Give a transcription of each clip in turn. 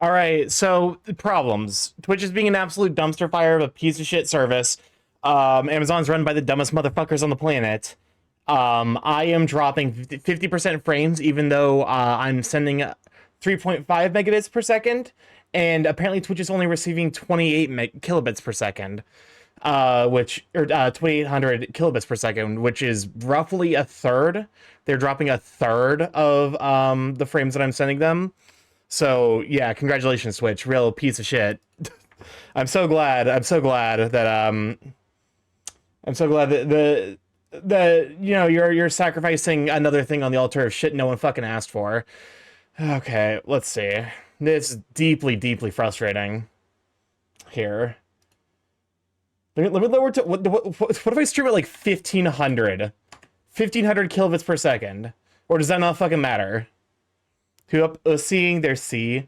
All right, so problems. Twitch is being an absolute dumpster fire of a piece of shit service. Amazon's run by the dumbest motherfuckers on the planet. I am dropping 50% frames, even though I'm sending 3.5 megabits per second, and apparently Twitch is only receiving 28 kilobits per second, which or 2,800 kilobits per second, which is roughly a third. They're dropping a third of the frames that I'm sending them. So yeah, congratulations, Switch. Real piece of shit. I'm so glad. I'm so glad that you're sacrificing another thing on the altar of shit no one fucking asked for. Okay, let's see. This is deeply, deeply frustrating. Here. Let me lower to what if I stream at like 1500? 1500 kilobits per second. Or does that not fucking matter? Who up seeing their C.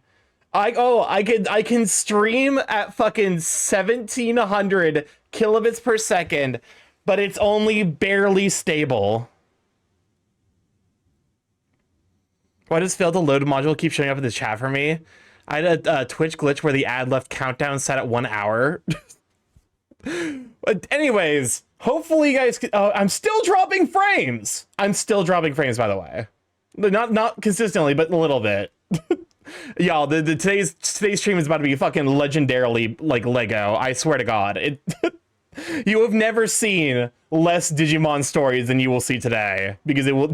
I can stream at fucking 1700 kilobits per second, but it's only barely stable. Why does fail to load module keep showing up in the chat for me? I had a Twitch glitch where the ad left countdown set at 1 hour. But anyways, hopefully you guys I'm still dropping frames. I'm still dropping frames, by the way. Not consistently, but a little bit. Y'all, today's stream is about to be fucking legendarily like Lego. I swear to God, you have never seen less Digimon stories than you will see today, because it will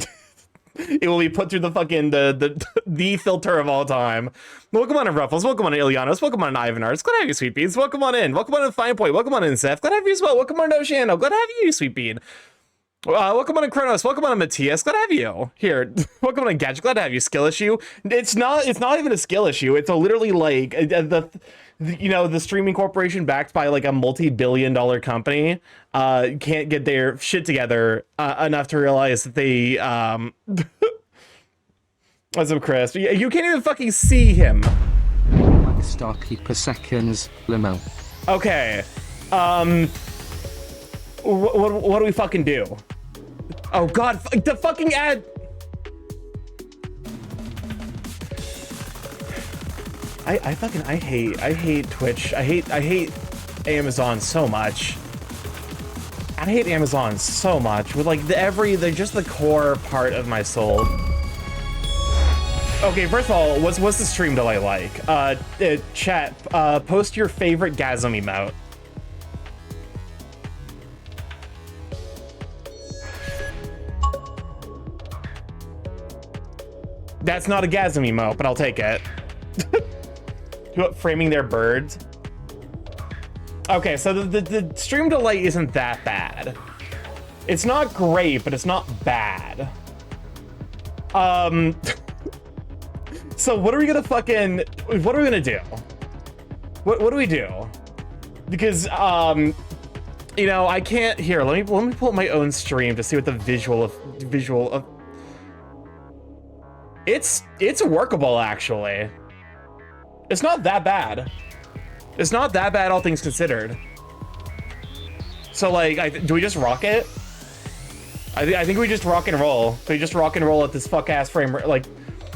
it will be put through the fucking the filter of all time. Welcome on in Ruffles, welcome on in Ilianos, welcome on in Ivanars, glad to have you, Sweet Beans, welcome on in Fine Point, welcome on in Seth, glad to have you as well, welcome on in Oceano, glad to have you, Sweet Bean. Welcome on in Kronos, welcome on in Matthias, glad to have you. Here, welcome on in Gadget, glad to have you. Skill issue. It's not even a skill issue. It's a literally like the streaming corporation backed by like a multi-billion-dollar company can't get their shit together enough to realize that they what's up, Chris? You can't even fucking see him. Like Starky per seconds, limo. Okay. What do we fucking do? Oh God, the fucking ad. I hate Twitch. I hate Amazon so much. I hate Amazon so much with like they're just the core part of my soul. Okay, first of all, what's the stream delay like? Chat, post your favorite gasm emote. That's not a gasm emote, but I'll take it. Framing their birds. Okay, so the stream delay isn't that bad. It's not great, but it's not bad. So what are we gonna do? What do we do? Because I can't. Here, let me pull up my own stream to see what the visual of. It's workable, actually. It's not that bad. It's not that bad, all things considered. So, like, do we just rock it? I think we just rock and roll. So we just rock and roll at this fuck-ass frame rate. Like,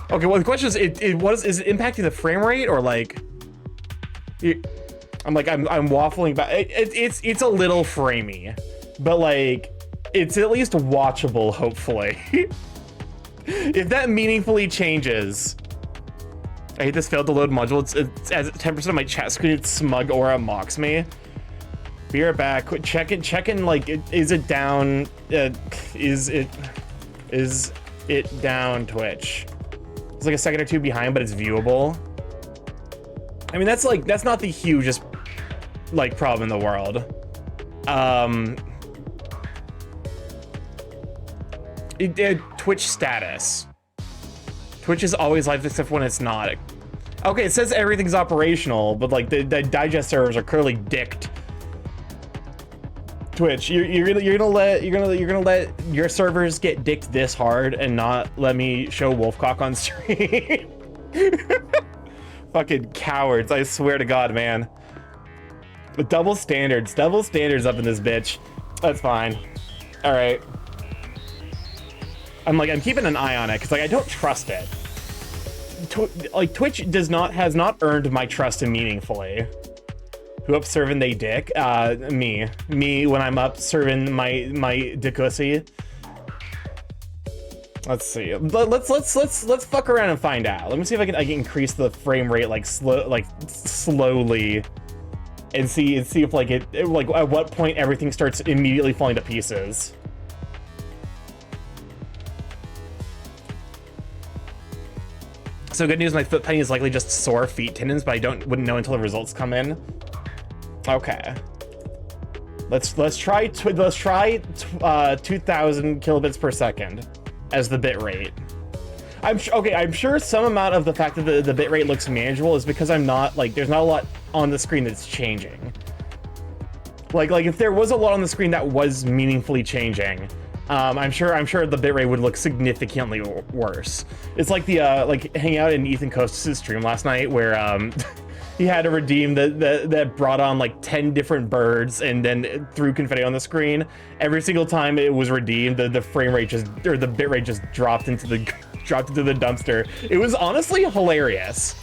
okay, well, the question is, is it impacting the frame rate, or, like... I'm waffling back. It's a little framey. But, like, it's at least watchable, hopefully. If that meaningfully changes. I hate this failed to load module. It's as 10% of my chat screen. It's smug aura mocks me. Be right back. Checking. Like, is it down? Is it down? Twitch. It's like a second or two behind, but it's viewable. I mean, that's not the hugest like problem in the world. Twitch status. Twitch is always live except when it's not. Okay, it says everything's operational, but like the digest servers are clearly dicked. Twitch, you're gonna let your servers get dicked this hard and not let me show Wolfcock on stream? Fucking cowards! I swear to God, man. But double standards up in this bitch. That's fine. All right. I'm keeping an eye on it because like I don't trust it. like Twitch has not earned my trust meaningfully. Who up serving they dick? Me when I'm up serving my dickussy. Let's see. Let's fuck around and find out. Let me see if I can increase the frame rate slowly, and see if like at what point everything starts immediately falling to pieces. So good news, my foot pain is likely just sore feet tendons, but wouldn't know until the results come in. Okay. Let's try 2,000 kilobits per second as the bit rate. I'm sure some amount of the fact that the bit rate looks manageable is because there's not a lot on the screen that's changing. Like if there was a lot on the screen that was meaningfully changing, I'm sure the bitrate would look significantly worse. It's like the hanging out in Ethan Costas' stream last night where he had to redeem that brought on like 10 different birds and then threw confetti on the screen. Every single time it was redeemed, the frame rate the bitrate just dropped into the dumpster. It was honestly hilarious.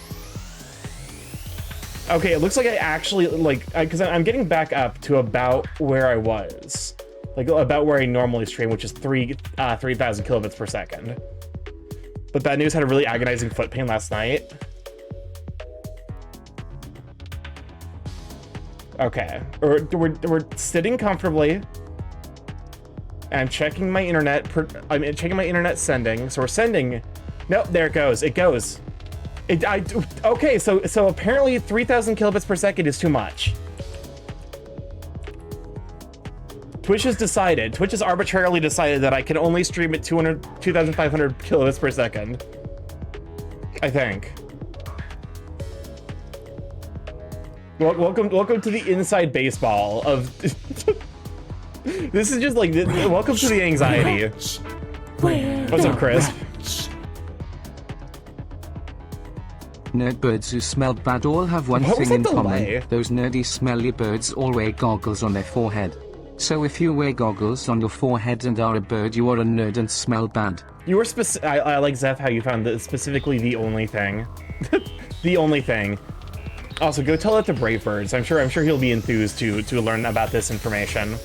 Okay, it looks like I actually because I'm getting back up to about where I was. Like about where I normally stream, which is 3,000 kilobits per second. But bad news, had a really agonizing foot pain last night. Okay, we're sitting comfortably. And I'm checking my internet. I'm checking my internet sending. So we're sending. Nope, there it goes. It goes. Okay, so apparently 3,000 kilobits per second is too much. Twitch has arbitrarily decided that I can only stream at 2,500 kilobits per second. I think. Welcome to the inside baseball of... This is just like, welcome to the anxiety. What's up, Chris? Nerdbirds who smell bad all have one thing in common. Those nerdy smelly birds all wear goggles on their forehead. So if you wear goggles on your forehead and are a bird, you are a nerd and smell bad. You were I like, Zeph, how you found that specifically the only thing. The only thing. Also, go tell it to Brave Birds. I'm sure he'll be enthused to learn about this information.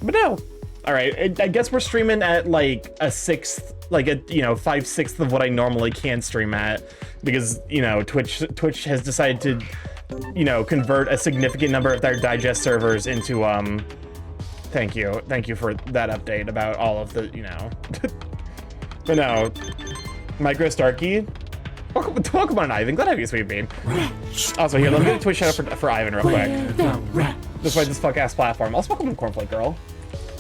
But no. All right, I guess we're streaming at like a sixth, like a 5/6 of what I normally can stream at, because Twitch has decided to convert a significant number of their digest servers into thank you for that update about all of the but no, Micro Starky, welcome on, Ivan, glad to have you, sweet bean. Also, here, let me get a Twitch shout out for Ivan real quick. Despite this fuck ass platform. Also, welcome to Cornflake Girl.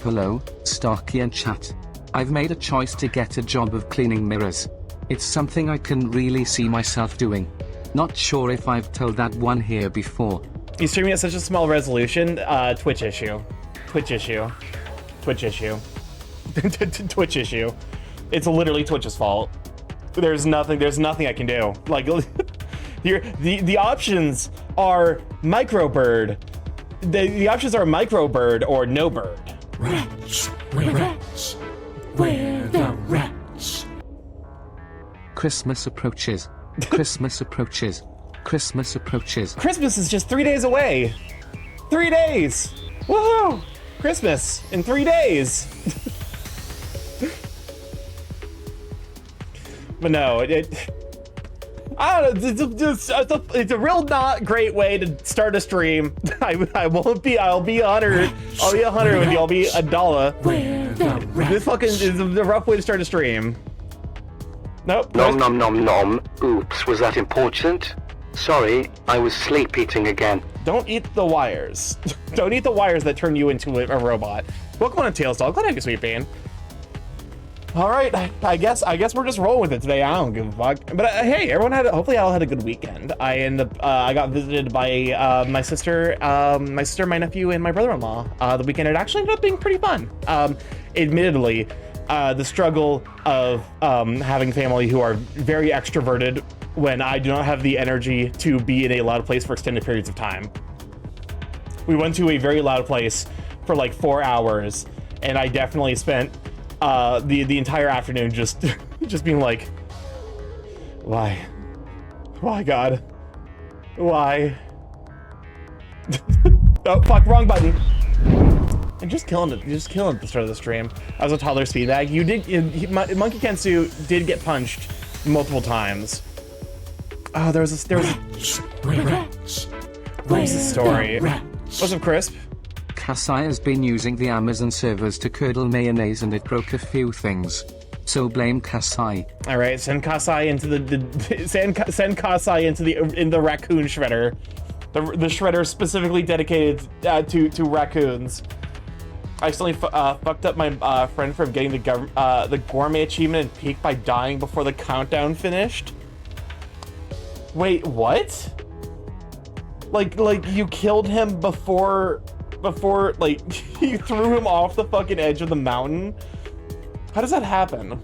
Hello, Starky and chat. I've made a choice to get a job of cleaning mirrors. It's something I can really see myself doing. Not sure if I've told that one here before. You streaming at such a small resolution? Twitch issue. Twitch issue. It's literally Twitch's fault. There's nothing I can do. Like, the options are microbird. The options are microbird or no bird. Rats, where the rats? Christmas approaches. Christmas approaches. Christmas approaches. Christmas is just 3 days away. 3 days. Woohoo! Christmas in 3 days. But no, I don't know. It's a real not great way to start a stream. I'll be 100. I'll be 100 with you. I'll be $1. This fucking is a rough way to start a stream. Nope. Nom nom nom nom. Oops, was that important? Sorry, I was sleep eating again. Don't eat the wires. Don't eat the wires that turn you into a robot. Welcome on a Tailstall. Glad to have you, sweet bean. All right, I guess we're just rolling with it today. I don't give a fuck. But hey, hopefully all had a good weekend. I got visited by my sister, my nephew, and my brother-in-law. The weekend, it actually ended up being pretty fun. Admittedly, the struggle of having family who are very extroverted when I do not have the energy to be in a loud place for extended periods of time. We went to a very loud place for like 4 hours, and I definitely spent the entire afternoon just being like, Why? Why, God? Why? Oh, fuck, wrong button. And just killing it, at the start of the stream. I was a toddler speedbag. You did, Monkey Kensu did get punched multiple times. Oh, there was a story. What's up, Crisp? Kasai has been using the Amazon servers to curdle mayonnaise and it broke a few things. So blame Kasai. All right, send Kasai into send Kasai into the raccoon shredder. The shredder specifically dedicated to raccoons. I accidentally fucked up my friend from getting the gourmet achievement and peak by dying before the countdown finished. Wait, what? Like you killed him before like you threw him off the fucking edge of the mountain? How does that happen?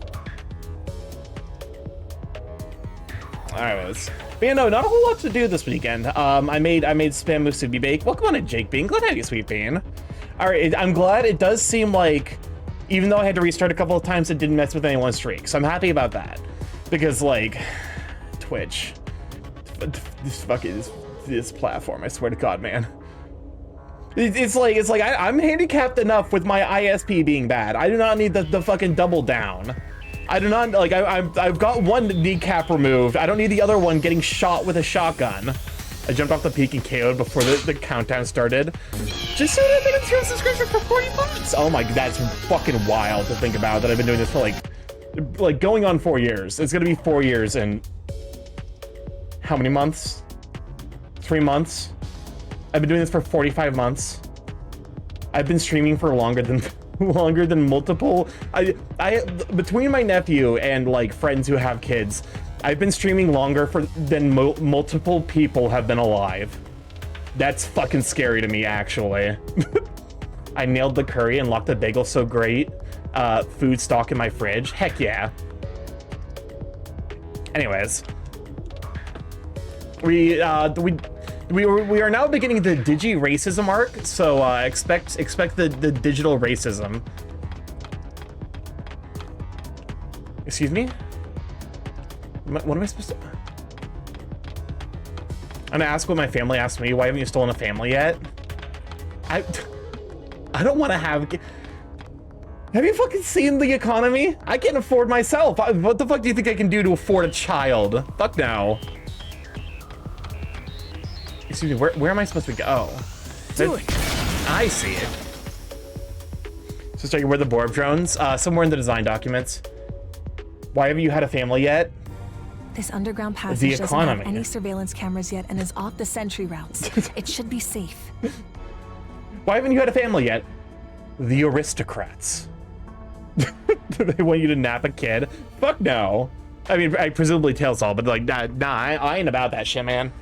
Anyways. But yeah, no, not a whole lot to do this weekend. I made spam musubi bake. Welcome on in, Jake Bean. Glad to have you, Sweet Bean. Alright, I'm glad. It does seem like, even though I had to restart a couple of times, it didn't mess with anyone's streak. So I'm happy about that. Because, like, Twitch. This platform, I swear to God, man. It's like I'm handicapped enough with my ISP being bad. I do not need the fucking double down. I do not, like, I've got one kneecap removed. I don't need the other one getting shot with a shotgun. I jumped off the peak and KO'd before the countdown started. Just so that I get a subscription for 40 bucks. Oh my, that's fucking wild to think about, that I've been doing this for like going on 4 years. It's gonna be 4 years and how many months? 3 months? I've been doing this for 45 months. I've been streaming for longer than multiple. I between my nephew and like friends who have kids, I've been streaming longer than multiple people have been alive. That's fucking scary to me, actually. I nailed the curry and locked the bagel so great. Food stock in my fridge. Heck yeah. Anyways, we are now beginning the digi racism arc, so expect the digital racism. Excuse me? What am I supposed to? I'm gonna ask what my family asked me. Why haven't you stolen a family yet? I don't want to have. Have you fucking seen the economy? I can't afford myself. What the fuck do you think I can do to afford a child? Fuck no. Excuse me, where am I supposed to go? I see it. So starting where the Borb drones? Somewhere in the design documents. Why haven't you had a family yet? This underground passage The doesn't economy. have any surveillance cameras yet and is off the sentry routes. It should be safe. Why haven't you had a family yet? The aristocrats. They want you to nap a kid? Fuck no. I mean, I presumably Tails all, but like, nah, I ain't about that shit, man.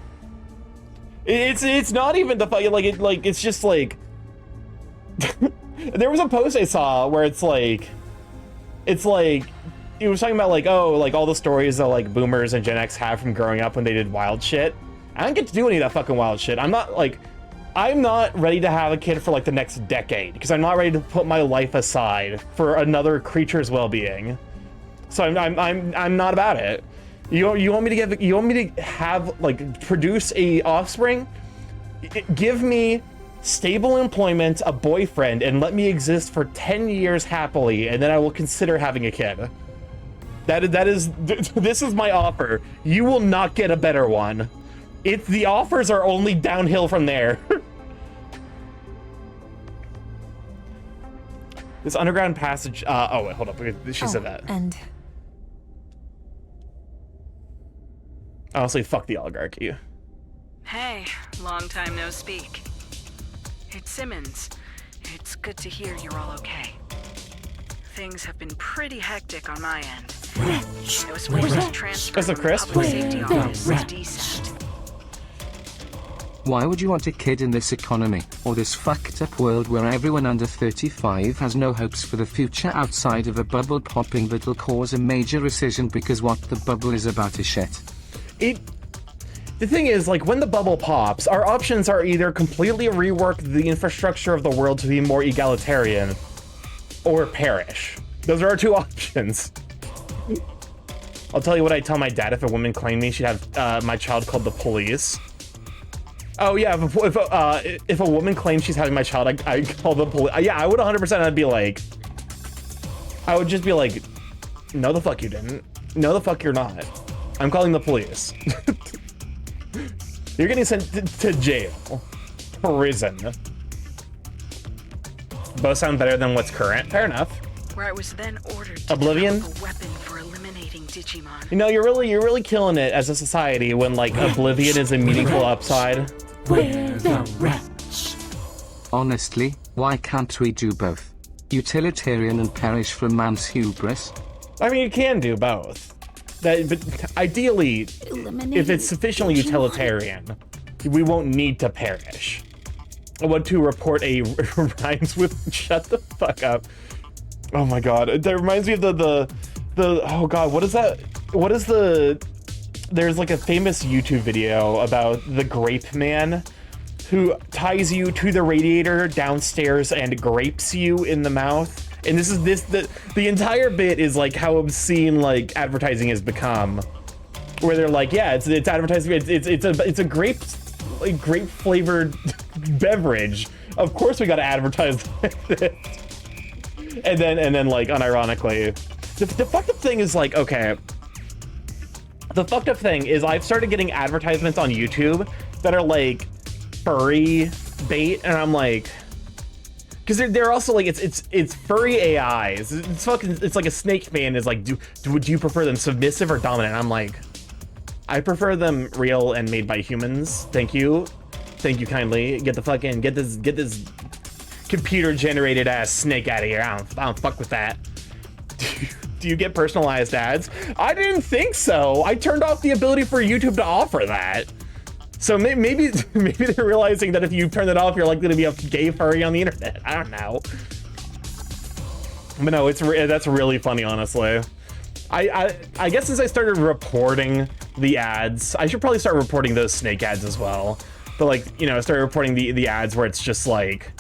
It's not even the fucking, like, it's just like, there was a post I saw where it's like, it was talking about like, oh, like all the stories that like boomers and Gen X have from growing up when they did wild shit. I don't get to do any of that fucking wild shit. I'm not ready to have a kid for like the next decade because I'm not ready to put my life aside for another creature's well-being. So I'm not about it. You want me to have like produce a offspring? Give me stable employment, a boyfriend, and let me exist for 10 years happily, and then I will consider having a kid. This is my offer. You will not get a better one. The offers are only downhill from there. This underground passage. Oh wait, hold up. She said that. And Honestly, fuck the oligarchy. Hey, long time no speak. It's Simmons. It's good to hear you're all okay. Things have been pretty hectic on my end. I was forced to transfer Because of from Chris? public safety office to DSAT. Why would you want a kid in this economy, or this fucked up world where everyone under 35 has no hopes for the future outside of a bubble popping that'll cause a major recession because what the bubble is about is shit? The thing is, like, when the bubble pops, our options are either completely rework the infrastructure of the world to be more egalitarian, or perish. Those are our two options. I'll tell you what I tell my dad if a woman claimed me, she'd have my child called the police. Oh yeah, if a woman claims she's having my child, I call the police. Yeah, I would 100%. I'd be like, I would just be like, no the fuck you didn't. No the fuck you're not. I'm calling the police. You're getting sent to jail. Prison. Both sound better than what's current. Fair enough. Where I was then ordered to Oblivion? develop a weapon for eliminating Digimon. You know, you're really killing it as a society when like Oblivion is a meaningful upside. We're the rats. Honestly, why can't we do both? Utilitarian and perish from man's hubris? I mean, you can do both. But ideally, if it's sufficiently utilitarian, we won't need to perish. I want to report a rhymes with shut the fuck up. Oh my god, that reminds me of the oh god, what is that? What is the? There's like a famous YouTube video about the grape man who ties you to the radiator downstairs and grapes you in the mouth. And the entire bit is like how obscene like advertising has become, where they're like, yeah, it's advertising, it's a grape flavored beverage. Of course we got to advertise it. And then like unironically, the fucked up thing is like, okay, the fucked up thing is I've started getting advertisements on YouTube that are like furry bait, and I'm like, because they're also like it's furry AIs. It's like a snake man is like, do you prefer them submissive or dominant? I'm like, I prefer them real and made by humans. Thank you kindly. Get this computer generated ass snake out of here. I don't fuck with that. Do you get personalized ads? I didn't think so. I turned off the ability for YouTube to offer that. So maybe they're realizing that if you turn it off, you're likely to be a gay furry on the internet. I don't know. But no, that's really funny, honestly. I guess as I started reporting the ads, I should probably start reporting those snake ads as well. But like, you know, I started reporting the ads where it's just like,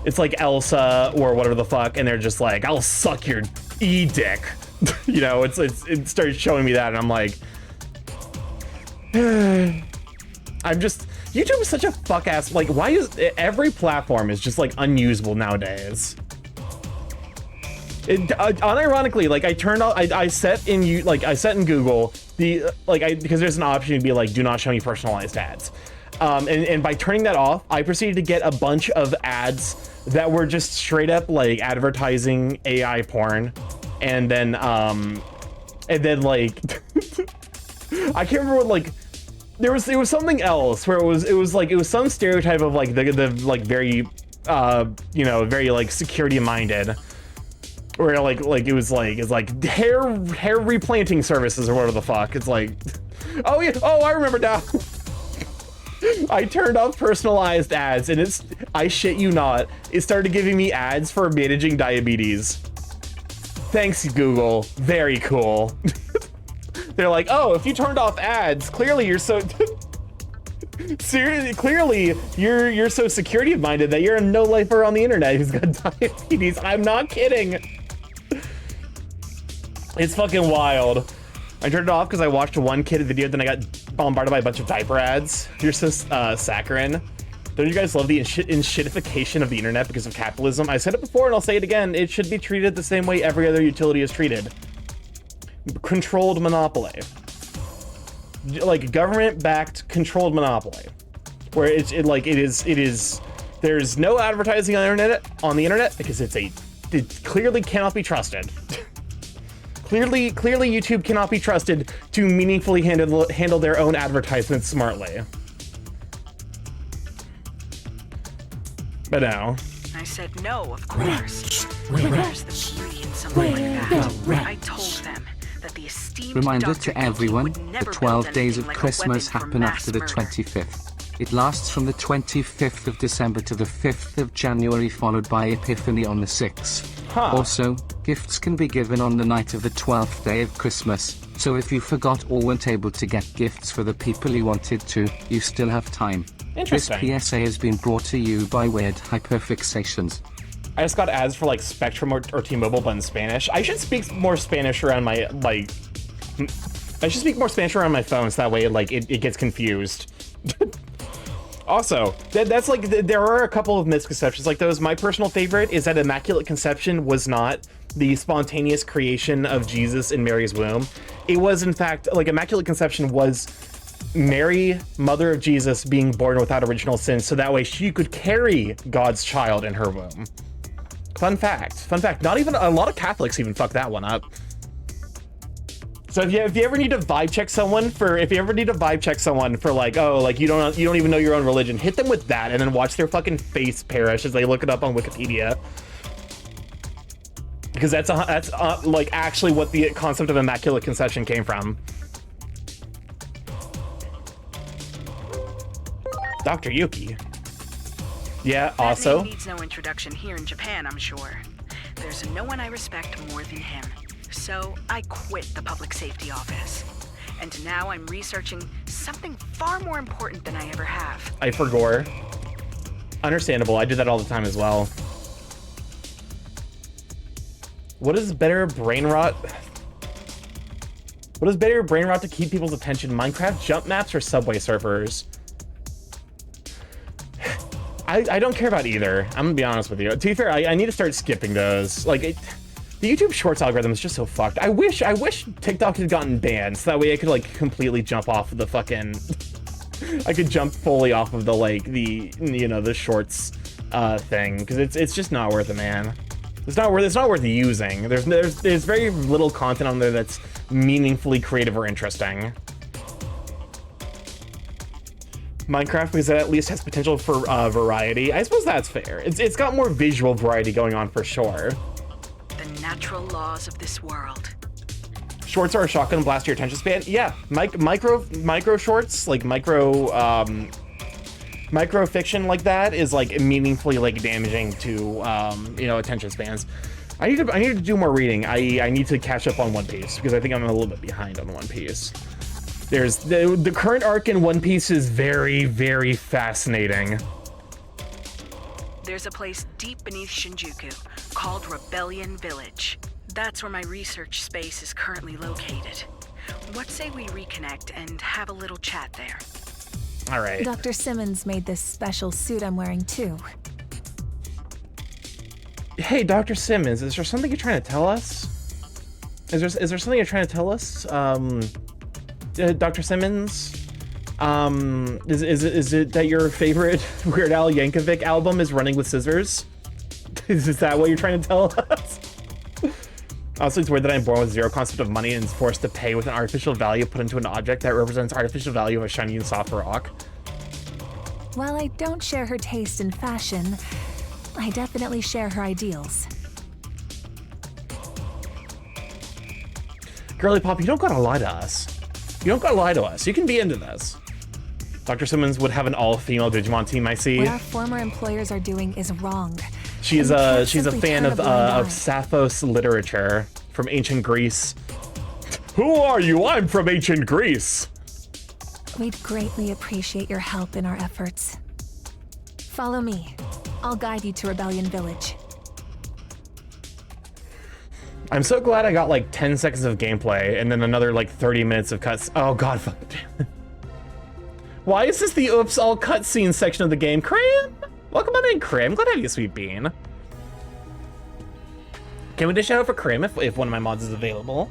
it's like Elsa or whatever the fuck, and they're just like, I'll suck your e-dick. You know, it started showing me that, and I'm like, YouTube is such a fuck ass, like, why is every platform is just like unusable nowadays? Unironically, like I set in Google because there's an option to be like, do not show me personalized ads. And by turning that off, I proceeded to get a bunch of ads that were just straight up like advertising AI porn. And then like, I can't remember what, like, there was something else where it was some stereotype of like the like very you know, very like security minded, where it's like hair replanting services or whatever the fuck. It's like, oh yeah, oh I remember now. I turned off personalized ads, and I shit you not, it started giving me ads for managing diabetes. Thanks, Google. Very cool. They're like, oh, if you turned off ads, clearly you're so seriously, clearly you're so security minded that you're a no-lifer on the internet who's got diabetes. I'm not kidding. It's fucking wild. I turned it off because I watched one kid video, then I got bombarded by a bunch of diaper ads. You're so saccharine. Don't you guys love the shitification of the internet because of capitalism? I said it before and I'll say it again. It should be treated the same way every other utility is treated. Controlled monopoly. Like government-backed controlled monopoly. Where it is there's no advertising on the internet because it clearly cannot be trusted. Clearly YouTube cannot be trusted to meaningfully handle their own advertisements smartly. But no. I said no, of course. Rats. There's the beauty in something like that. I told them that the esteemed Reminder Dr. to everyone, would the never 12 build days of anything like a Christmas weapon for happen mass after the murder. 25th. It lasts from the 25th of December to the 5th of January, followed by Epiphany on the 6th. Huh. Also, gifts can be given on the night of the 12th day of Christmas, so if you forgot or weren't able to get gifts for the people you wanted to, you still have time. Interesting. This PSA has been brought to you by Weird Hyperfixations. I just got ads for like Spectrum or T-Mobile, but in Spanish. I should speak more Spanish around my I should speak more Spanish around my phone so that way like it gets confused. Also, that's like, there are a couple of misconceptions like those. My personal favorite is that Immaculate Conception was not the spontaneous creation of Jesus in Mary's womb. It was, in fact, like, Immaculate Conception was Mary, mother of Jesus, being born without original sin, so that way she could carry God's child in her womb. Fun fact. Fun fact. Not even a lot of Catholics even fuck that one up. So if you ever need to vibe check someone for like, oh, like you don't even know your own religion, hit them with that and then watch their fucking face perish as they look it up on Wikipedia. Because that's like actually what the concept of Immaculate Conception came from. Dr. Yuki. Yeah, also. That name needs no introduction here in Japan, I'm sure. There's no one I respect more than him. So I quit the public safety office. And now I'm researching something far more important than I ever have. I forgore. Understandable, I do that all the time as well. What is better brain rot? What is better brain rot to keep people's attention? Minecraft jump maps or Subway Surfers? I don't care about either. I'm gonna be honest with you. To be fair, I need to start skipping those. Like, the YouTube Shorts algorithm is just so fucked. I wish TikTok had gotten banned so that way I could like completely jump off of the fucking. I could jump fully off of the like the Shorts thing because it's just not worth it, man. It's not worth using. There's very little content on there that's meaningfully creative or interesting. Minecraft, because it at least has potential for variety. I suppose that's fair. It's got more visual variety going on for sure. The natural laws of this world. Shorts are a shotgun blast to your attention span. Yeah, micro shorts, like micro fiction like that is like meaningfully like damaging to attention spans. I need to do more reading. I need to catch up on One Piece because I think I'm a little bit behind on One Piece. There's the current arc in One Piece is very, very fascinating. There's a place deep beneath Shinjuku called Rebellion Village. That's where my research space is currently located. What say we reconnect and have a little chat there? All right. Dr. Simmons made this special suit I'm wearing too. Hey, Dr. Simmons, is there something you're trying to tell us? Is there something you're trying to tell us? Dr. Simmons? Is it that your favorite Weird Al Yankovic album is Running with Scissors? Is that what you're trying to tell us? Also, it's weird that I'm born with zero concept of money and is forced to pay with an artificial value put into an object that represents artificial value of a shiny and soft rock. While I don't share her taste in fashion, I definitely share her ideals. Girly Pop, you don't gotta lie to us. You don't gotta lie to us. You can be into this. Dr. Simmons would have an all-female Digimon team, I see. What our former employers are doing is wrong. She's a fan of Sappho's literature from ancient Greece. Who are you? I'm from ancient Greece. We'd greatly appreciate your help in our efforts. Follow me. I'll guide you to Rebellion Village. I'm so glad I got like 10 seconds of gameplay and then another like 30 minutes of cuts. Oh god, fuck. Why is this the oops all cutscene section of the game? Cram! Welcome on in, Crim. Glad to have you, sweet bean. Can we dish out for Crim if one of my mods is available?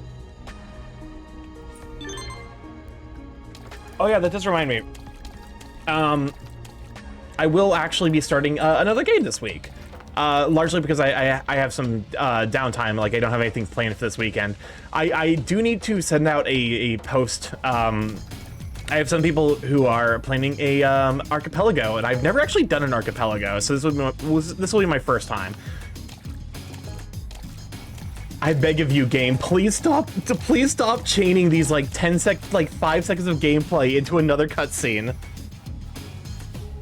Oh yeah, that does remind me. I will actually be starting another game this week. Largely because I have some downtime, like I don't have anything planned for this weekend. I do need to send out a post. I have some people who are planning a archipelago, and I've never actually done an archipelago, so this will be my first time. I beg of you, game, please stop chaining these like 5 seconds of gameplay into another cutscene.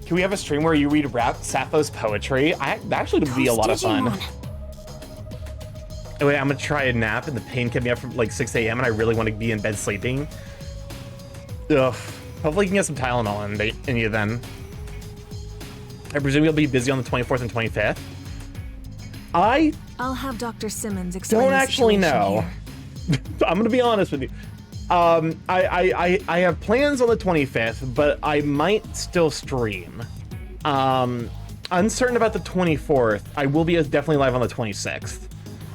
Can we have a stream where you read Sappho's poetry? That actually would be a lot of fun. Anyway, I'm gonna try a nap, and the pain kept me up from like 6 a.m. and I really want to be in bed sleeping. Ugh. Hopefully you can get some Tylenol in you then. I presume you'll be busy on the 24th and 25th. I'll have Dr. Simmons explain don't the actually situation know. here. I'm gonna be honest with you. I have plans on the 25th, but I might still stream. Uncertain about the 24th. I will be definitely live on the 26th.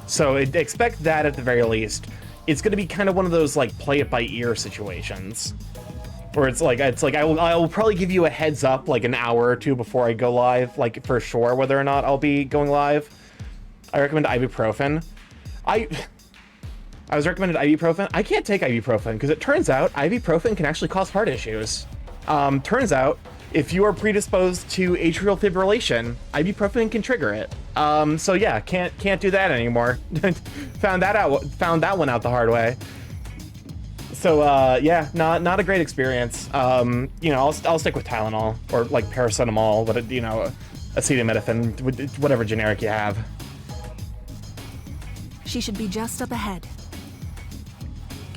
So expect that at the very least. It's going to be kind of one of those like play it by ear situations, where it's like I will probably give you a heads up like an hour or two before I go live, like for sure whether or not I'll be going live. I recommend ibuprofen. I was recommended ibuprofen. I can't take ibuprofen because it turns out ibuprofen can actually cause heart issues. Turns out if you are predisposed to atrial fibrillation, ibuprofen can trigger it. So yeah, can't do that anymore. Found that one out the hard way. So yeah, not a great experience. You know, I'll stick with Tylenol or like paracetamol, but you know, acetaminophen, whatever generic you have. She should be just up ahead.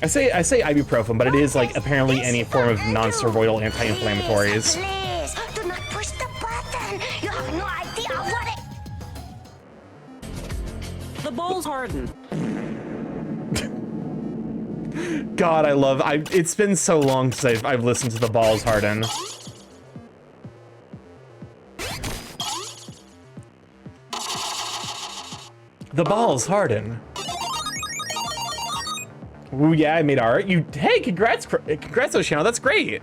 I say ibuprofen, but it is like apparently any form of non-steroidal anti-inflammatories. Please, do not push the button. You have no idea what it... The ball's hardened. God, it's been so long since I've listened to the balls harden. The balls harden. Ooh, yeah, I made art. Hey, congrats, Oceano, that's great.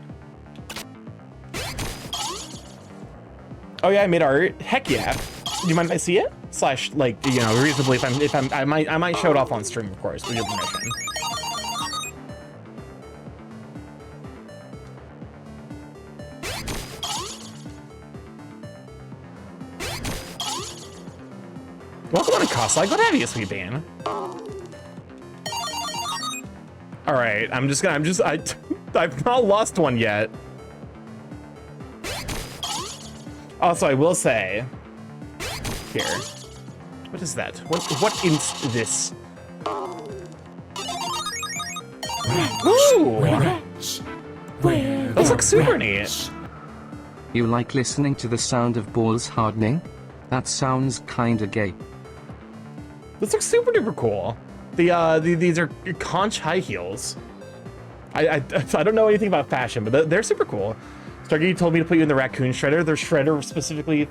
Oh yeah, I made art. Heck yeah. Do you mind if I see it? Slash, like, you know, reasonably, I might show it off on stream, of course, with your permission. Welcome on to Costlike. What have you, sweet bean? All right, I've not lost one yet. Also, I will say, here, what is that? What is this? Ooh, those look super neat. You like listening to the sound of balls hardening? That sounds kinda gay. This looks super duper cool. These are conch high heels. I don't know anything about fashion, but they're super cool. Starky told me to put you in the raccoon shredder. The shredder specifically,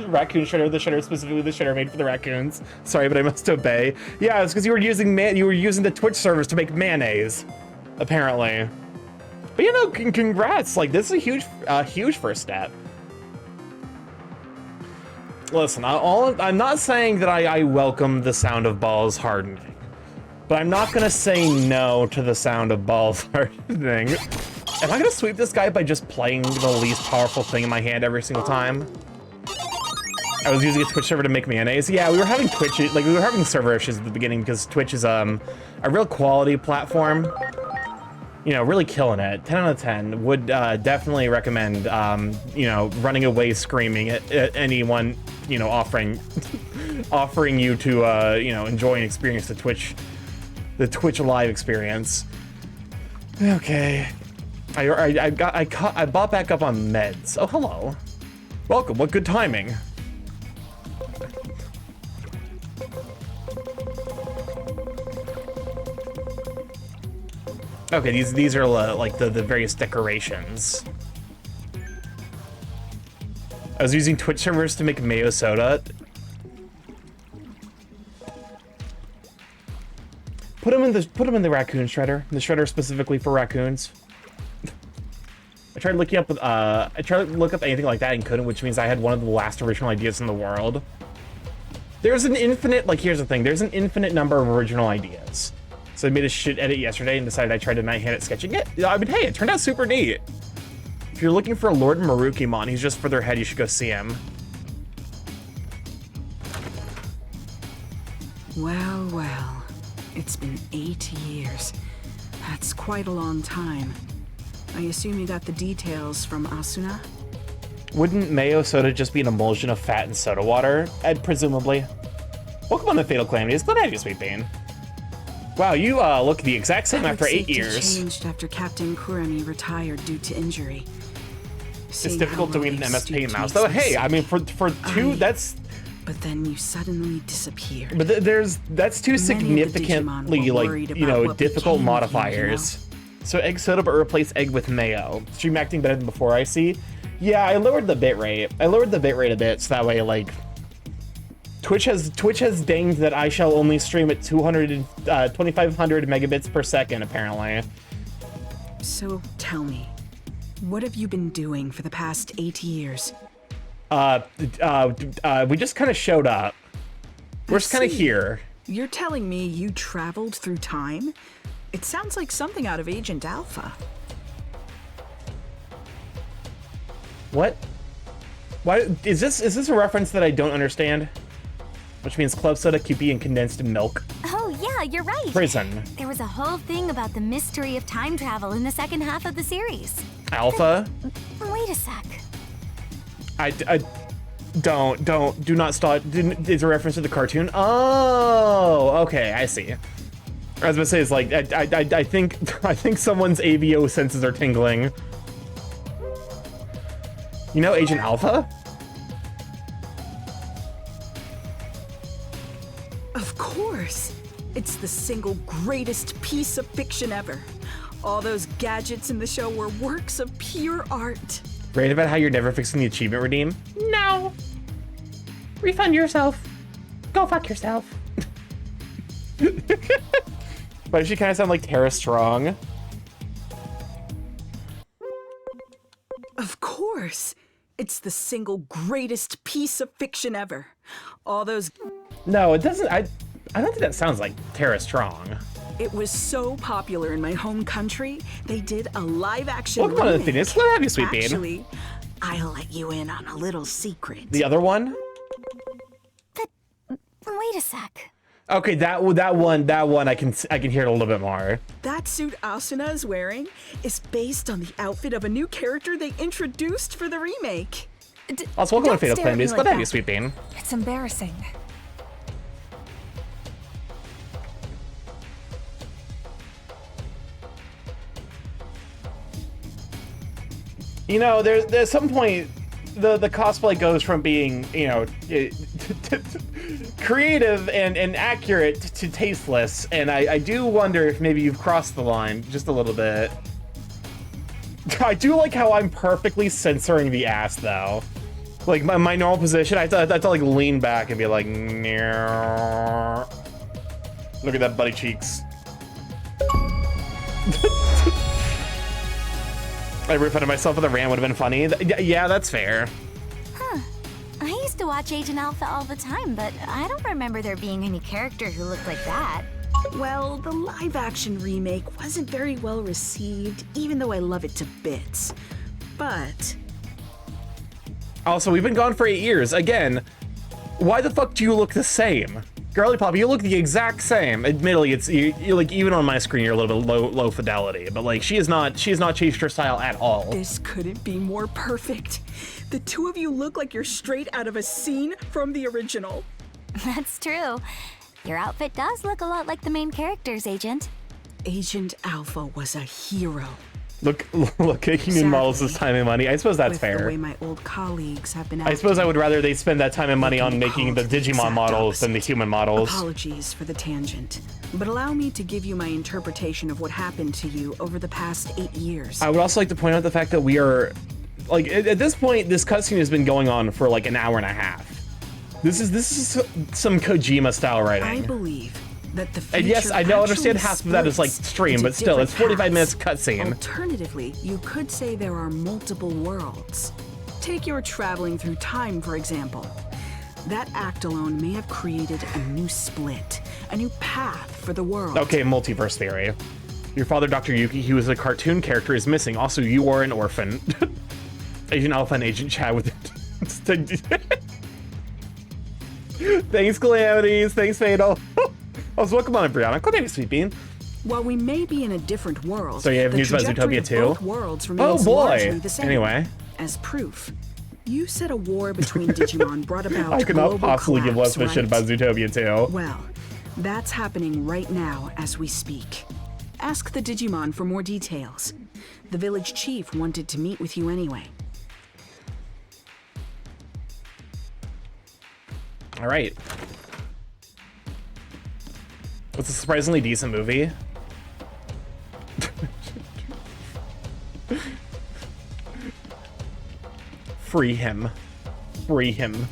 raccoon shredder. The shredder specifically, the shredder made for the raccoons. Sorry, but I must obey. Yeah, it's because you were using the Twitch servers to make mayonnaise, apparently. But you know, congrats! Like this is a huge first step. Listen, I'm not saying that I welcome the sound of balls hardening, but I'm not gonna say no to the sound of balls hardening. Am I gonna sweep this guy by just playing the least powerful thing in my hand every single time? I was using a Twitch server to make mayonnaise. Yeah, we were having server issues at the beginning because Twitch is a real quality platform. You know, really killing it. 10 out of 10. Would definitely recommend, you know, running away screaming at anyone, you know, offering you to, you know, enjoy and experience the Twitch live experience. Okay. I bought back up on meds. Oh, hello. Welcome. What good timing. Okay, these are like the various decorations. I was using Twitch servers to make mayo soda. Put them in the raccoon shredder. The shredder specifically for raccoons. I tried looking up I tried to look up anything like that and couldn't, which means I had one of the last original ideas in the world. There's an infinite, like here's the thing, there's an infinite number of original ideas. So I made a shit edit yesterday and decided I tried to night-hand it sketching it. I mean, hey, it turned out super neat. If you're looking for a Lord Marukimon, he's just further ahead, you should go see him. Well, well. It's been 8 years. That's quite a long time. I assume you got the details from Asuna? Wouldn't mayo soda just be an emulsion of fat and soda water? Presumably. Welcome on the Fatal Calamities. Glad to have you, Sweet Bean. Wow, you look the exact same after 8 years. Changed after Captain Kurami retired due to injury. It's difficult to read an MSP mouse, though. Hey, I mean, for two, that's but then you suddenly disappeared. But that's two Many of the Digimon significantly, were like, worried you know, about what difficult became of you, modifiers. So egg soda, but replace egg with mayo. Stream acting better than before, I see. Yeah, I lowered the bitrate. I lowered the bitrate a bit, so that way, like, Twitch has dinged that I shall only stream at 2,500 megabits per second, apparently. So tell me, what have you been doing for the past 8 years? We just kind of showed up. We're just kind of see. here. You're telling me you traveled through time? It sounds like something out of Agent Alpha. What? Why is this a reference that I don't understand? Which means club soda, QP, and condensed milk. Oh, yeah, you're right. Prison. There was a whole thing about the mystery of time travel in the second half of the series. Alpha? Wait a sec. Do not start. It's a reference to the cartoon. Oh, okay, I see. I was gonna say, it's like, I think someone's AVO senses are tingling. You know Agent Alpha? Of course. It's the single greatest piece of fiction ever. All those gadgets in the show were works of pure art. Right about how you're never fixing the achievement redeem? No. Refund yourself. Go fuck yourself. Why does she kind of sound like Tara Strong? Of course. It's the single greatest piece of fiction ever. All those... No, it doesn't. I don't think that sounds like Tara Strong. It was so popular in my home country, they did a live-action Welcome on to the remake. fitness. Let me have you, sweet bean. Actually, I'll let you in on a little secret. The other one? Wait a sec. Okay, that one I can hear it a little bit more. That suit Asuna is wearing is based on the outfit of a new character they introduced for the remake. Also, welcome Don't to Fatal stare at me Flames. like Let me have that. you, sweet bean. It's embarrassing. You know, there's some point the cosplay goes from being, you know, creative and accurate to tasteless, and I do wonder if maybe you've crossed the line just a little bit. I do like how I'm perfectly censoring the ass, though. Like, my normal position, I have to like lean back and be like, "Meow." Look at that buddy cheeks. I refunded myself with a ram would have been funny. Yeah, that's fair. I used to watch Agent Alpha all the time, but I don't remember there being any character who looked like that. Well, the live-action remake wasn't very well received, even though I love it to bits. But... Also, we've been gone for 8 years. Again, why the fuck do you look the same? Girly Pop, you look the exact same. Admittedly, it's you're like, even on my screen, you're a little bit low fidelity, but like she has not changed her style at all. this couldn't be more perfect. The two of you look like you're straight out of a scene from the original. That's true. Your outfit does look a lot like the main character's, Agent. Agent Alpha was a hero. Look, making new models is Sadly, time and money. I suppose that's with the fair. way my old colleagues have been I suppose I acting. would rather they spend that time and money on making the Digimon Exact models than the opposite. human models. Apologies for the tangent, but allow me to give you my interpretation of what happened to you over the past 8 years. I would also like to point out the fact that we are, like, at this point, this cutscene has been going on for like an hour and a half. This is some Kojima style I writing. believe that the future And yes, I know, I understand actually half of that is like splits stream, into but still, it's different 45 minutes paths. cutscene. Alternatively, you could say there are multiple worlds. Take your traveling through time, for example. That act alone may have created a new split, a new path for the world. Okay, multiverse theory. Your father, Dr. Yuki, who is a cartoon character, is missing. Also, you are an orphan. Agent Alpha and Agent Chad with Thanks, Calamities. Thanks, Fatal. Also, welcome on, Brianna. Go ahead, sweet bean. While we may be in a different world, So you have the news about trajectory Zootopia of too? both worlds Oh remains largely boy. the same. Anyway, As proof, you said a war between Digimon brought about I could not global possibly give less of a collapse, shit right? about Zootopia 2. Well, that's happening right now as we speak. Ask the Digimon for more details. The village chief wanted to meet with you anyway. All right. It's a surprisingly decent movie. Free him. Free him.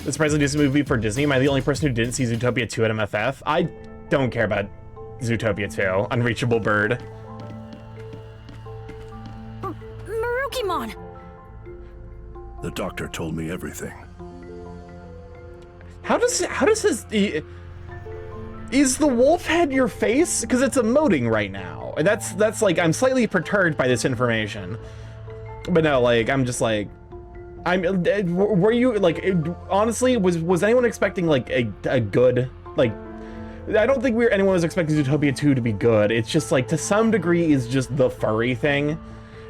The surprisingly decent movie for Disney. Am I the only person who didn't see Zootopia 2 at MFF? I don't care about Zootopia 2. Unreachable Bird. Marukimon! The doctor told me everything. How does his... Is the wolf head your face? Because it's emoting right now. And that's like, I'm slightly perturbed by this information. But no, like, I'm just like... were you, like, honestly, was anyone expecting, like, a good, like... I don't think anyone was expecting Zootopia 2 to be good. It's just, like, to some degree, is just the furry thing.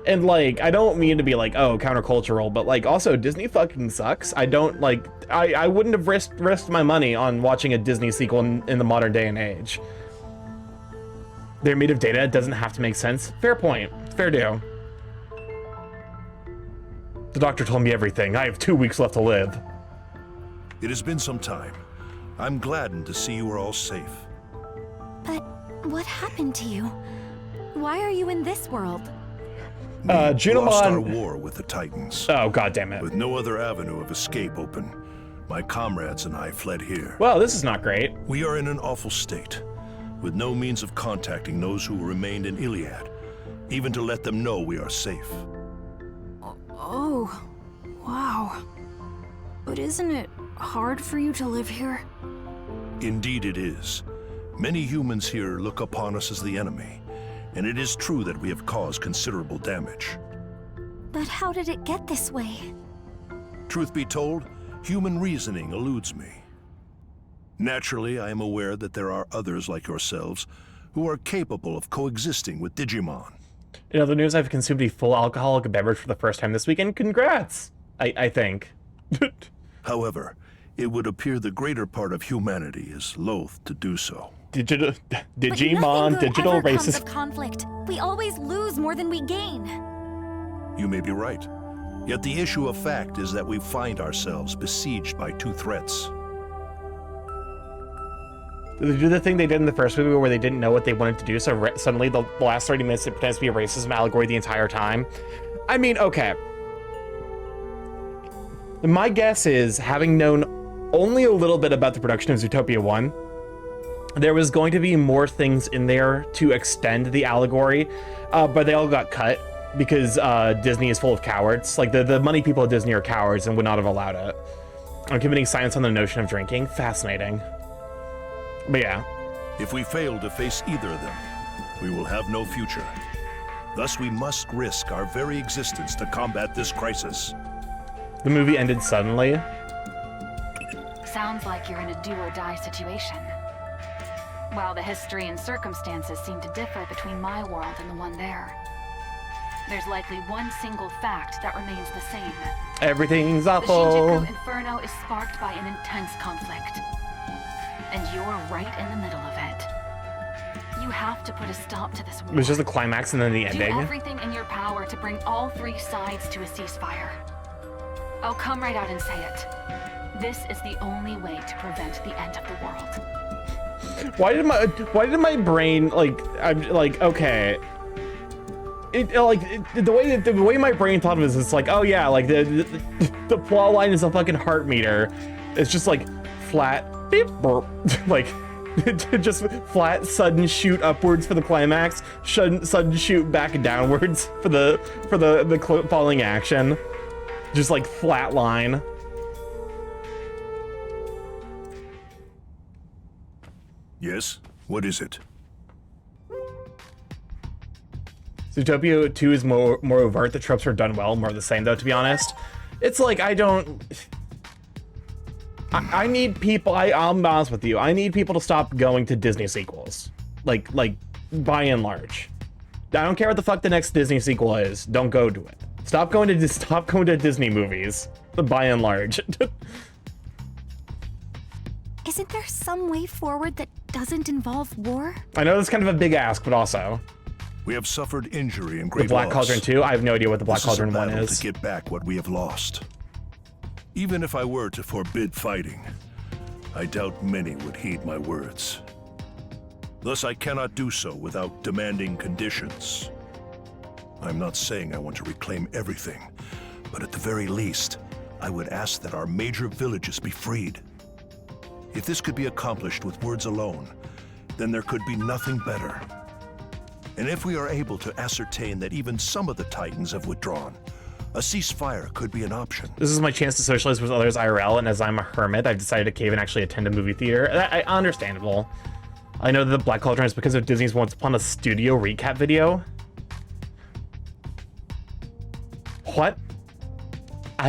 And, like, I don't mean to be, like, oh, countercultural, but, like, also, Disney fucking sucks. I don't, like, I wouldn't have risked my money on watching a Disney sequel in the modern day and age. They're made of data, it doesn't have to make sense. Fair point. Fair due. The doctor told me everything. I have 2 weeks left to live. It has been some time. I'm gladdened to see you are all safe. But what happened to you? Why are you in this world? We lost our Junimon... war with the Titans. Oh, goddammit. With no other avenue of escape open, my comrades and I fled here. Well, this is not great. We are in an awful state, with no means of contacting those who remained in Iliad, even to let them know we are safe. Oh, wow. But isn't it hard for you to live here? Indeed it is. Many humans here look upon us as the enemy, and it is true that we have caused considerable damage. But how did it get this way? Truth be told, human reasoning eludes me. Naturally, I am aware that there are others like yourselves who are capable of coexisting with Digimon. In other news, I've consumed a full alcoholic beverage for the first time this weekend. Congrats! I think. However, it would appear the greater part of humanity is loath to do so. Digimon, But digital nothing good ever comes racist. of conflict. We always lose more than we gain. You may be right. Yet the issue of fact is that we find ourselves besieged by two threats. Did they do the thing they did in the first movie where they didn't know what they wanted to do, so suddenly the last 30 minutes it pretends to be a racism allegory the entire time? I mean, okay. My guess is, having known only a little bit about the production of Zootopia 1, there was going to be more things in there to extend the allegory, but they all got cut because Disney is full of cowards. Like, the money people at Disney are cowards and would not have allowed it. I'm committing science on the notion of drinking. Fascinating. But yeah. If we fail to face either of them, we will have no future. Thus, we must risk our very existence to combat this crisis. The movie ended suddenly. Sounds like you're in a do-or-die situation. While the history and circumstances seem to differ between my world and the one there, there's likely one single fact that remains the same. Everything's The awful. Shinjuku Inferno is sparked by an intense conflict. And you're right in the middle of it. You have to put a stop to this war. It was just the climax and then the Do ending. everything in your power to bring all three sides to a ceasefire. I'll come right out and say it. This is the only way to prevent the end of the world. Why did my brain, like, I'm like, okay. The way my brain thought of it is, it's like, oh yeah, like the plot line is a fucking heart meter. It's just like flat beep burp, like just flat sudden shoot upwards for the climax, sudden shoot back downwards for the falling action. Just like flat line. Yes? What is it? Zootopia 2 is more overt. The tropes are done well, more the same though, to be honest. It's like, I need people, I'll be honest with you, I need people to stop going to Disney sequels. Like, by and large. I don't care what the fuck the next Disney sequel is, don't go to it. Stop going to Disney movies, by and large. Isn't there some way forward that doesn't involve war? I know that's kind of a big ask, but also. We have suffered injury and The great Black loss. Cauldron 2? I have no idea what the Black This is a Cauldron 1 battle is. to get back what we have lost. Even if I were to forbid fighting, I doubt many would heed my words. Thus, I cannot do so without demanding conditions. I'm not saying I want to reclaim everything, but at the very least, I would ask that our major villages be freed. If this could be accomplished with words alone, then there could be nothing better. And if we are able to ascertain that even some of the Titans have withdrawn, a ceasefire could be an option. This is my chance to socialize with others IRL, and as I'm a hermit, I've decided to cave and actually attend a movie theater. Understandable. I know that the Black Cauldron is because of Disney's Once Upon a Studio recap video. What? I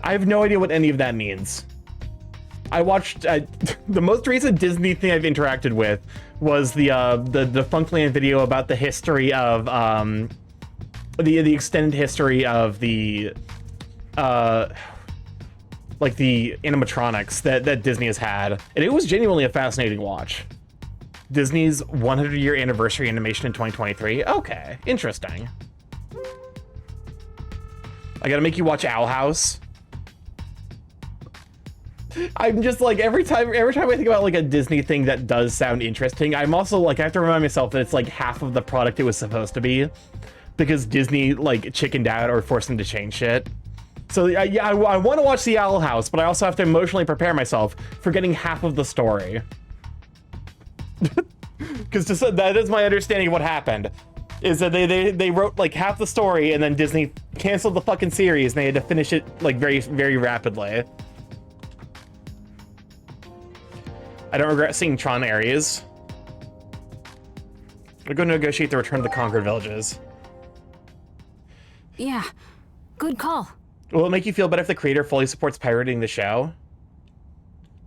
have no idea what any of that means. I watched the most recent Disney thing I've interacted with was the Funkland video about the history of the extended history of the like the animatronics that Disney has had, and it was genuinely a fascinating watch. Disney's 100-year anniversary animation in 2023. Okay, interesting. I gotta make you watch Owl House. I'm just like, every time I think about like a Disney thing that does sound interesting, I'm also like, I have to remind myself that it's like half of the product it was supposed to be, because Disney like chickened out or forced them to change shit. So yeah, I want to watch the Owl House, but I also have to emotionally prepare myself for getting half of the story. Because that is my understanding of what happened. Is that they wrote like half the story and then Disney canceled the fucking series and they had to finish it like very, very rapidly. I don't regret seeing Tron Ares. We're going to negotiate the return of the conquered villages. Yeah, good call. Will it make you feel better if the creator fully supports pirating the show?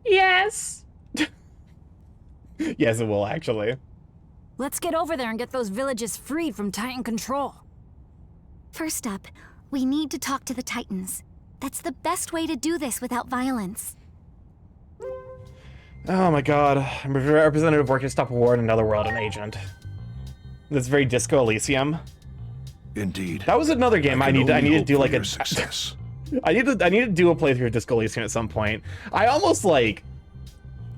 Yes. Yes, it will actually. Let's get over there and get those villages freed from Titan control. First up, we need to talk to the Titans. That's the best way to do this without violence. Oh my god. I'm a representative working to stop a war in another world, an agent. That's very Disco Elysium. Indeed. That was another game I need to do like a success. I need to do a playthrough of Disco Elysium at some point. I almost like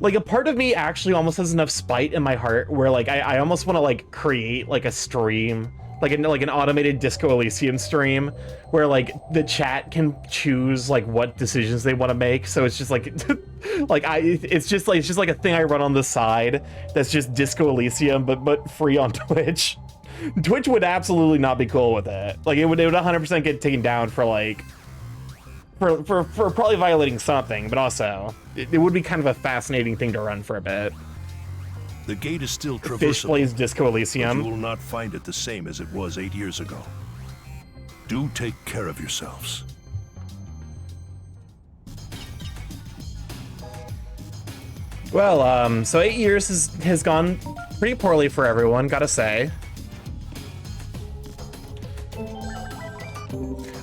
a part of me actually almost has enough spite in my heart where like I almost want to like create like a stream, like an automated Disco Elysium stream where like the chat can choose like what decisions they want to make. So it's just like it's just like a thing I run on the side that's just Disco Elysium but free on Twitch. Twitch would absolutely not be cool with it. Like it would 100% get taken down for like for probably violating something, but also it would be kind of a fascinating thing to run for a bit. The gate is still traversable. Fish plays Disco Elysium. But you will not find it the same as it was 8 years ago. Do take care of yourselves. Well, so 8 years has gone pretty poorly for everyone, gotta say.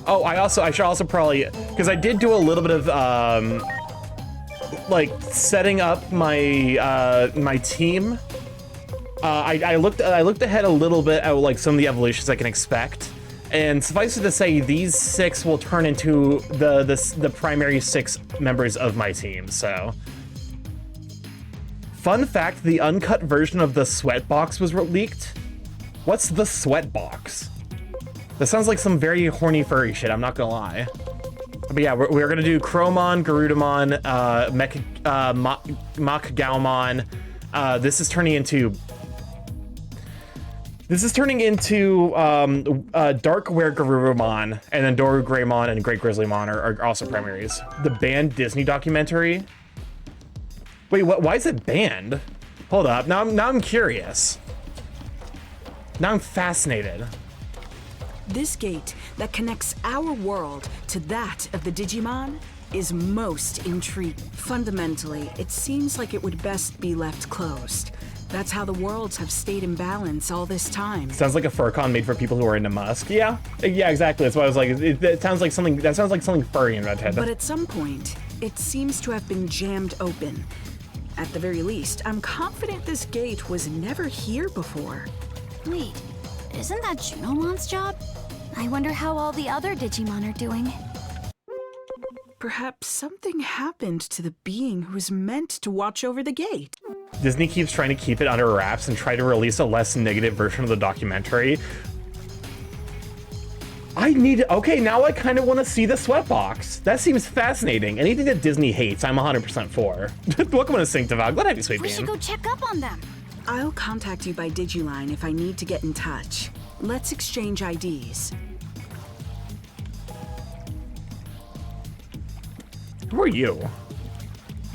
Oh, I should also probably, because I did do a little bit of like setting up my my team. I looked ahead a little bit at like some of the evolutions I can expect, and suffice it to say, these 6 will turn into the primary 6 members of my team. So, fun fact: the uncut version of the sweat box was leaked. What's the sweat box? That sounds like some very horny furry shit, I'm not gonna lie. But yeah, we're gonna do Chromon, Garudamon, Mach Gaomon. This is turning into Dark Were Garurumon, and then Doru Greymon and Great Grizzlymon are also primaries. The banned Disney documentary. Wait, what? Why is it banned? Hold up. Now I'm curious. Now I'm fascinated. This gate that connects our world to that of the Digimon is most intriguing. Fundamentally, it seems like it would best be left closed. That's how the worlds have stayed in balance all this time. Sounds like a furcon made for people who are into Musk. Yeah, exactly. That's why I was like, it sounds like something. That sounds like something furry in Red Head. But at some point, it seems to have been jammed open. At the very least, I'm confident this gate was never here before. Wait, isn't that Junomon's job? I wonder how all the other Digimon are doing. Perhaps something happened to the being who was meant to watch over the gate. Disney keeps trying to keep it under wraps and try to release a less negative version of the documentary. Okay, now I kind of want to see the sweatbox. That seems fascinating. Anything that Disney hates, I'm 100% for. Welcome to Synctivog. Glad to have you, sweet We bean. should go check up on them. I'll contact you by Digiline if I need to get in touch. Let's exchange IDs. Who are you?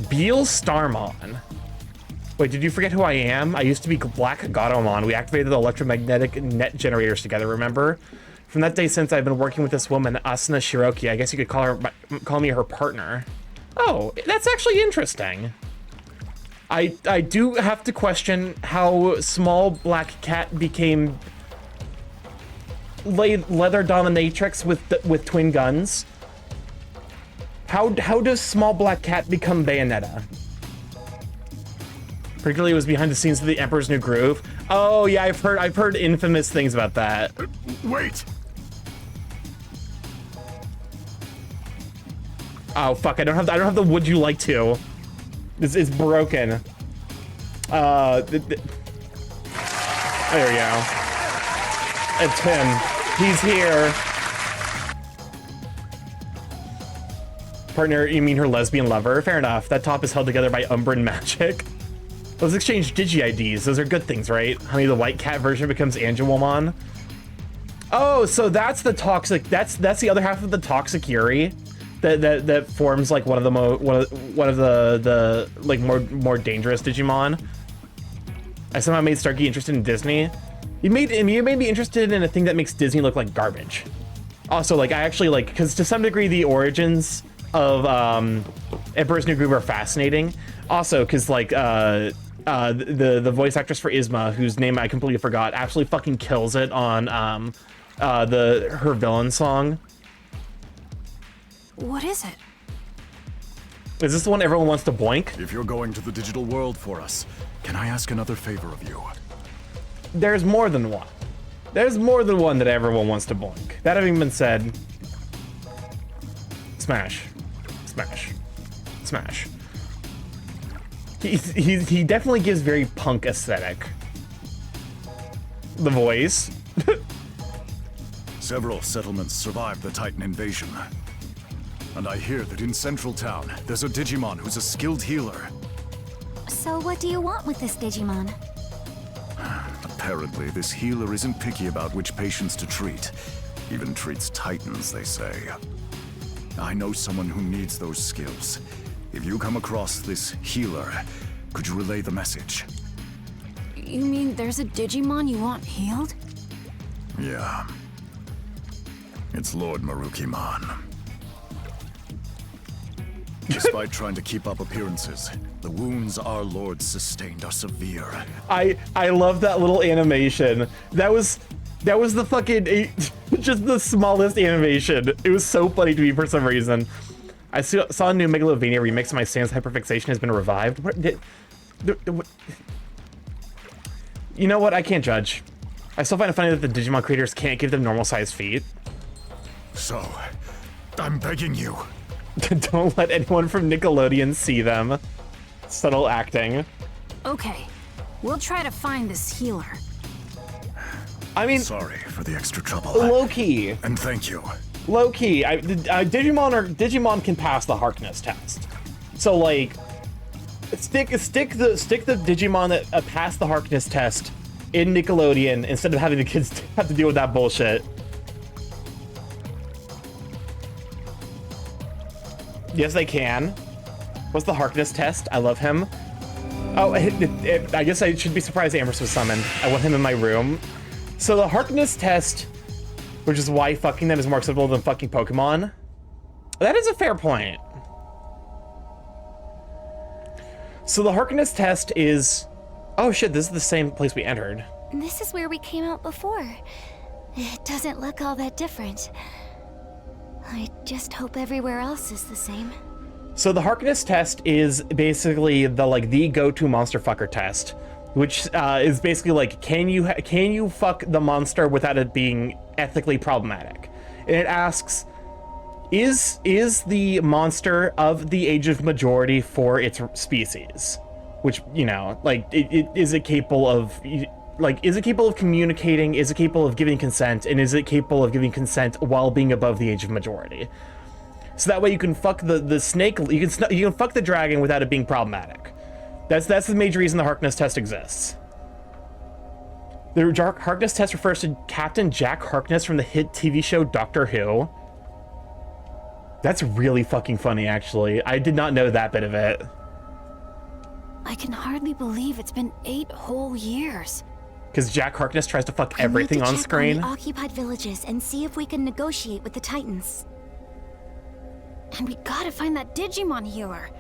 Beal Starmon. Wait, did you forget who I am? I used to be Black Gatomon. We activated the electromagnetic net generators together, remember? From that day since, I've been working with this woman, Asuna Shiroki. I guess you could call me her partner. Oh, that's actually interesting. I do have to question how Small Black Cat became leather dominatrix with twin guns. How does Small Black Cat become Bayonetta? Particularly, it was behind the scenes of the Emperor's New Groove. Oh yeah, I've heard infamous things about that. Wait! Oh fuck! I don't have the would you like to. It's broken. There we go. It's him. He's here. Partner, you mean her lesbian lover? Fair enough. That top is held together by Umbran magic. Let's exchange Digi-IDs. Those are good things, right? Honey, the white cat version becomes Angelwomon. Oh, so that's the toxic. That's the other half of the toxic Yuri. That forms like one of the like more dangerous Digimon. I somehow made Starky interested in Disney. You made me interested in a thing that makes Disney look like garbage. Also, like I actually like, because to some degree the origins of Emperor's New Groove are fascinating. Also, because like the voice actress for Isma, whose name I completely forgot, absolutely fucking kills it on her villain song. What is it? Is this the one everyone wants to boink? If you're going to the digital world for us, can I ask another favor of you? There's more than one. There's more than one that everyone wants to boink. That having been said, smash, smash, smash. He definitely gives very punk aesthetic. The voice. Several settlements survived the Titan invasion. And I hear that in Central Town, there's a Digimon who's a skilled healer. So what do you want with this Digimon? Apparently, this healer isn't picky about which patients to treat. Even treats Titans, they say. I know someone who needs those skills. If you come across this healer, could you relay the message? You mean there's a Digimon you want healed? Yeah. It's Lord Marukimon. Despite trying to keep up appearances, the wounds our lord sustained are severe. I love that little animation. That was the fucking just the smallest animation. It was so funny to me for some reason. I saw a new Megalovania remix. My Sans hyperfixation has been revived. What? You know what? I can't judge. I still find it funny that the Digimon creators can't give them normal sized feet. So, I'm begging you. Don't let anyone from Nickelodeon see them. Subtle acting. Okay, we'll try to find this healer. I mean, sorry for the extra trouble. Low-key. And thank you. Low-key, Digimon can pass the Harkness test. So like, stick the Digimon that pass the Harkness test in Nickelodeon instead of having the kids have to deal with that bullshit. Yes, they can. What's the Harkness test? I love him. Oh, I guess I should be surprised Amherst was summoned. I want him in my room. So the Harkness test, which is why fucking them is more acceptable than fucking Pokemon. That is a fair point. So the Harkness test is... Oh shit, this is the same place we entered. This is where we came out before. It doesn't look all that different. I just hope everywhere else is the same. So the Harkness test is basically the go-to monster fucker test, which is basically like, can you fuck the monster without it being ethically problematic? And it asks, is the monster of the age of majority for its species? Which, you know, like, is it capable of, like, is it capable of communicating? Is it capable of giving consent? And is it capable of giving consent while being above the age of majority? So that way you can fuck the snake, you can fuck the dragon without it being problematic. That's the major reason the Harkness test exists. The Harkness test refers to Captain Jack Harkness from the hit TV show Doctor Who. That's really fucking funny, actually. I did not know that bit of it. I can hardly believe it's been 8 whole years. Because Jack Harkness tries to fuck everything on screen. We need to check on the occupied villages and see if we can negotiate with the Titans. And we gotta find that Digimon healer.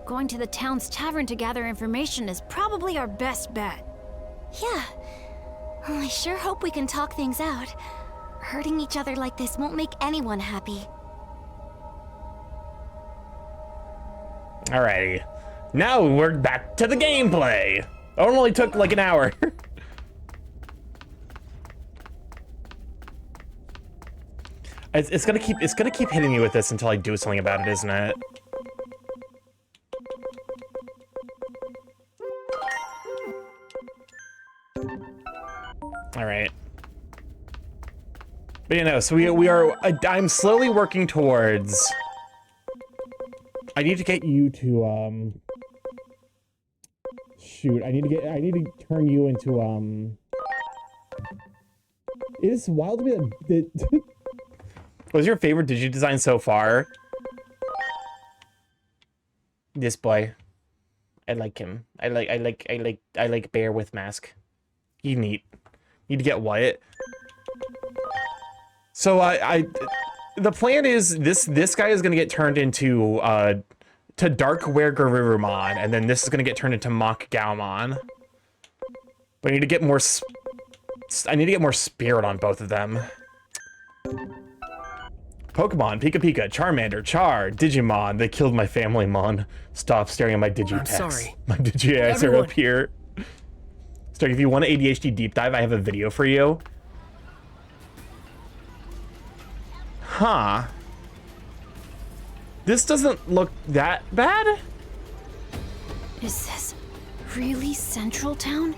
Going to the town's tavern to gather information is probably our best bet. Yeah. I sure hope we can talk things out. Hurting each other like this won't make anyone happy. Alrighty. Now we're back to the gameplay. It only took like an hour. It's gonna keep hitting me with this until I do something about it, isn't it? All right. But you know, so we are. I'm slowly working towards. I need to get you to shoot. I need to turn you into Is wild to me that. What's your favorite Digi design so far? This boy. I like him. I like bear with mask. You neat. Need to get Wyatt. So the plan is this guy is gonna get turned into to Dark Wergurumon, and then this is gonna get turned into Mach Gaomon. But I need to get more spirit on both of them. Pokemon, Pika Pika, Charmander, Char, Digimon, they killed my family, Mon. Stop staring at my Digitext. I'm sorry. My Digi-X are up here. Stark, if you want an ADHD deep dive, I have a video for you. Huh. This doesn't look that bad? Is this really Central Town?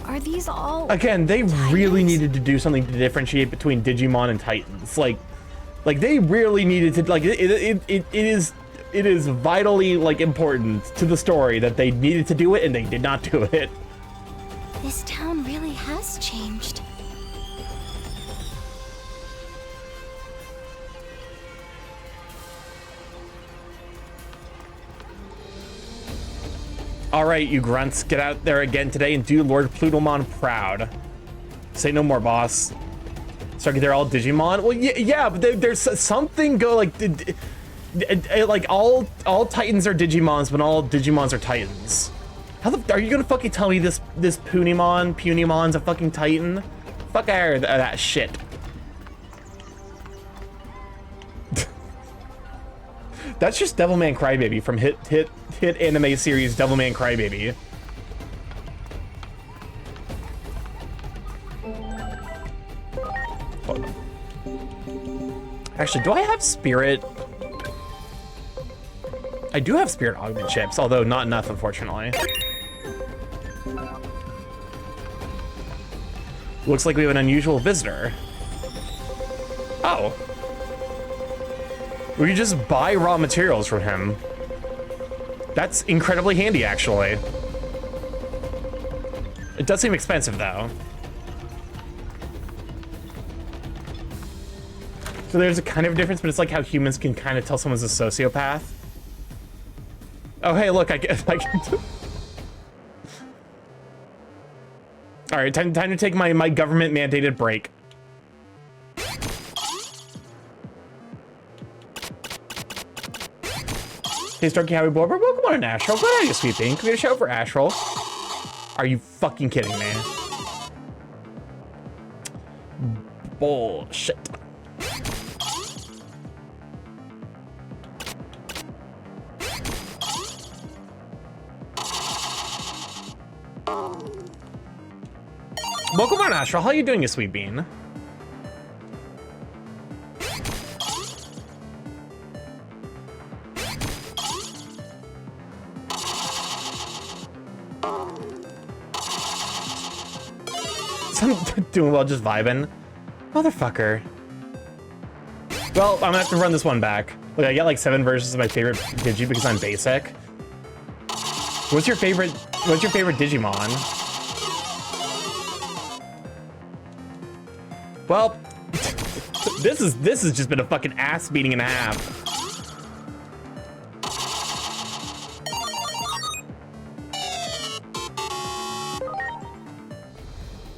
Are these all Again, they Titans? really needed to do something to differentiate between Digimon and Titans. Like they really needed to, like, it is vitally, like, important to the story that they needed to do it, and they did not do it. This town really has changed. All right, you grunts, get out there again today and do Lord Plutomon proud. Say no more, boss. Sorry, they're all Digimon? Well, yeah, but there's something like all Titans are Digimons, but all Digimons are Titans. How are you gonna fucking tell me this Punimon's a fucking Titan? Fuck out of that shit. That's just Devilman Crybaby from hit anime series Devilman Crybaby. Actually, do I have spirit? I do have spirit augment chips, although not enough, unfortunately. Looks like we have an unusual visitor. Oh. We can just buy raw materials from him. That's incredibly handy, actually. It does seem expensive, though. So there's a kind of difference, but it's like how humans can kind of tell someone's a sociopath. Oh, hey, look, I can. All right, time to take my government mandated break. Hey, Starky, how we board? Welcome on an Astral. Good on you, sweet thing. Can we get a shout for Astral? Are you fucking kidding me? Bullshit. Welcome on Astral. How you doing, you sweet bean? I'm doing well, just vibing. Motherfucker. Well, I'm gonna have to run this one back. Look, I get like 7 versions of my favorite Digi because I'm basic. What's your favorite Digimon? Well, this has just been a fucking ass beating and a half.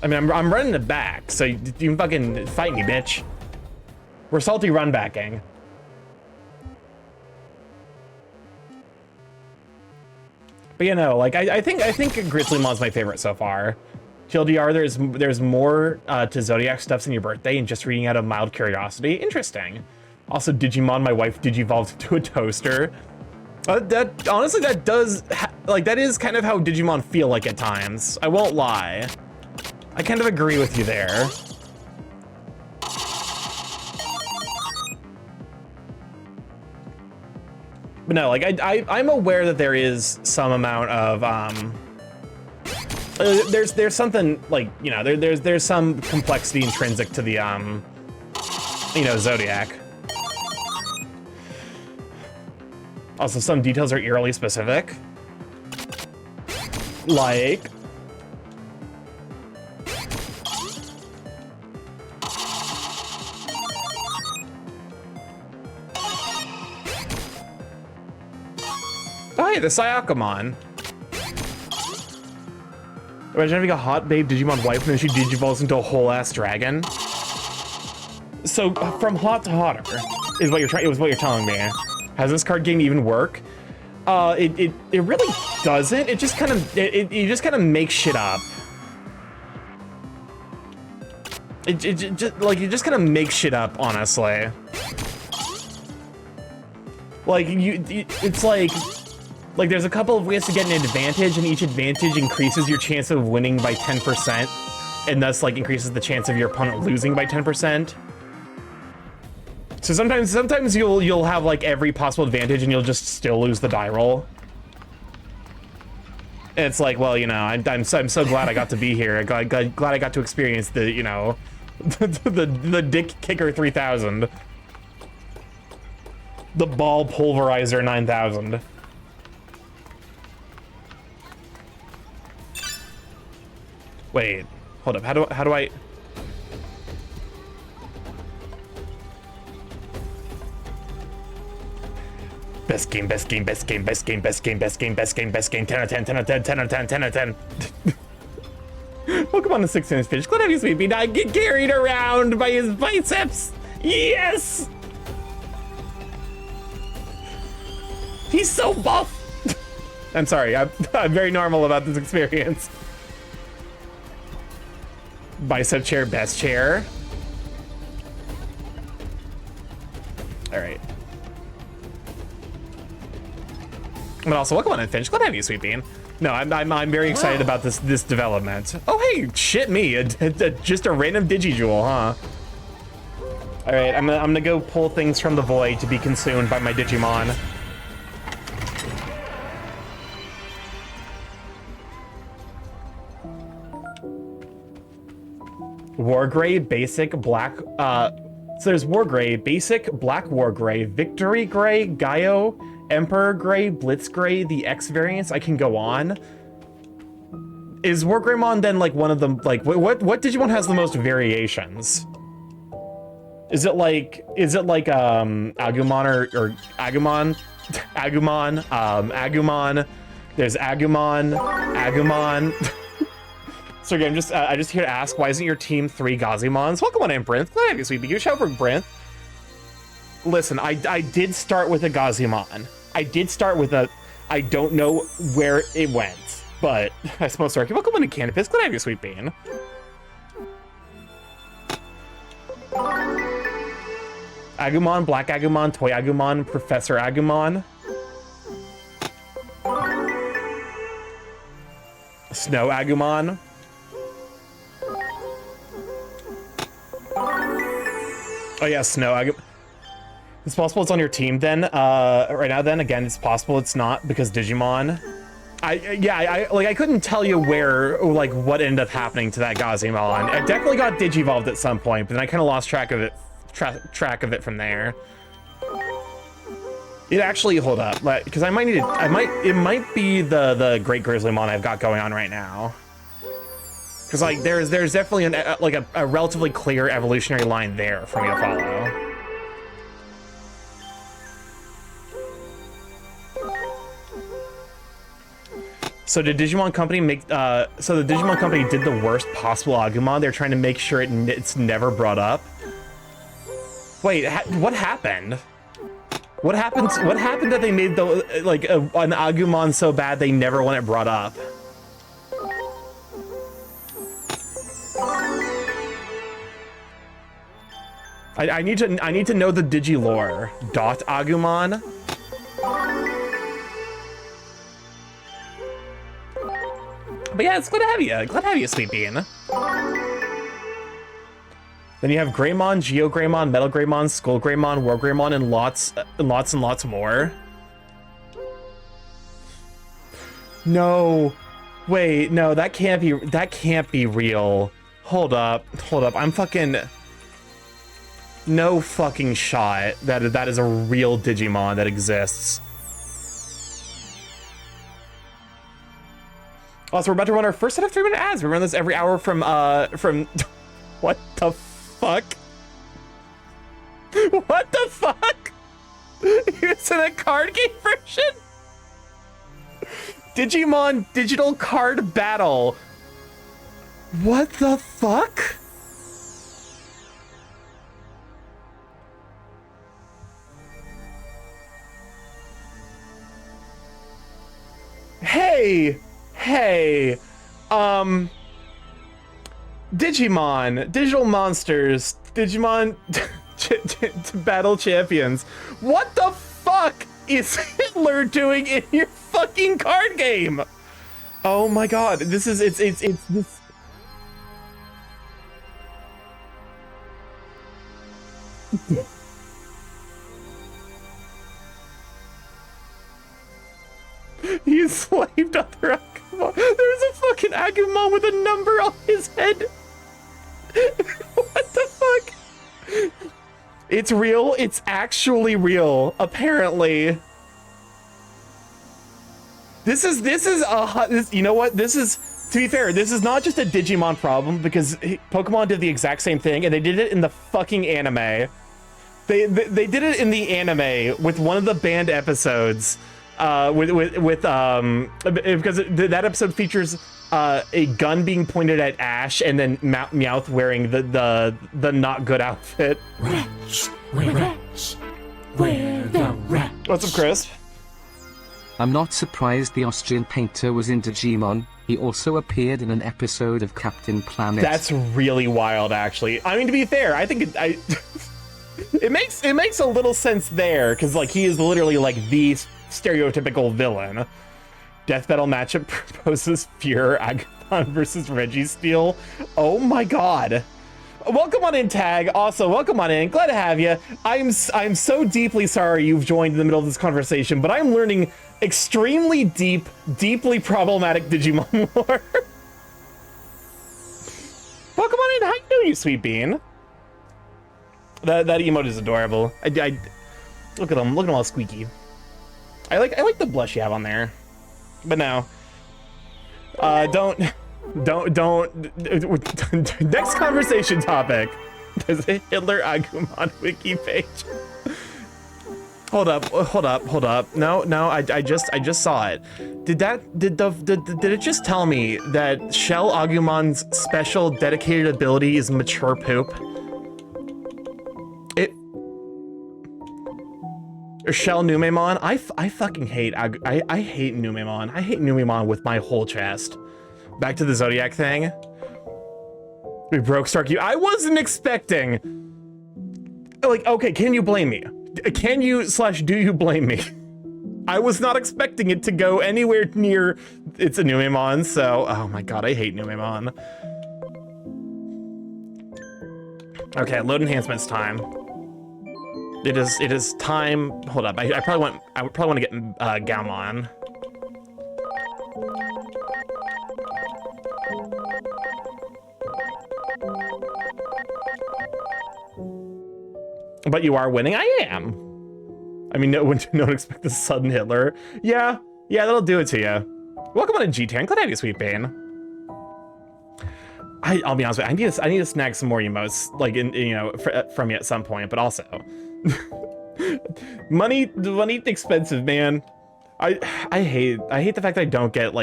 I mean, I'm running it back, so you can fucking fight me, bitch. We're salty run backing. But you know, like I think Grizzlymon's my favorite so far. TLDR, there's more to Zodiac stuff than your birthday, and just reading out of mild curiosity. Interesting. Also, Digimon, my wife digivolved into a toaster. That honestly, that does like that is kind of how Digimon feel like at times. I won't lie. I kind of agree with you there. But no, like I'm aware that there is some amount of there's something like, you know, there's some complexity intrinsic to the you know, Zodiac. Also, some details are eerily specific. Like oh, hey, the StarkyMorph. Imagine having a hot babe Digimon wife and then she digivolves into a whole ass dragon. So from hot to hotter is what you're telling me. Has this card game even work? It really doesn't. It just kind of you just kind of make shit up. It just like you just kind of make shit up, honestly. Like it's like there's a couple of ways to get an advantage, and each advantage increases your chance of winning by 10%, and thus like increases the chance of your opponent losing by 10%. So sometimes you'll have like every possible advantage and you'll just still lose the die roll. And it's like, well, you know, I'm so glad I got to be here. Glad I got to experience the, you know, the Dick Kicker 3000, the Ball Pulverizer 9000. Wait, hold up. How do I? Best game, best game, best game, best game, best game, best game, best game, best game. 10 out of 10, 10 out of 10, 10 out of 10, 10 out of 10. Welcome on the 6-inch fish. Glad to have you, sweet bean. I get carried around by his biceps. Yes. He's so buff. I'm sorry. I'm very normal about this experience. Bicep chair, best chair. All right. But also, welcome on in, Finch. Glad to have you, sweet bean. No, I'm very excited about this development. Oh hey, shit me, just a random Digijewel, huh? All right, I'm gonna go pull things from the void to be consumed by my Digimon. Wargray, basic, black, so there's Wargray, basic, black Wargray, Victory Gray, Gaio, Emperor Gray, Blitz Gray, the X variants. I can go on. Is Wargreymon then like one of them, like, what Digimon has the most variations? Is it like Agumon or Agumon? Agumon. There's Agumon. So again, I just here to ask, why isn't your team 3 Gazimons? Welcome on in, Brinth. Glad to have you, sweet. Give a shout for Brinth. Listen, I did start with a Gazimon. I did start with a, I don't know where it went, but I suppose Starky. Welcome on to Canopus. Glad to have you, sweet bean. Agumon, Black Agumon, Toy Agumon, Professor Agumon. Snow Agumon. Oh yeah, Snow. It's possible it's on your team then. Right now then, again, it's possible it's not because Digimon. I couldn't tell you where, like, what ended up happening to that Gazimon. I definitely got Digivolved at some point, but then I kind of lost track of it, track of it from there. It actually, hold up, because I might need to, it might be the Great Grizzlymon I've got going on right now. Because, like, there's definitely a relatively clear evolutionary line there for me to follow. So did Digimon Company make, so the Digimon Company did the worst possible Agumon. They're trying to make sure it's never brought up. Wait, what happened? What happened that they made the, like, an Agumon so bad they never want it brought up? I need to know the Digilore. Dot Agumon. But yeah, it's glad to have you. Glad to have you, Sweet Bean. Then you have Greymon, Geo Greymon, Metal Greymon, Skull Greymon, War Greymon, and lots more. No, wait, no, that can't be real. Hold up, I'm fucking. No fucking shot that is a real Digimon that exists. Also, we're about to run our first set of 3-minute ads. We run this every hour from what the fuck? What the fuck? It's in a card game version? Digimon Digital Card Battle. What the fuck? Hey, Digimon, Digital Monsters, Digimon Battle Champions. What the fuck is Hitler doing in your fucking card game? Oh my god, this is, it's this. He enslaved other Agumon. There's a fucking Agumon with a number on his head. What the fuck? It's real. It's actually real. Apparently. This is you know what? This is, to be fair, this is not just a Digimon problem because Pokemon did the exact same thing and they did it in the fucking anime. They did it in the anime with one of the banned episodes. Because that episode features a gun being pointed at Ash and then Meowth wearing the not good outfit. Wretch, where the wretch? What's up, Chris? I'm not surprised the Austrian painter was in Digimon. He also appeared in an episode of Captain Planet. That's really wild, actually. I mean, to be fair, I think it makes a little sense there because, like, he is literally like the stereotypical villain. Death battle matchup proposes Fuhrer Agumon versus Registeel. Oh my god. Welcome on in, Tag. Also, welcome on in. Glad to have you. I'm so deeply sorry you've joined in the middle of this conversation, but I'm learning extremely deeply problematic Digimon lore. Welcome on in. How you doing, you sweet bean? That emote is adorable. I look at him all squeaky. I like the blush you have on there, but no. Don't. Next conversation topic. There's a Hitler Agumon wiki page. Hold up. No. I just saw it. Did it just tell me that Shell Agumon's special dedicated ability is mature poop? Shell Numemon. I fucking hate I hate Numemon. I hate Numemon with my whole chest. Back to the Zodiac thing. We broke Starky. I wasn't expecting. Like, okay, can you blame me? Can you / do you blame me? I was not expecting it to go anywhere near. It's a Numemon, so oh my god, I hate Numemon. Okay, load enhancements time. It is time. Hold up. I probably want to get Gaumon. But you are winning. I am. I mean, no one expect the sudden Hitler. Yeah, that'll do it to you. Welcome on to G10. Glad to have you, Sweet Bane. I'll be honest with you. I need to snag some more emotes, like from you at some point. But also, money expensive, man. I hate the fact that I don't get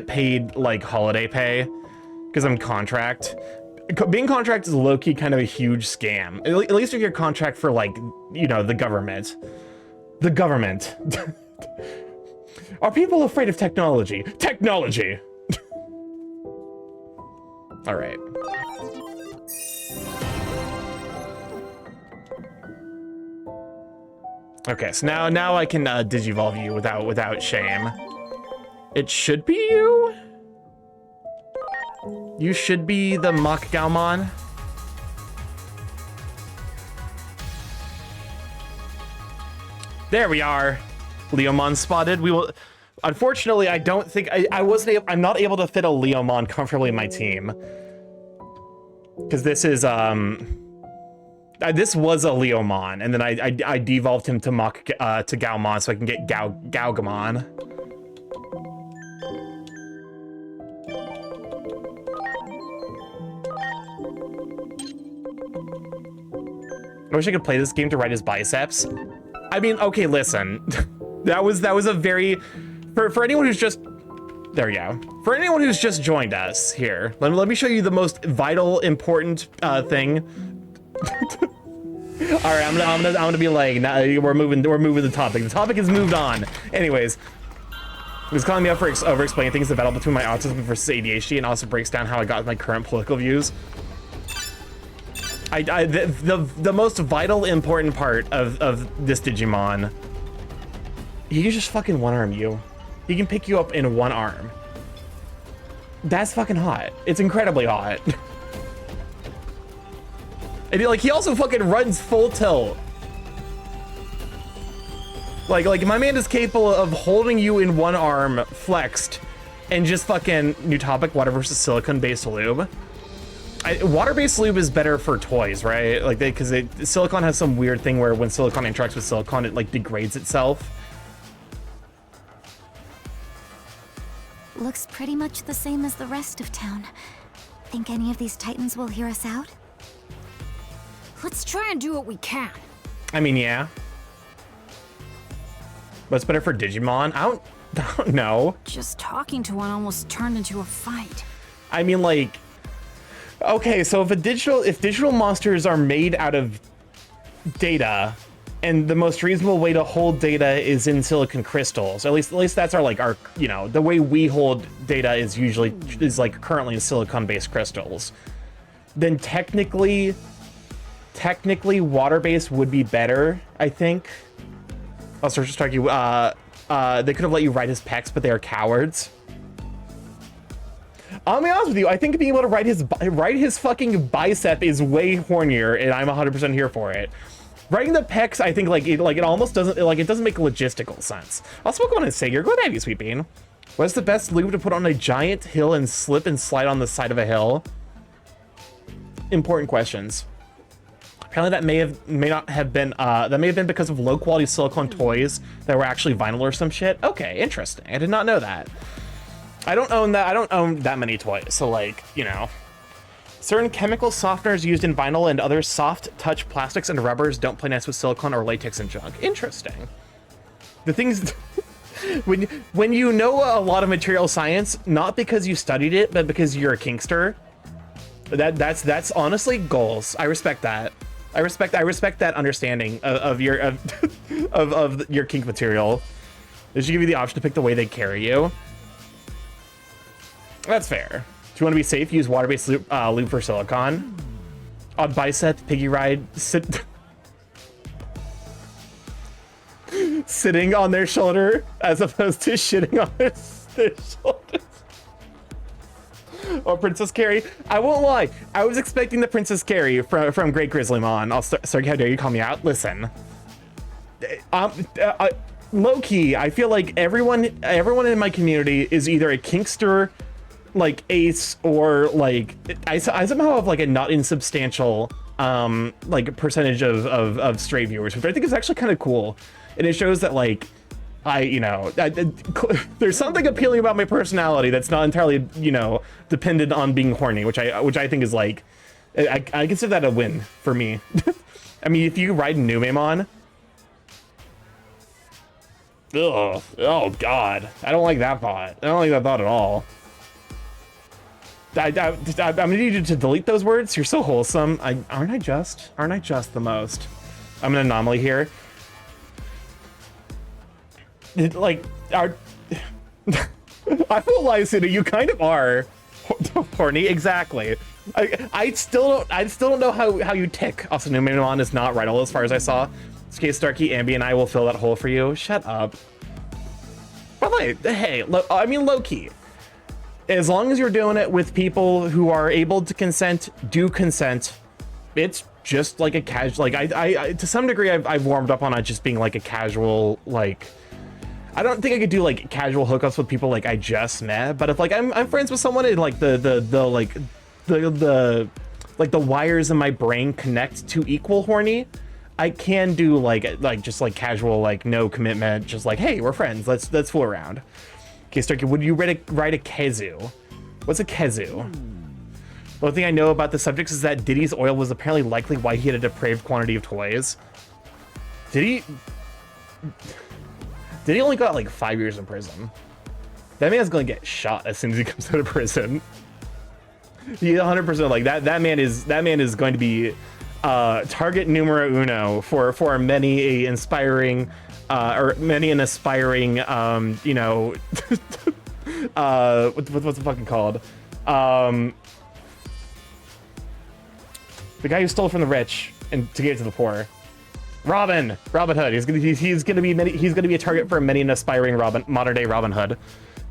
paid like holiday pay because I'm contract. Being contract is low-key kind of a huge scam. At least if you're contract for like, the government. The government. Are people afraid of technology? Technology! All right. Okay, so now I can digivolve you without shame. It should be you? You should be the Mach Gaumon. There we are. Leomon spotted. We will. Unfortunately, I don't think I'm not able to fit a Leomon comfortably in my team. Because this is this was a Leomon, and then I devolved him to to Gaumon so I can get Gaugamon. I wish I could play this game to ride his biceps. I mean, okay, listen. that was a very for anyone who's just there we go. For anyone who's just joined us here, let me show you the most vital, important thing. All right, I'm gonna be like, nah, we're moving the topic. The topic has moved on. Anyways, he's calling me up for over explaining things, the battle between my autism versus ADHD, and also breaks down how I got my current political views. The most vital, important part of this Digimon, he can just fucking one-arm you. He can pick you up in one arm. That's fucking hot. It's incredibly hot. And like, he also fucking runs full tilt. Like my man is capable of holding you in one arm, flexed, and just fucking new topic, water versus silicone-based lube. Water-based lube is better for toys, right? Like because silicone has some weird thing where when silicone interacts with silicone, it like degrades itself. Looks pretty much the same as the rest of town. Think any of these Titans will hear us out? Let's try and do what we can. I mean, yeah. But it's better for Digimon? I don't know. Just talking to one almost turned into a fight. I mean, like, okay, so if digital monsters are made out of data, and the most reasonable way to hold data is in silicon crystals, at least that's our the way we hold data is like currently in silicon-based crystals, then technically water-based would be better, I think. Also, just talking, they could have let you ride his pecs, but they are cowards. I'll be honest with you, I think being able to ride his fucking bicep is way hornier, and I'm 100% here for it. Riding the pecs, I think it almost doesn't it doesn't make logistical sense. Also, welcome on to Sager. Go ahead, you Sweet Bean. What's the best lube to put on a giant hill and slip and slide on the side of a hill? Important questions. Apparently that may have been because of low quality silicone toys that were actually vinyl or some shit. Okay, interesting. I did not know that. I don't own that many toys, so certain chemical softeners used in vinyl and other soft touch plastics and rubbers don't play nice with silicone or latex and junk. Interesting. The things when you know a lot of material science, not because you studied it, but because you're a kinkster, that's honestly goals. I respect that. I respect that understanding of your kink material. They should give you the option to pick the way they carry you. That's fair. If you want to be safe, use water-based lube for silicone. On bicep, piggy ride, sitting on their shoulder as opposed to shitting on their shoulders. Or Princess Carrie. I won't lie. I was expecting the Princess Carrie from Great Grizzlymon. Sorry, how dare you call me out? Listen. Low key, I feel like everyone in my community is either a kinkster, like Ace, or like I somehow have like a not insubstantial like percentage of straight viewers, which I think is actually kind of cool, and it shows that like there's something appealing about my personality that's not entirely dependent on being horny, which I think is like I consider that a win for me. I mean, if you ride Numemon. Ugh. Oh god, I don't like that thought. I don't like that thought at all. I'm gonna need you to delete those words. You're so wholesome. Aren't I just the most? I'm an anomaly here. Like, I won't lie, Sina, you kind of are horny. Exactly. I still don't know how you tick. Also, Numemon is not Riddle as far as I saw. Okay, Starky, Ambi, and I will fill that hole for you. Shut up. But like, hey, I mean, low key. As long as you're doing it with people who are able to consent, do consent. It's just like a casual. Like I to some degree, I've warmed up on it just being like a casual. Like, I don't think I could do like casual hookups with people like I just met. But if like I'm friends with someone and like the wires in my brain connect to equal horny. I can do like just like casual, like no commitment, just like, hey, we're friends. Let's fool around. Okay, Starky, would you ride a Kezu? What's a Kezu? The only thing I know about the subjects is that Diddy's oil was apparently likely why he had a depraved quantity of toys. Diddy only got like 5 years in prison. That man's gonna get shot as soon as he comes out of prison. He 100% like that man is going to be target numero uno for many an aspiring what's it fucking called, the guy who stole from the rich and to give it to the poor. Robin Hood. He's gonna be a target for many an aspiring modern day Robin Hood.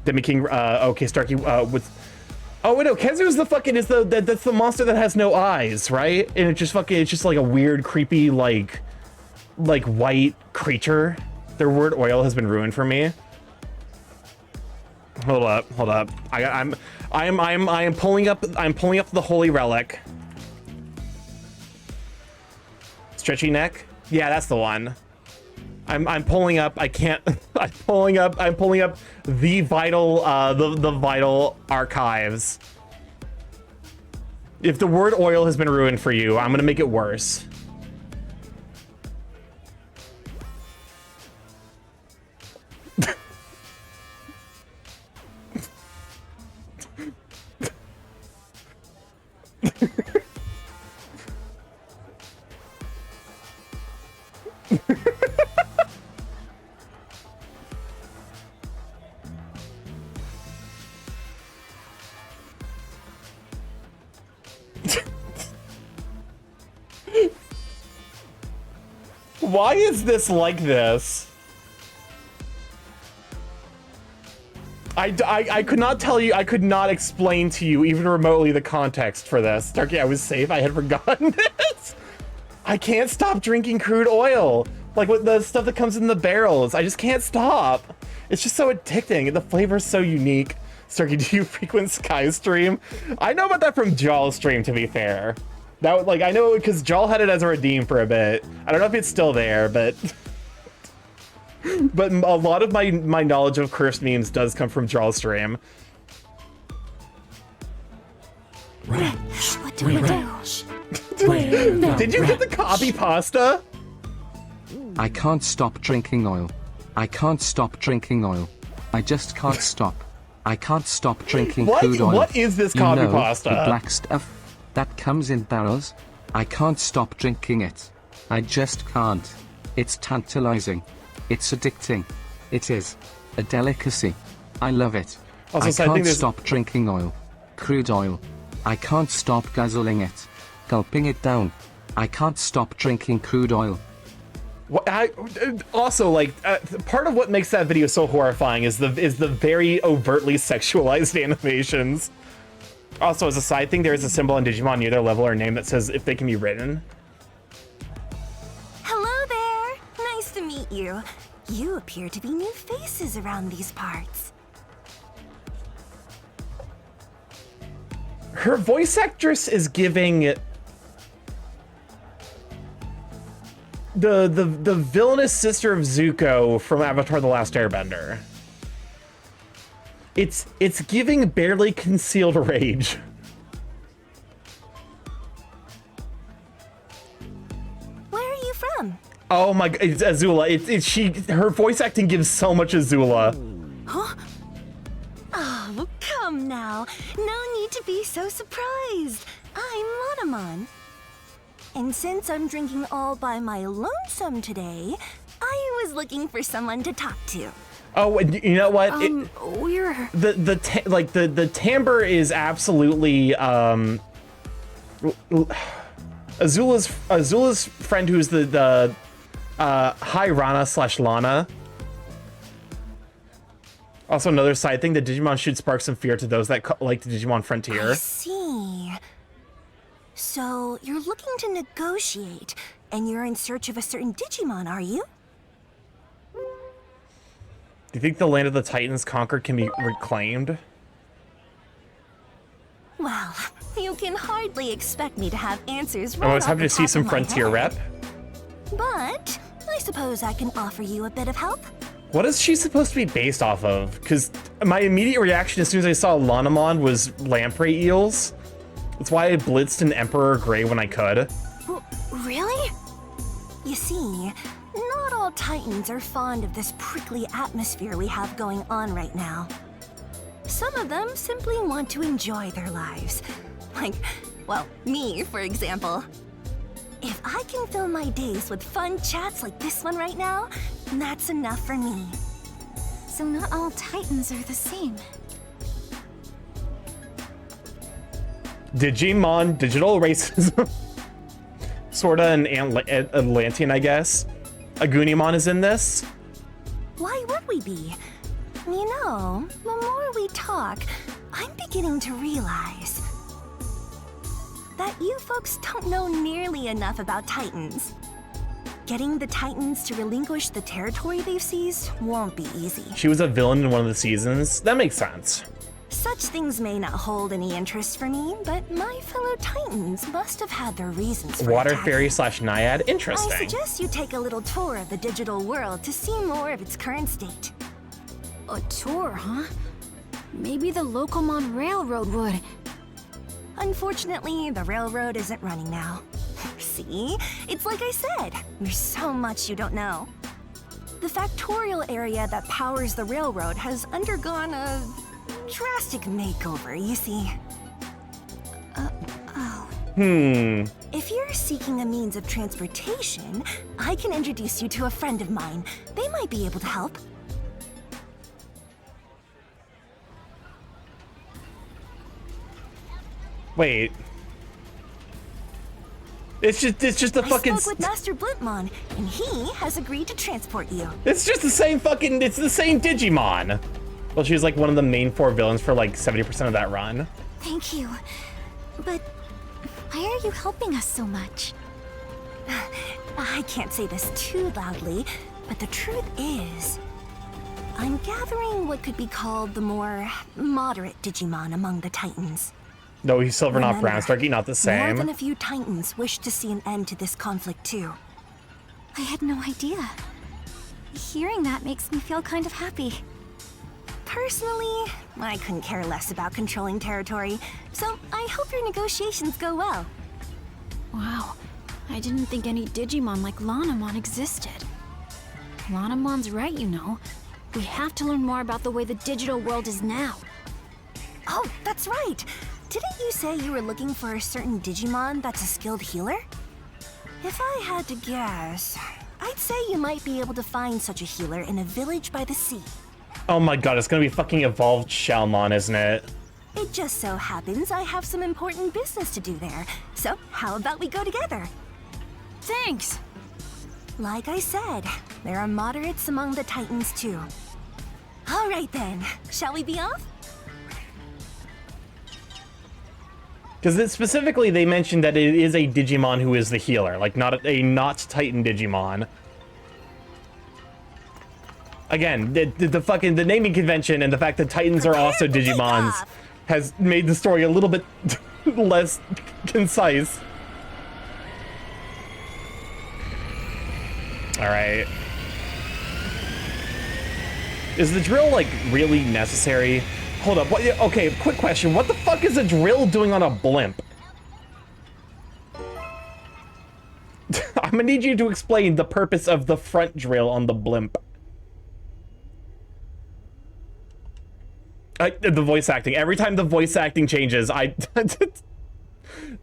Demi King. Okay, Starky. With. Oh wait, no, Kezu's that's the monster that has no eyes, right? And it's just like a weird, creepy, like white creature. Their word oil has been ruined for me. Hold up. I'm pulling up the holy relic. Stretchy neck? Yeah, that's the one. I'm pulling up. I can't. I'm pulling up the vital the vital archives. If the word oil has been ruined for you, I'm gonna make it worse. Why is this like this? I could not tell you, I could not explain to you even remotely the context for this. Starky, I was safe, I had forgotten this. I can't stop drinking crude oil. Like with the stuff that comes in the barrels. I just can't stop. It's just so addicting and the flavor's so unique. Starky, do you frequent Skystream? I know about that from Jawl stream, to be fair. That, like, I know because Jawl had it as a redeem for a bit. I don't know if it's still there, but but a lot of my knowledge of cursed memes does come from Jawl stream. What do we do? Did you get the copy pasta? I can't stop drinking oil. I can't stop drinking oil. I just can't stop. I can't stop drinking crude oil. What is this copy pasta? The black stuff that comes in barrels. I can't stop drinking it. I just can't. It's tantalizing. It's addicting. It is a delicacy. I love it. Also, I can't stop drinking oil. Crude oil. I can't stop guzzling it. Gulping it down. I can't stop drinking crude oil. Also, like, part of what makes that video so horrifying is the very overtly sexualized animations. Also, as a side thing, there is a symbol in Digimon near their level or name that says if they can be written. Hello there. Nice to meet you. You appear to be new faces around these parts. Her voice actress is giving the villainous sister of Zuko from Avatar: The Last Airbender. It's giving barely concealed rage. Where are you from? Oh my god, it's Azula. Her voice acting gives so much Azula. Huh? Oh, come now. No need to be so surprised. I'm Monomon. And since I'm drinking all by my lonesome today, I was looking for someone to talk to. Oh, and you know what? We're... The timbre is absolutely Azula's friend, who's the Hi Rana / Lana. Also, another side thing: the Digimon should spark some fear to those that like the Digimon Frontier. I see. So you're looking to negotiate, and you're in search of a certain Digimon, are you? Do you think the land of the Titans conquered can be reclaimed? Well, you can hardly expect me to have answers right I was off happy the to see top some of my Frontier head. rep. But I suppose I can offer you a bit of help. What is she supposed to be based off of? Because my immediate reaction as soon as I saw Lanamon was lamprey eels. That's why I blitzed an Emperor Grey when I could. Really? You see, not all Titans are fond of this prickly atmosphere we have going on right now. Some of them simply want to enjoy their lives. Like, well, me, for example. If I can fill my days with fun chats like this one right now, that's enough for me. So not all Titans are the same. Digimon, digital racism. Sorta an Atlantean, I guess. Agunimon is in this. Why would we be? You know, the more we talk, I'm beginning to realize that you folks don't know nearly enough about Titans. Getting the Titans to relinquish the territory they've seized won't be easy. She was a villain in one of the seasons. That makes sense. Such things may not hold any interest for me, but my fellow Titans must have had their reasons for Water attacking. fairy / Naiad. Interesting. I suggest you take a little tour of the digital world to see more of its current state. A tour, huh? Maybe the Locomon Railroad would. Unfortunately, the railroad isn't running now. See? It's like I said, there's so much you don't know. The factorial area that powers the railroad has undergone a drastic makeover, you see. If you're seeking a means of transportation, I can introduce you to a friend of mine. They might be able to help. Wait. It's just a fucking. I spoke with Master Blintmon, and he has agreed to transport you. It's just the same fucking. It's the same Digimon. Well, she was like one of the main 4 villains for like 70% of that run. Thank you. But why are you helping us so much? I can't say this too loudly, but the truth is, I'm gathering what could be called the more moderate Digimon among the Titans. No, he's silver, not brown. Remember, Starky, not the More same. than a few Titans wish to see an end to this conflict too. I had no idea. Hearing that makes me feel kind of happy. Personally, I couldn't care less about controlling territory, so I hope your negotiations go well. Wow, I didn't think any Digimon like Lanamon existed. Lanamon's right, you know. We have to learn more about the way the digital world is now. Oh, that's right! Didn't you say you were looking for a certain Digimon that's a skilled healer? If I had to guess, I'd say you might be able to find such a healer in a village by the sea. Oh my god, it's gonna be fucking evolved Shellmon, isn't it? It just so happens I have some important business to do there, so how about we go together? Thanks! Like I said, there are moderates among the Titans too. All right then, shall we be off? Because specifically they mentioned that it is a Digimon who is the healer, like not a not Titan Digimon. Again, the naming convention and the fact that Titans are also Digimons has made the story a little bit less concise. All right. Is the drill, like, really necessary? Hold up. What, okay, quick question. What the fuck is a drill doing on a blimp? I'm gonna need you to explain the purpose of the front drill on the blimp. The voice acting. Every time the voice acting changes, I...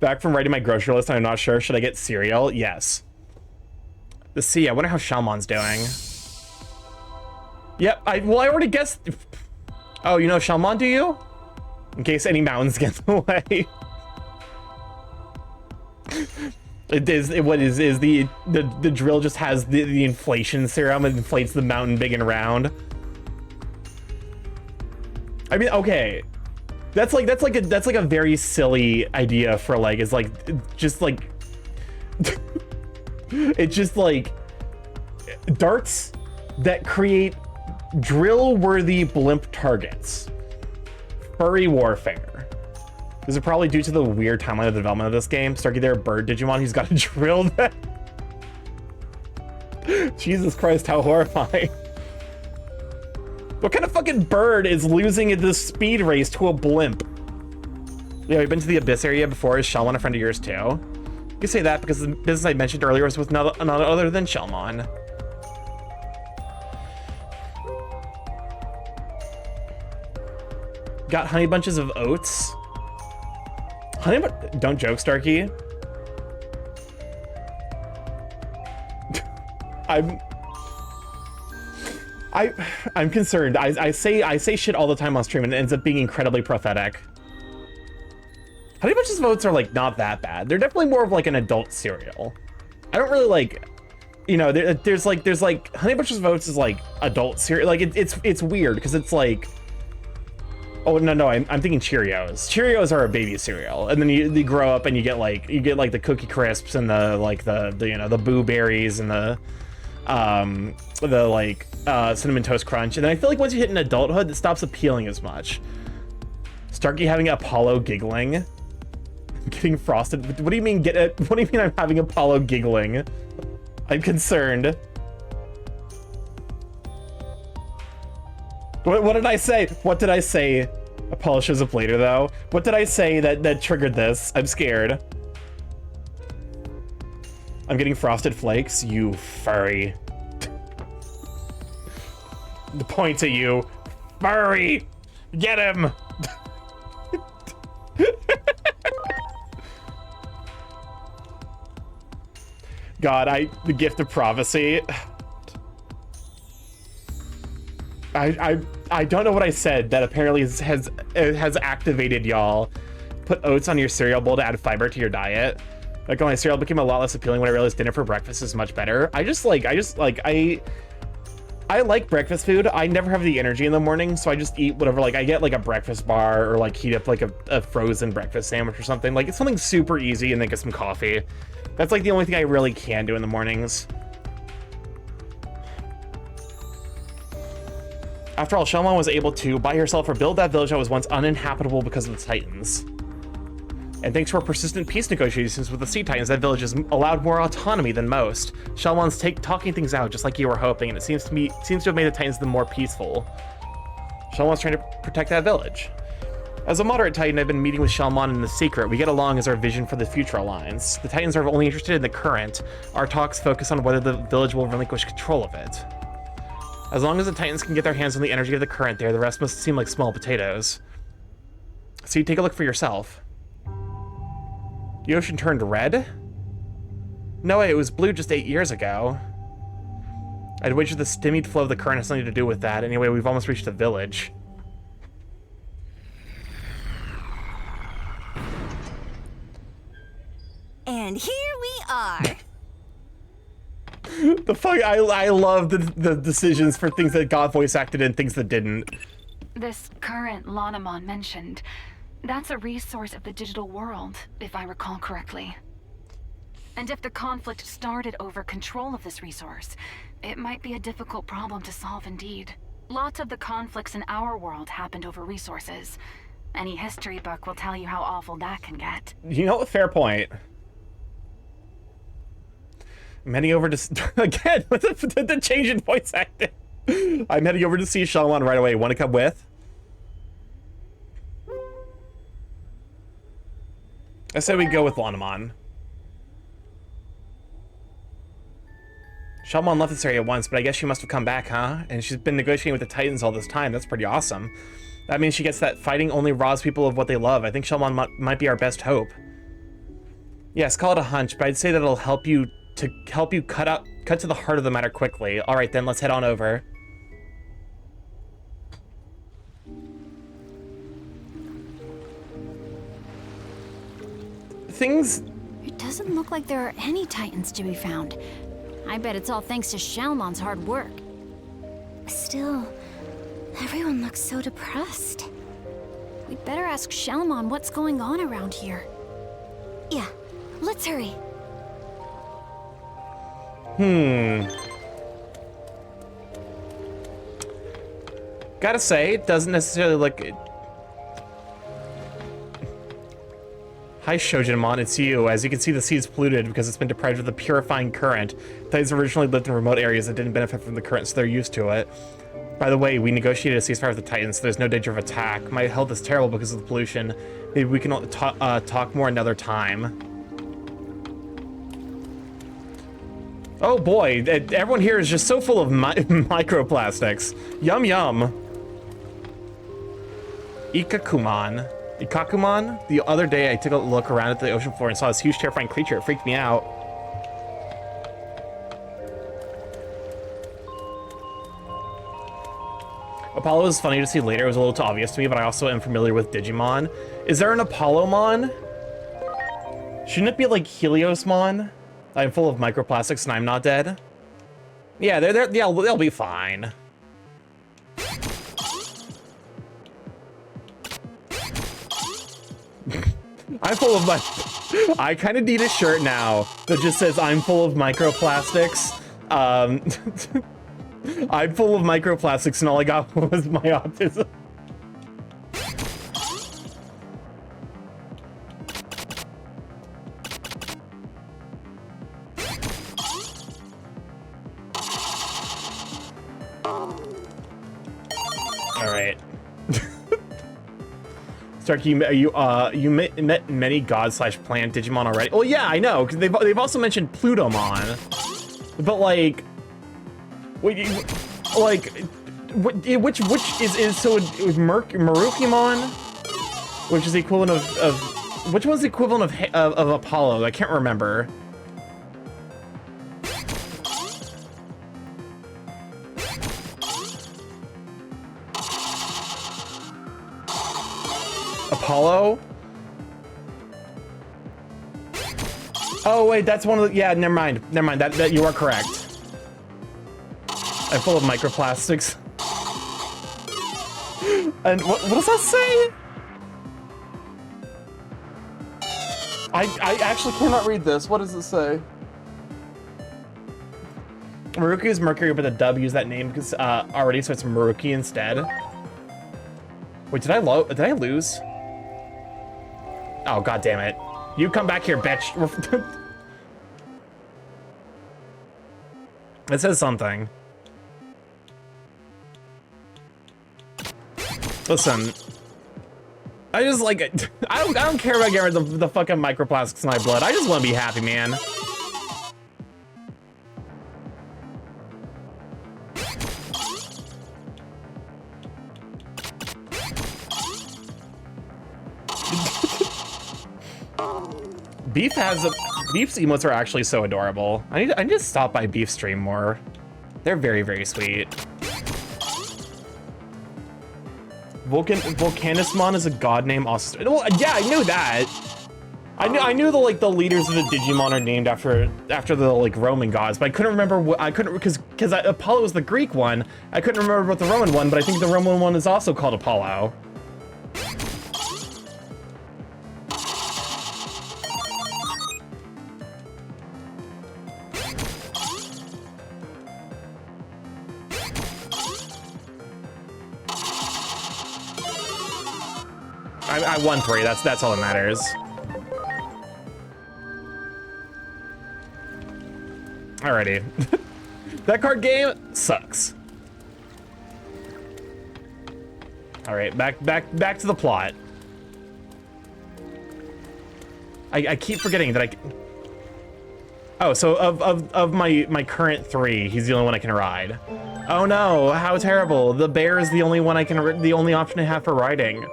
Back from writing my grocery list, I'm not sure. Should I get cereal? Yes. Let's see. I wonder how Shalmon's doing. Yep. Well, I already guessed... Oh, you know Shalmon, do you? In case any mountains get in the way. The drill just has the inflation serum and inflates the mountain big and round. I mean, okay. That's like a very silly idea for like, it's like just like it's just like darts that create drill-worthy blimp targets. Furry warfare. This is probably due to the weird timeline of the development of this game. Starky, there, a bird Digimon, he's got a drill that... Jesus Christ, how horrifying. What kind of fucking bird is losing in this speed race to a blimp? Yeah, we've been to the Abyss area before. Is Shalmon a friend of yours too? You can say that because the business I mentioned earlier was with none other than Shalmon. Got honey bunches of oats. Don't joke, Starky. I'm concerned. I say shit all the time on stream and it ends up being incredibly prophetic. Honey bunches of oats are like not that bad. They're definitely more of like an adult cereal. I don't really like, you know, there's like honey bunches of oats is like adult cereal. Like it's weird because it's like, oh no, I'm thinking Cheerios. Cheerios are a baby cereal, and then you grow up and you get like the Cookie Crisps and the you know, the Boo Berries and the Cinnamon Toast Crunch. And then I feel like once you hit an adulthood, it stops appealing as much. Starky having Apollo giggling, getting frosted. What do you mean what do you mean I'm having Apollo giggling? I'm concerned. What did I say? What did I say? Apollo shows up later, though. What did I say that triggered this? I'm scared. I'm getting frosted flakes, you furry. The point to you. Furry! Get him! God, the gift of prophecy. I don't know what I said that apparently has activated y'all. Put oats on your cereal bowl to add fiber to your diet. Like, my cereal became a lot less appealing when I realized dinner for breakfast is much better. I like breakfast food. I never have the energy in the morning, so I just eat whatever. Like, I get like a breakfast bar or like heat up like a frozen breakfast sandwich or something. Like, it's something super easy and then get some coffee. That's like the only thing I really can do in the mornings. After all, Shalmon was able to buy herself or build that village that was once uninhabitable because of the Titans. And thanks to our persistent peace negotiations with the Sea Titans, that village is allowed more autonomy than most. Shalmon's talking things out just like you were hoping, and it seems to have made the Titans the more peaceful. Shalmon's trying to protect that village. As a moderate Titan, I've been meeting with Shalmon in the secret. We get along as our vision for the future aligns. The Titans are only interested in the current. Our talks focus on whether the village will relinquish control of it. As long as the Titans can get their hands on the energy of the current there, the rest must seem like small potatoes. So you take a look for yourself. The ocean turned red? No way, it was blue just 8 years ago. I'd wager the stymied flow of the current has something to do with that. Anyway, we've almost reached the village. And here we are. The fuck, I love the decisions for things that got voice acted and things that didn't. This current Lanamon mentioned, That's a resource of the digital world, if I recall correctly. And if the conflict started over control of this resource, it might be a difficult problem to solve indeed. Lots of the conflicts in our world happened over resources. Any history book will tell you how awful that can get. You know what? Fair point. I'm heading over to... Again, with the change in voice acting. I'm heading over to see Shalom right away. Want to come with? I said we'd go with Lanamon. Shalom left this area once, but I guess she must have come back, huh? And she's been negotiating with the Titans all this time. That's pretty awesome. That means she gets that fighting only robs people of what they love. I think Shalom might be our best hope. Yes, call it a hunch, but I'd say that it'll help you cut to the heart of the matter quickly. All right, then let's head on over. Things... It doesn't look like there are any Titans to be found. I bet it's all thanks to Shalmon's hard work. Still, everyone looks so depressed. We'd better ask Shalmon what's going on around here. Yeah, let's hurry. Gotta say, it doesn't necessarily look... Hi Shojinmon, it's you. As you can see, the sea is polluted because it's been deprived of the purifying current. Titans originally lived in remote areas that didn't benefit from the current, so they're used to it. By the way, we negotiated a ceasefire with the Titans, so there's no danger of attack. My health is terrible because of the pollution. Maybe we can talk more another time. Oh boy, everyone here is just so full of microplastics. Yum yum. Ikakuman. The other day I took a look around at the ocean floor and saw this huge terrifying creature. It freaked me out. Apollo is funny to see later. It was a little too obvious to me, but I also am familiar with Digimon. Is there an Apollomon? Shouldn't it be like Heliosmon? I'm full of microplastics and I'm not dead. Yeah, they'll be fine. I'm full of I kind of need a shirt now that just says I'm full of microplastics. I'm full of microplastics and all I got was my autism. All right. Starky, you met many god/plant Digimon already. Well, yeah, I know, because they've also mentioned Plutomon, but like, which is so Marukimon, which is the equivalent of which one's the equivalent of Apollo? I can't remember. Apollo? Oh wait, that's one of the, yeah, never mind, that you are correct. I'm full of microplastics. And what does that say? I actually cannot read this. What does it say? Maruki is Mercury, but the dub used that name because already, so it's Maruki instead. Wait, did I lose? Oh, god damn it. You come back here, bitch. It says something. Listen. I just like it. I don't care about getting rid of the fucking microplastics in my blood. I just want to be happy, man. Beef's emotes are actually so adorable. I need to stop by Beef stream more. They're very, very sweet. Volcanismon is a god name also. Well, yeah, I knew that. I knew the leaders of the Digimon are named after the like Roman gods, but I couldn't remember what because Apollo was the Greek one. I couldn't remember about the Roman one, but I think the Roman one is also called Apollo. I won 3. That's all that matters. Alrighty. That card game sucks. All right, back to the plot. I keep forgetting that I. Oh, so of my current 3, he's the only one I can ride. Oh no, how terrible! The bear is the only one the only option I have for riding.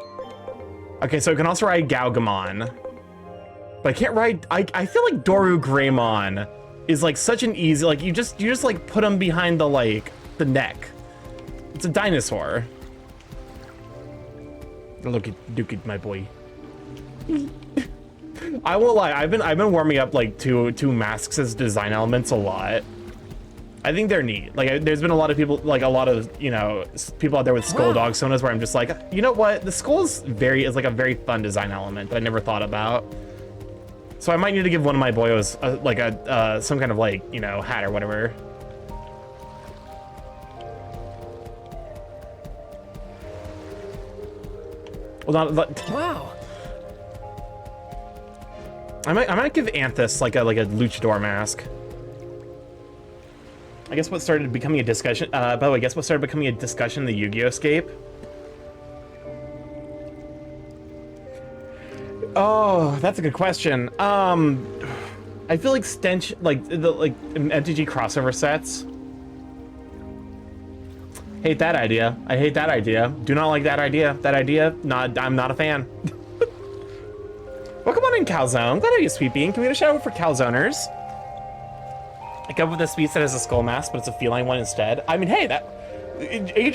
Okay, so I can also ride Galgamon, but I can't ride. I feel like Doru Greymon is like such an easy, like you just like put him behind the neck. It's a dinosaur. Look at my boy. I won't lie, I've been warming up like to masks as design elements a lot. I think they're neat. Like there's been a lot of people, like a lot of, you know, people out there with skull dog sonas where I'm just like, you know what, the skull is like a very fun design element that I never thought about. So I might need to give one of my boyos some kind of like, you know, hat or whatever. Well, not, Wow. I might give Anthus like a luchador mask. I guess what started becoming a discussion. By the way, guess what started becoming a discussion in the Yu-Gi-Oh! Escape? Oh, that's a good question. I feel like stench, like MTG crossover sets. Hate that idea. I hate that idea. Do not like that idea. That idea, I'm not a fan. Welcome on in, Calzone. Glad you, Sweet Bean. Can we get a shout out for Calzoners? I come up with a speech that has a skull mask, but it's a feline one instead. I mean, hey, you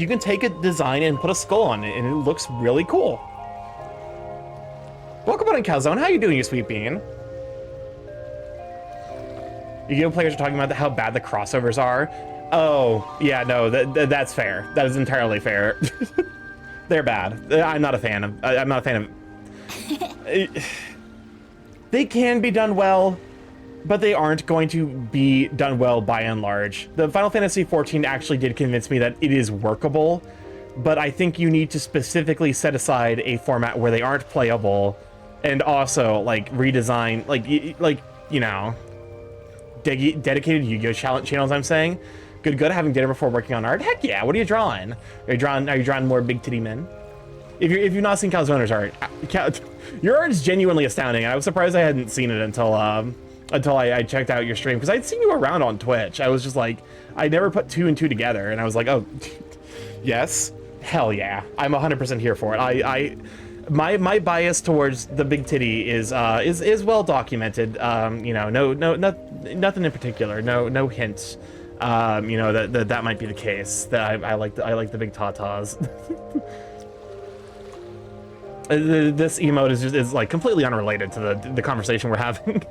can take a design and put a skull on it, and it looks really cool. Welcome on in, Calzone. How you doing, you Sweet Bean? Yu-Gi-Oh! Players are talking about how bad the crossovers are. Oh, yeah, no, that's fair. That is entirely fair. They're bad. I'm not a fan of. They can be done well, but they aren't going to be done well by and large. The Final Fantasy XIV actually did convince me that it is workable, but I think you need to specifically set aside a format where they aren't playable, and also like redesign, like you know, dedicated Yu-Gi-Oh! Channels. I'm saying, good having dinner before working on art. Heck yeah! What are you drawing? Are you drawing more big titty men? If you've not seen Calzoner's art, your art is genuinely astounding. I was surprised I hadn't seen it until I checked out your stream, because I'd seen you around on Twitch. I was just like, I never put 2 and 2 together, and I was like, oh, yes, hell yeah, I'm 100% here for it. My bias towards the big titty is well documented. You know, nothing in particular, no hints. You know that might be the case. That I like the big tatas. This emote is like completely unrelated to the conversation we're having.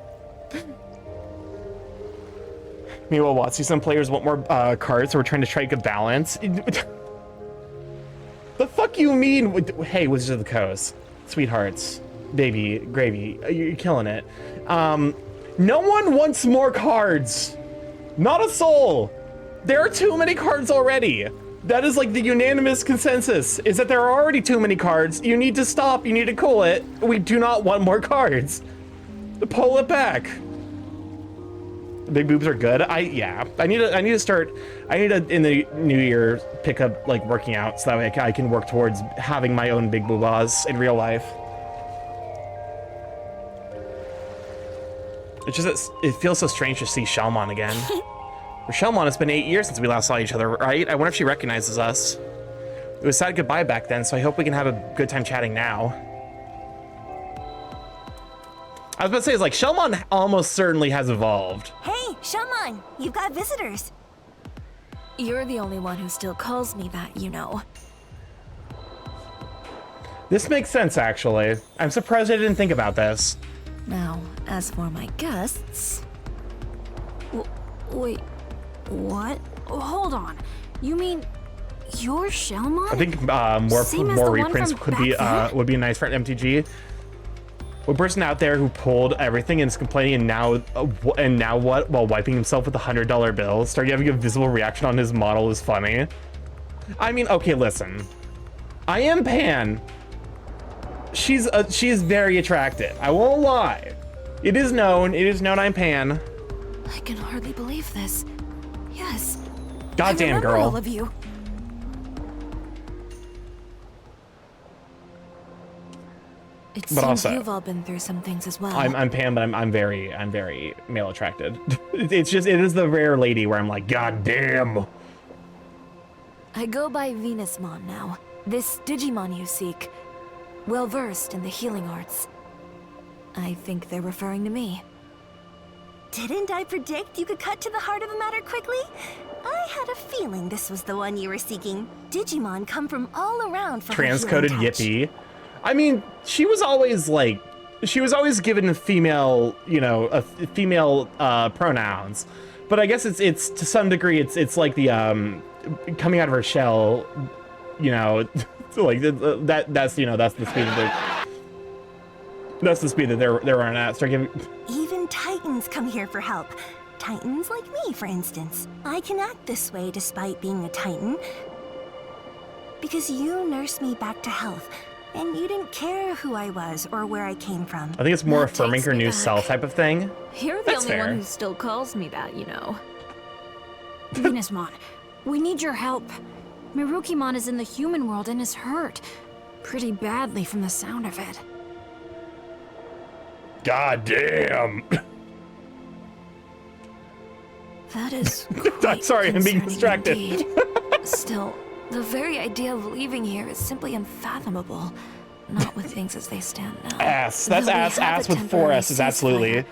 Meanwhile, Watsy, some players want more cards, so we're trying to strike a balance. The fuck you mean? Hey, Wizards of the Coast, sweethearts, baby, gravy, you're killing it. No one wants more cards. Not a soul. There are too many cards already. That is like the unanimous consensus, is that there are already too many cards. You need to stop, you need to cool it. We do not want more cards. Pull it back. Big boobs are good. I need to in the new year pick up like working out, so that way I can work towards having my own big boobas in real life. It's just that it feels so strange to see Shelmon again. Shelmon, it's been 8 years since we last saw each other, right? I wonder if she recognizes us. It was sad goodbye back then, so I hope we can have a good time chatting now. I was about to say, it's like, Shelmon almost certainly has evolved. Hey, Shelmon, you've got visitors. You're the only one who still calls me that, you know. This makes sense, actually. I'm surprised I didn't think about this. Now, as for my guests... Wait, what? Hold on. You mean you're Shelmon? I think more reprints would be nice for an MTG. One person out there who pulled everything and is complaining, and now what? While wiping himself with $100 bills, started having a visible reaction on his model is funny. I mean, okay, listen. I am Pan. she is very attractive. I won't lie. It is known I'm pan. I can hardly believe this. Yes. Goddamn girl. All of you. It But seems also, you've all been through some things as well. I'm pan, but I'm very male attracted. It is the rare lady where I'm like, God damn. I go by Venusmon now. This Digimon you seek. Well versed in the healing arts. I think they're referring to me. Didn't I predict you could cut to the heart of the matter quickly? I had a feeling this was the one you were seeking. Digimon come from all around for Transcoded her healing touch. Yippee. I mean, she was always given a female, female pronouns, but I guess it's to some degree it's like the coming out of her shell, like that's the speed that they're running at. Start giving. Even Titans come here for help. Titans like me, for instance. I can act this way despite being a Titan. Because you nursed me back to health, and you didn't care who I was or where I came from. I think it's more That affirming takes her me new back. self type of thing. You're the That's only fair. one who still calls me that, Venusmon, we need your help. Mirukimon is in the human world and is hurt. Pretty badly from the sound of it. God damn. That is I'm quite sorry, I'm being concerning distracted. indeed. Still, the very idea of leaving here is simply unfathomable. Not with things as they stand now. Ass. That's Though we ass. have Ass a with 4 temporary S's. Absolutely. ceasefire,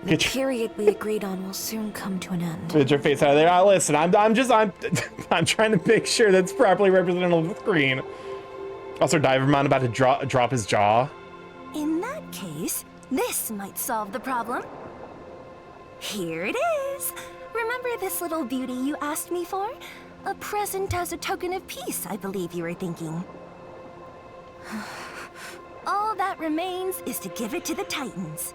The Get your, period we agreed on will soon come to an end. get your face out of there. Listen, I'm trying to make sure that's properly represented on the screen. Also, Divermon about to drop his jaw. In that case, this might solve the problem. Here it is. Remember this little beauty you asked me for? A present as a token of peace, I believe you were thinking. All that remains is to give it to the Titans.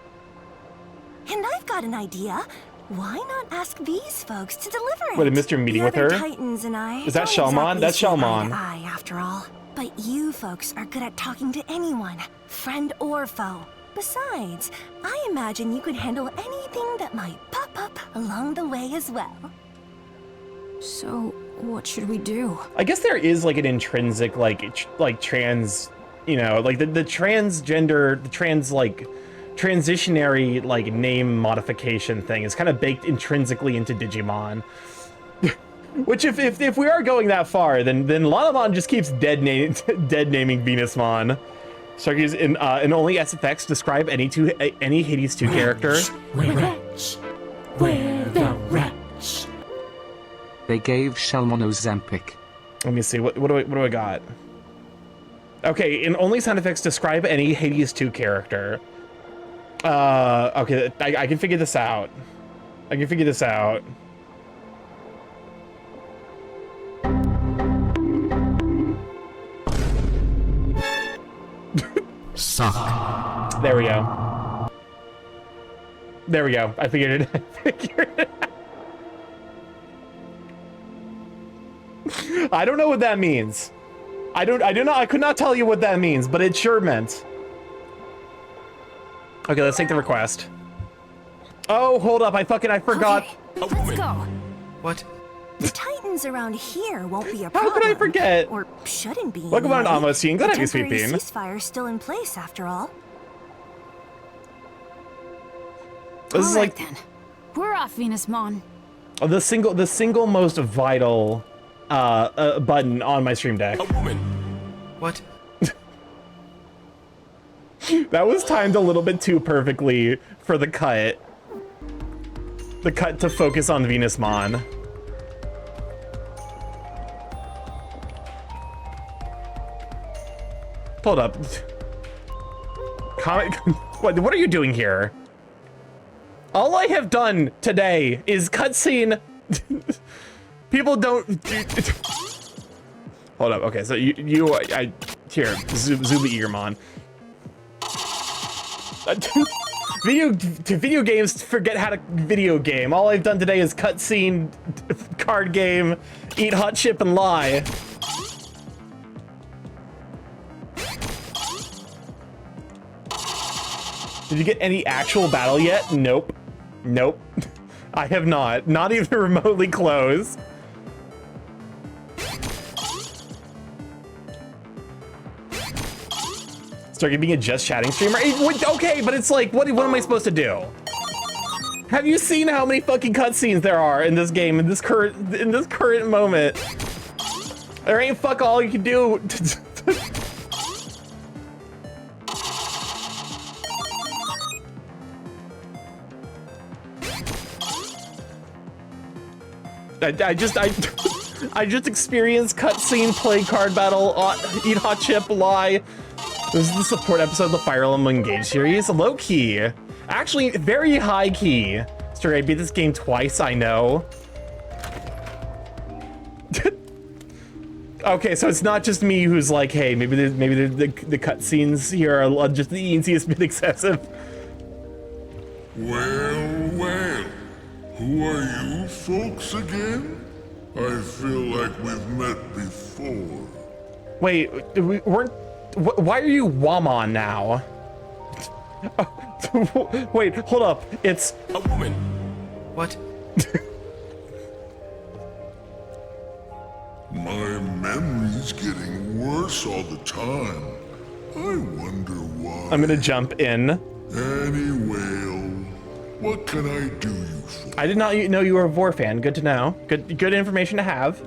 And I've got an idea. Why not ask these folks to deliver it? What, a Mr. Meeting The with other her? Titans and I Is that don't Shellmon? exactly That's see eye to Shellmon. eye, after all. But you folks are good at talking to anyone, friend or foe. Besides, I imagine you could handle anything that might pop up along the way as well. So, what should we do? I guess there is like an intrinsic like trans, like the transgender, the trans transitionary like name modification thing is kind of baked intrinsically into Digimon. Which if we are going that far, then Lanamon just keeps dead naming Venusmon. Starky's in only SFX describe any Hades 2 character. We're the wretch. They gave Shelmon Ozempic. Let me see, what do I got? Okay, in only sound effects describe any Hades 2 character. Okay, I can figure this out. Suck. There we go. I figured it. I don't know what that means. I could not tell you what that means, but it sure meant. Okay, let's take the request. Oh, hold up, I forgot. Okay, let's go. What? The Titans around here won't be a How problem. could I forget? Or shouldn't be. Welcome on, anyway. Amos. Glad to have you, The Sweet temporary Bean. ceasefire's still in place, after all. This is like then. We're off, Venusmon. the single most vital button on my stream deck. A woman. What? That was timed a little bit too perfectly for the cut. The cut to focus on Venusmon. Hold up. What are you doing here? All I have done today is cutscene. People don't. Hold up. Okay, so here, Zuba Earmon. Video games forget how to video game. All I've done today is cutscene, card game, eat hot chip and lie. Did you get any actual battle yet? Nope. Nope. I have not. Not even remotely close. Started being a just chatting streamer? Okay, but it's like, what am I supposed to do? Have you seen how many fucking cutscenes there are in this game, in this current moment? There ain't fuck all you can do. I just experienced cutscene, play card battle, eat hot chip, lie. This is the support episode of the Fire Emblem Engage series. Low key. Actually, very high key. Sorry, I beat this game twice, I know. Okay, so it's not just me who's like, hey, maybe the cutscenes here are just the easiest bit excessive. Well, who are you folks again? I feel like we've met before. Wait, we weren't. Why are you Wamon now? Wait, hold up. It's a woman. What? My memory's getting worse all the time. I wonder why. I'm gonna jump in. Anyway, what can I do you for? I did not know you were a Vor fan. Good to know. Good information to have.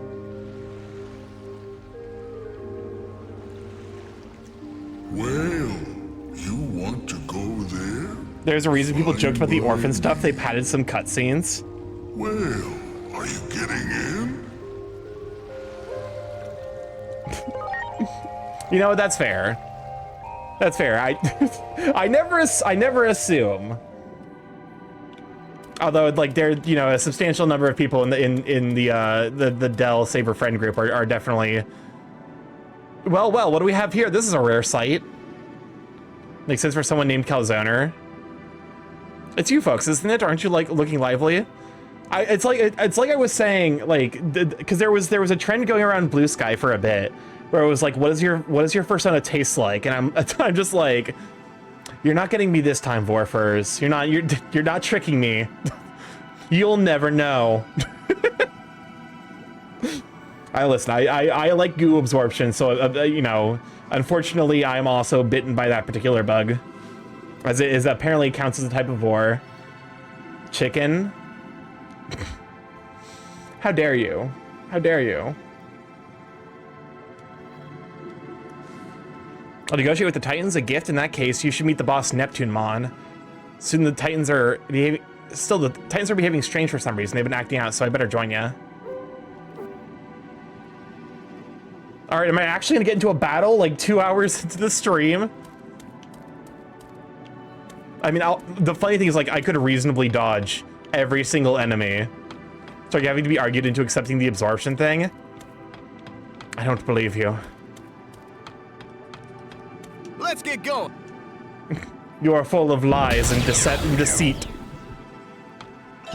Well, you want to go there? There's a reason people joked about the orphan stuff. They padded some cutscenes. Well, are you getting in? You know, that's fair. That's fair. I never assume. Although, like, there, you know, a substantial number of people in the Dell Saber friend group are definitely. Well, what do we have here? This is a rare sight. Makes sense for someone named Calzoner. It's you folks, isn't it? Aren't you like looking lively? It's like I was saying, like, because there was a trend going around Blue Sky for a bit, where it was like, what does your persona taste like? And I'm just like, you're not getting me this time, Vorfers. You're not tricking me. You'll never know. I like goo absorption, so you know, unfortunately, I'm also bitten by that particular bug, as it is apparently counts as a type of vor. Chicken. How dare you? How dare you? I'll negotiate with the Titans. A gift in that case. You should meet the boss, Neptunemon. Soon the Titans are behaving. Still, the Titans are behaving strange for some reason. They've been acting out, so I better join ya. All right, am I actually gonna get into a battle like 2 hours into the stream? I mean, the funny thing is, like, I could reasonably dodge every single enemy. So you're having to be argued into accepting the absorption thing? I don't believe you. Let's get going. You are full of lies and deceit.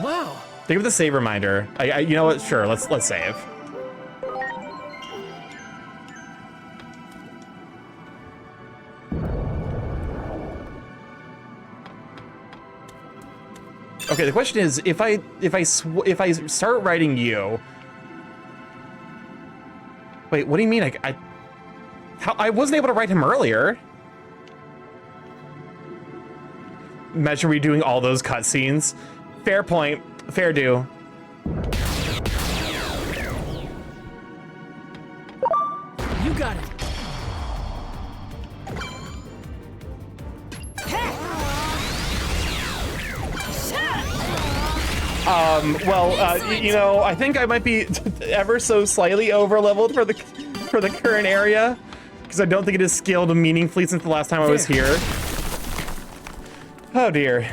Wow. Think of the save reminder. You know what? Sure, let's save. Okay, the question is, if I start writing you. Wait, what do you mean? I wasn't able to write him earlier. Imagine redoing all those cutscenes. Fair point. Fair due. You got it. Well, you know, I think I might be ever so slightly over-leveled for the current area, because I don't think it has scaled meaningfully since the last time I was here. Oh dear.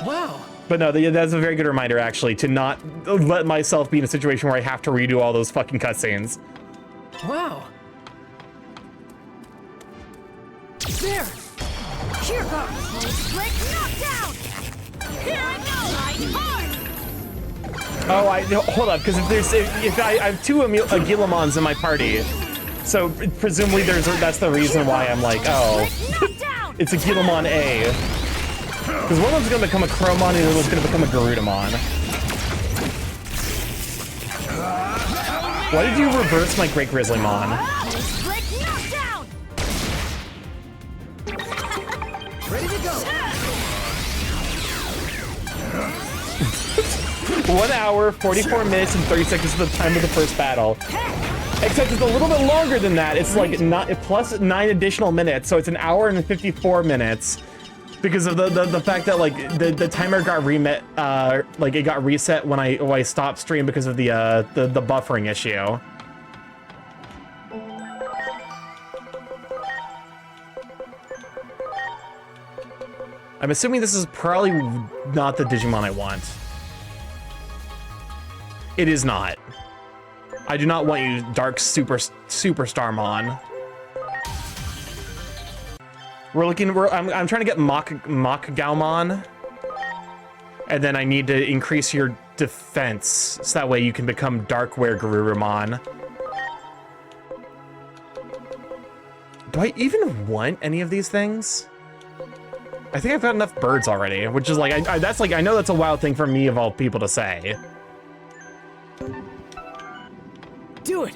Wow. But no, that's a very good reminder, actually, to not let myself be in a situation where I have to redo all those fucking cutscenes. Wow. There. Here goes. Split knockdown. Here I go. Hard. Oh, hold up, because if I have two Aguilamons in my party, so presumably that's the reason why I'm like, oh, it's Aguilamon A. Because one of them's gonna become a Chromon and the other one's gonna become a Garudamon. Why did you reverse my Great Grizzlymon? Ready to go. 1 hour, 44 minutes, and 30 seconds is the time of the first battle. Except it's a little bit longer than that. It's like not plus 9 additional minutes, so it's an hour and 54 minutes. Because of the fact that like the timer got like it got reset when I stopped stream because of the buffering issue. I'm assuming this is probably not the Digimon I want. It is not. I do not want you, Dark Superstarmon. I'm trying to get Mach Gaumon, and then I need to increase your defense so that way you can become Darkware Garurumon. Do I even want any of these things? I think I've got enough birds already, which is like that's like I know that's a wild thing for me of all people to say. Do it.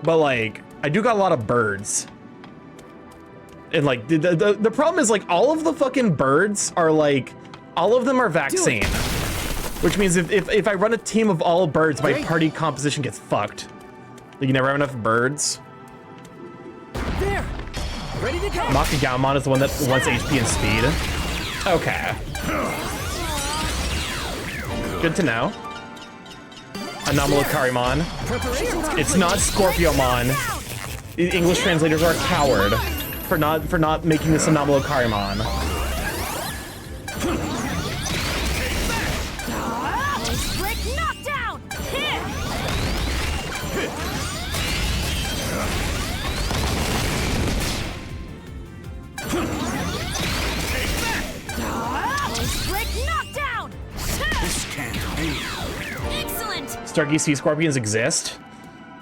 But like, I do got a lot of birds. And like, the problem is like all of the fucking birds are like, all of them are vaccine. Which means if I run a team of all birds, my party composition gets fucked. Like you never have enough birds. There. Ready to go. Makagaumon is the one that wants HP and speed. Okay. Good to know. Anomalocarimon. It's not Scorpiomon. The English translators are a coward for not making this Anomalocarimon. Knockdown. Knockdown. This can't be. Excellent. Starky Sea Scorpions exist?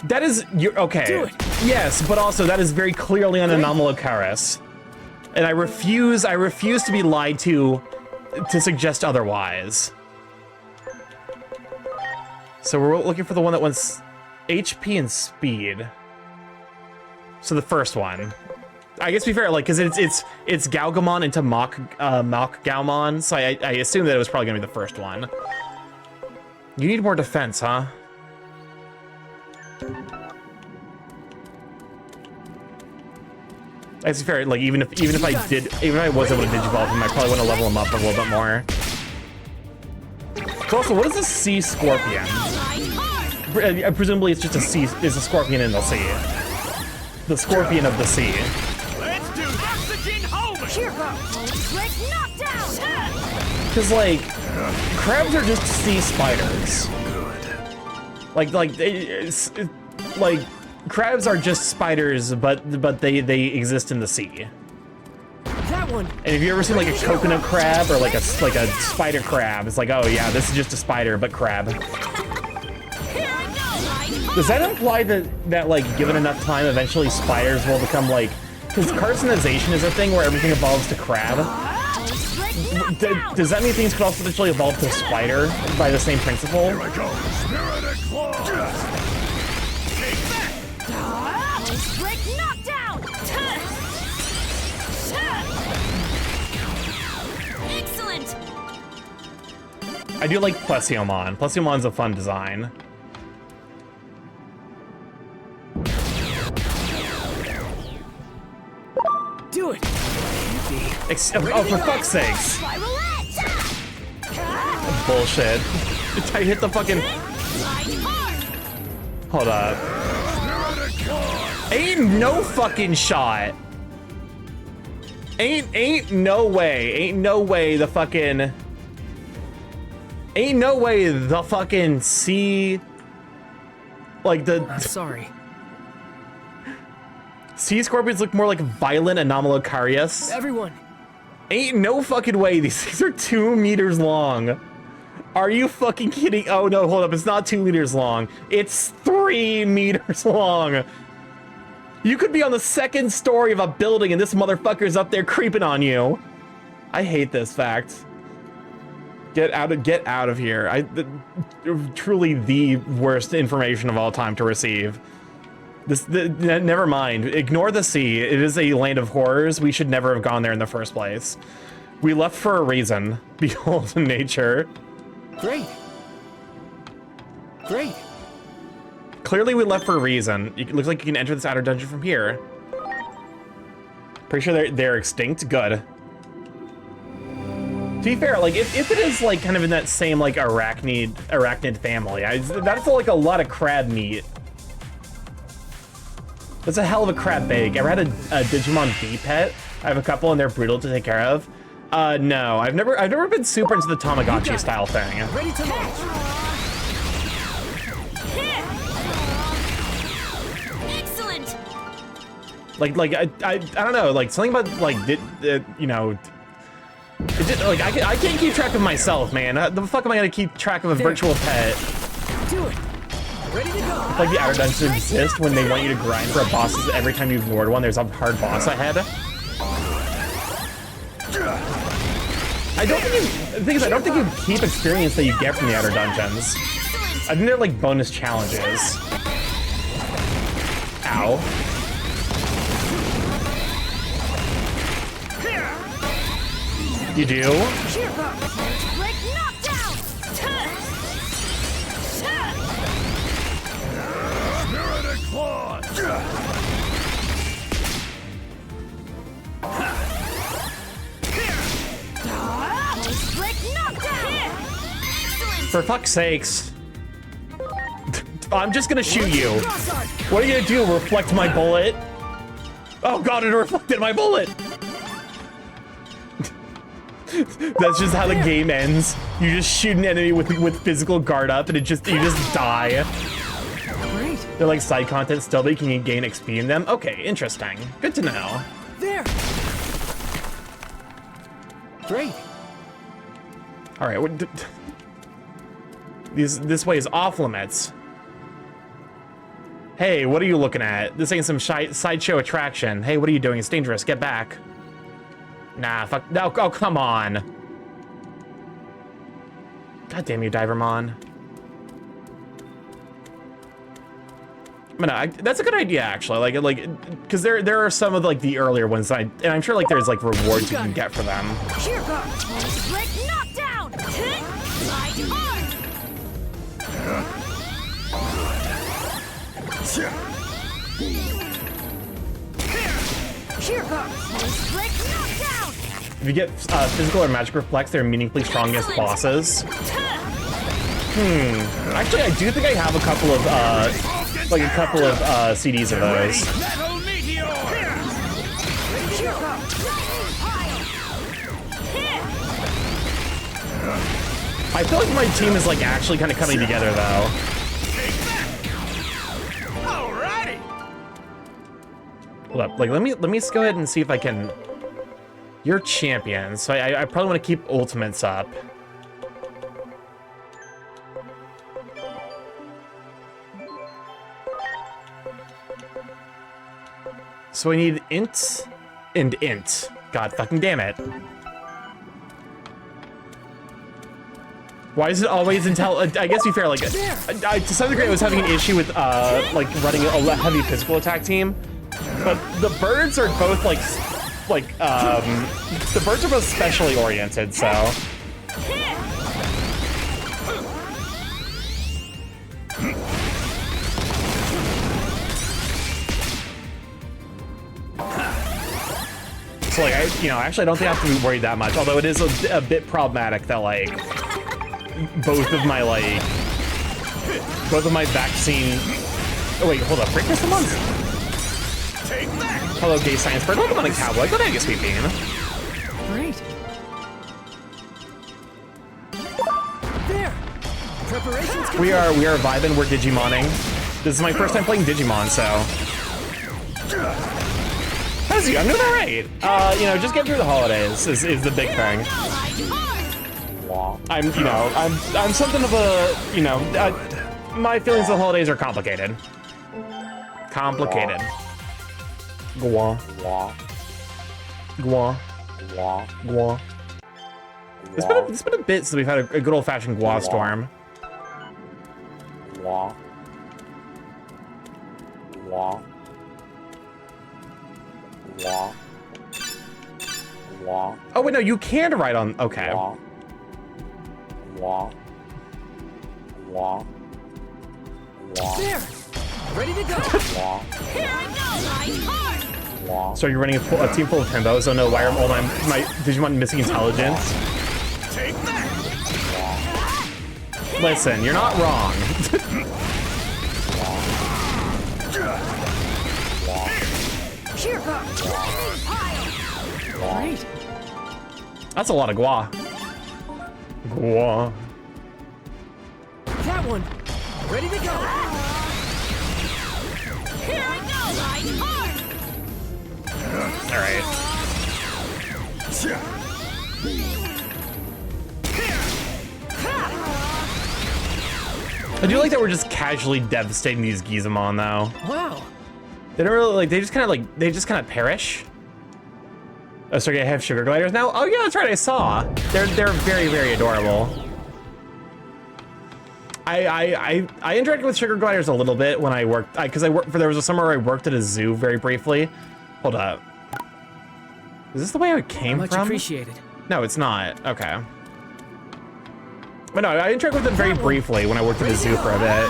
That is, okay. Yes, but also that is very clearly an Anomalocaris. And I refuse to be lied to suggest otherwise. So we're looking for the one that wants HP and speed. So the first one. I guess to be fair, like, because it's Galgamon into Mach Gaumon, so I assume that it was probably gonna be the first one. You need more defense, huh? That's fair. Like even if I was able to digivolve him, I probably want to level him up a little bit more. So also, what is a sea scorpion? Presumably, it's just a scorpion in the sea. The scorpion of the sea. Let's do oxygen homer. Here goes. Knockdown. Because like, crabs are just sea spiders. Like crabs are just spiders, but they exist in the sea. That one. And have you ever seen like a coconut crab or like a spider crab? It's like, oh yeah, this is just a spider but crab. Does that imply that like given enough time, eventually spiders will become like? Because carcinization is a thing where everything evolves to crab. Does that mean things could also potentially evolve to spider by the same principle? Here I go. Spirited Claw. Knockdown. Excellent. I do like Plesiomon. Plesiomon's a fun design. Do it. Oh, for fuck's sakes. Bullshit. I hit the fucking... Hold up. Ain't no fucking shot. Ain't no way the fucking... Ain't no way the fucking sea... Like the... Sorry. Sea scorpions look more like violent Anomalocarius. Everyone. Ain't no fucking way these things are 2 meters long. Are you fucking kidding? Oh no, hold up, it's not 2 meters long. It's 3 meters long. You could be on the second story of a building and this motherfucker's up there creeping on you. I hate this fact. Get out of here. Truly the worst information of all time to receive. Never mind. Ignore the sea. It is a land of horrors. We should never have gone there in the first place. We left for a reason. Behold nature. Great. Great. Clearly we left for a reason. It looks like you can enter this outer dungeon from here. Pretty sure they're extinct. Good. To be fair, like if it is like kind of in that same like arachnid family, that's like a lot of crab meat. That's a hell of a crab bake. Ever had a Digimon bee pet? I have a couple and they're brutal to take care of. No, I've never been super into the Tamagotchi style thing. Ready to launch. Excellent. Like I don't know, like something about like you know. Like I can't keep track of myself, man. The fuck am I gonna keep track of a virtual pet? Do it. Ready to go. Like the outer dungeons exist when they want you to grind for a boss. Every time you ignored one, there's a hard boss ahead. I don't think you keep experience that you get from the outer dungeons. I think they're like bonus challenges. Ow. You do? Break knockdown! Spirited claws! Break knockdown! For fuck's sakes. I'm just gonna shoot you. What are you gonna do? Reflect my bullet? Oh god, it reflected my bullet! That's just how the game ends. You just shoot an enemy with physical guard up and you just die. Great. They're like side content still, but you can gain XP in them. Okay, interesting. Good to know. There. Great. All right, this way is off limits. Hey, what are you looking at? This ain't some sideshow attraction. Hey, what are you doing? It's dangerous. Get back. Nah, fuck. No, oh, come on. God damn you, Divermon. That's a good idea, actually. Like, because there are some of like the earlier ones, and I'm sure like there's like rewards you can get for them. Here goes. Break knockdown. Slide hard. Here goes. Break knockdown. If you get physical or magic reflex, they're meaningfully strong against bosses. Actually, I do think I have a couple of CDs of those. I feel like my team is like actually kind of coming together though. Alrighty. Hold up, like let me go ahead and see if I can. You're champion, so I probably want to keep ultimates up. So I need int and int. God fucking damn it. Why is it always until I guess to be fair, like to some degree I was having an issue with like running a heavy physical attack team. But the birds are both like the birds are both specially oriented, so like actually I don't think I have to be worried that much, although it is a bit problematic that like both of my vaccine. Oh wait, hold up, break this month. Hello, gay science bird. Welcome on a cowboy. Go ahead, sweet bean. Great. There. Preparations complete. We are vibing. We're Digimoning. This is my first time playing Digimon, so. How's you? I'm doing all right. Just getting through the holidays is the big thing. I'm something of a my feelings of the holidays are complicated. Gwa. Gwa. Gwa. It's been a bit since we've had a good old-fashioned Gwa storm. Oh wait, no, you can write on. Okay. There! Ready to go! Here I go! Ride hard! So you're running a team full of himbos. Oh no, why are all my Digimon missing intelligence? Take that! Listen, you're not wrong. Here goes! Great. That's a lot of Gwa. Gwa. That one! Ready to go! Here I go! Ride hard! Alright. I do like that we're just casually devastating these Gizamon though. Wow. They don't really they just kind of perish. Oh, so I have sugar gliders now? Oh yeah, that's right, I saw. They're very, very adorable. I interacted with sugar gliders a little bit when I worked, because there was a summer where I worked at a zoo very briefly. Hold up. Is this the way I came Much from? appreciated. No, it's not. Okay. But no, I interacted with them very briefly when I worked at a zoo for a bit.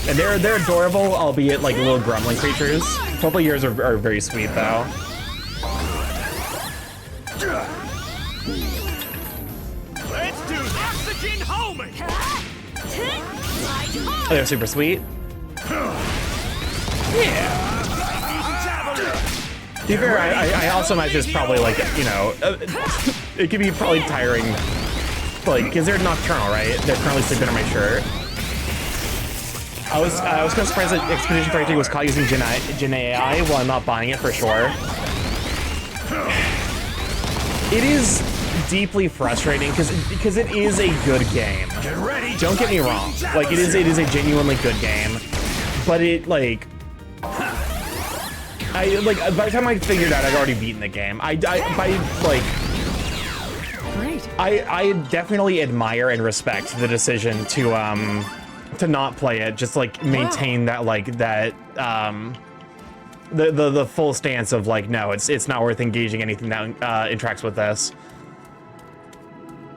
And they're adorable, albeit like little grumbling creatures. Hopefully yours are very sweet though. Let's do oxygen homing! Oh, they're super sweet. Yeah. To be fair, I also imagine it's probably like, you know, it could be probably tiring, like, because they're nocturnal, right? They're currently sleeping on my shirt. I was kind of surprised that Expedition 33 was caught using Gen AI while I'm not buying it for sure. It is deeply frustrating because it is a good game. Get ready. Don't get me wrong. Like it is a genuinely good game, but it like by the time I figured out I'd already beaten the game. I definitely admire and respect the decision to not play it, just like maintain that the full stance of like, no, it's not worth engaging anything that interacts with this.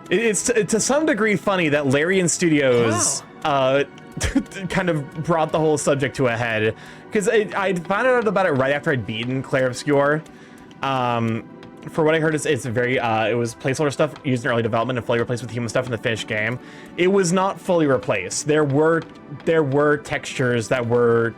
It's to some degree funny that Larian Studios kind of brought the whole subject to a head, because I found out about it right after I'd beaten Clair Obscure. For what I heard, it's very it was placeholder stuff used in early development and fully replaced with human stuff in the finished game. It was not fully replaced. There were textures that were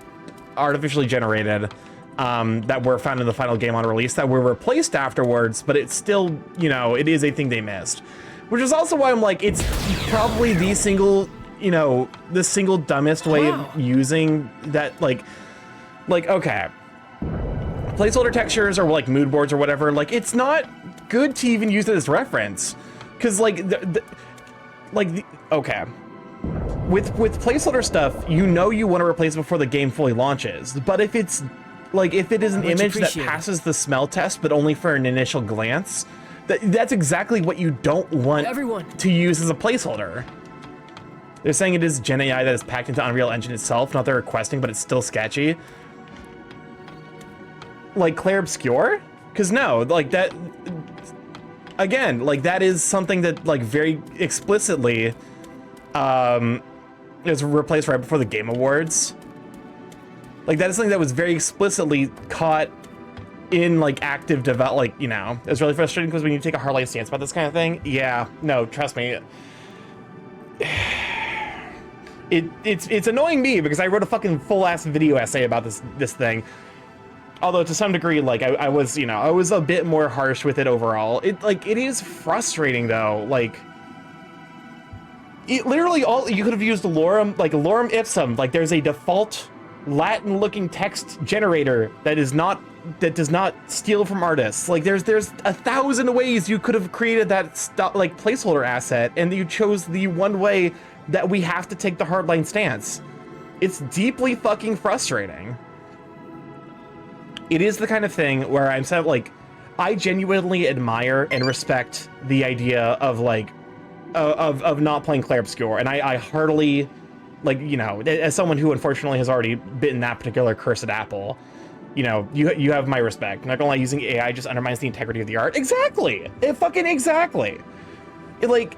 artificially generated that were found in the final game on release that were replaced afterwards, but it's still, you know, it is a thing they missed. Which is also why I'm like, it's probably the single, you know, the single dumbest way of using that, like, okay. Placeholder textures or like mood boards or whatever, like, it's not good to even use it as reference. Because, like, okay. With placeholder stuff, you know you want to replace it before the game fully launches. But if it's, like, if it is an image that passes the smell test, but only for an initial glance, that's exactly what you don't want to use as a placeholder. They're saying it is Gen AI that is packed into Unreal Engine itself, not their requesting, but it's still sketchy. Like Clair Obscure? Because no, like that, again, like that is something that like very explicitly is replaced right before the Game Awards. Like that is something that was very explicitly caught in like active like, you know, it's really frustrating because when you take a hardline stance about this kind of thing, yeah, no, trust me. It's annoying me because I wrote a fucking full ass video essay about this thing. Although to some degree, like I was, you know, I was a bit more harsh with it overall. It is frustrating though. Like it literally all you could have used lorem ipsum. Like there's a default Latin looking text generator that does not steal from artists. Like there's 1,000 ways you could have created that placeholder asset, and you chose the one way that we have to take the hardline stance. It's deeply fucking frustrating. it is the kind of thing where I'm sort of like, I genuinely admire and respect the idea of like, of not playing Clair Obscur, and I heartily, like, you know, as someone who unfortunately has already bitten that particular cursed apple, you know, you have my respect. I'm not gonna lie, using AI just undermines the integrity of the art. Exactly! It fucking exactly! It like,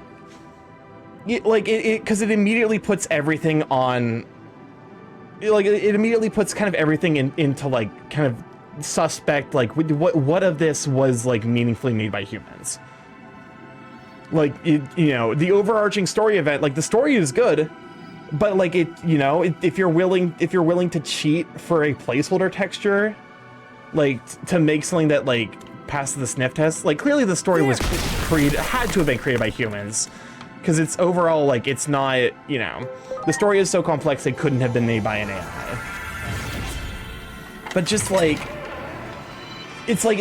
because it immediately puts everything on, like, it immediately puts kind of everything into like, kind of suspect, like, what of this was like meaningfully made by humans? Like, you know, the overarching story event, like, the story is good, but like, it, you know, if you're willing to cheat for a placeholder texture, like, to make something that like passes the sniff test, like, clearly the story was had to have been created by humans, because it's overall, like, it's not, you know, the story is so complex it couldn't have been made by an AI. But just like, it's like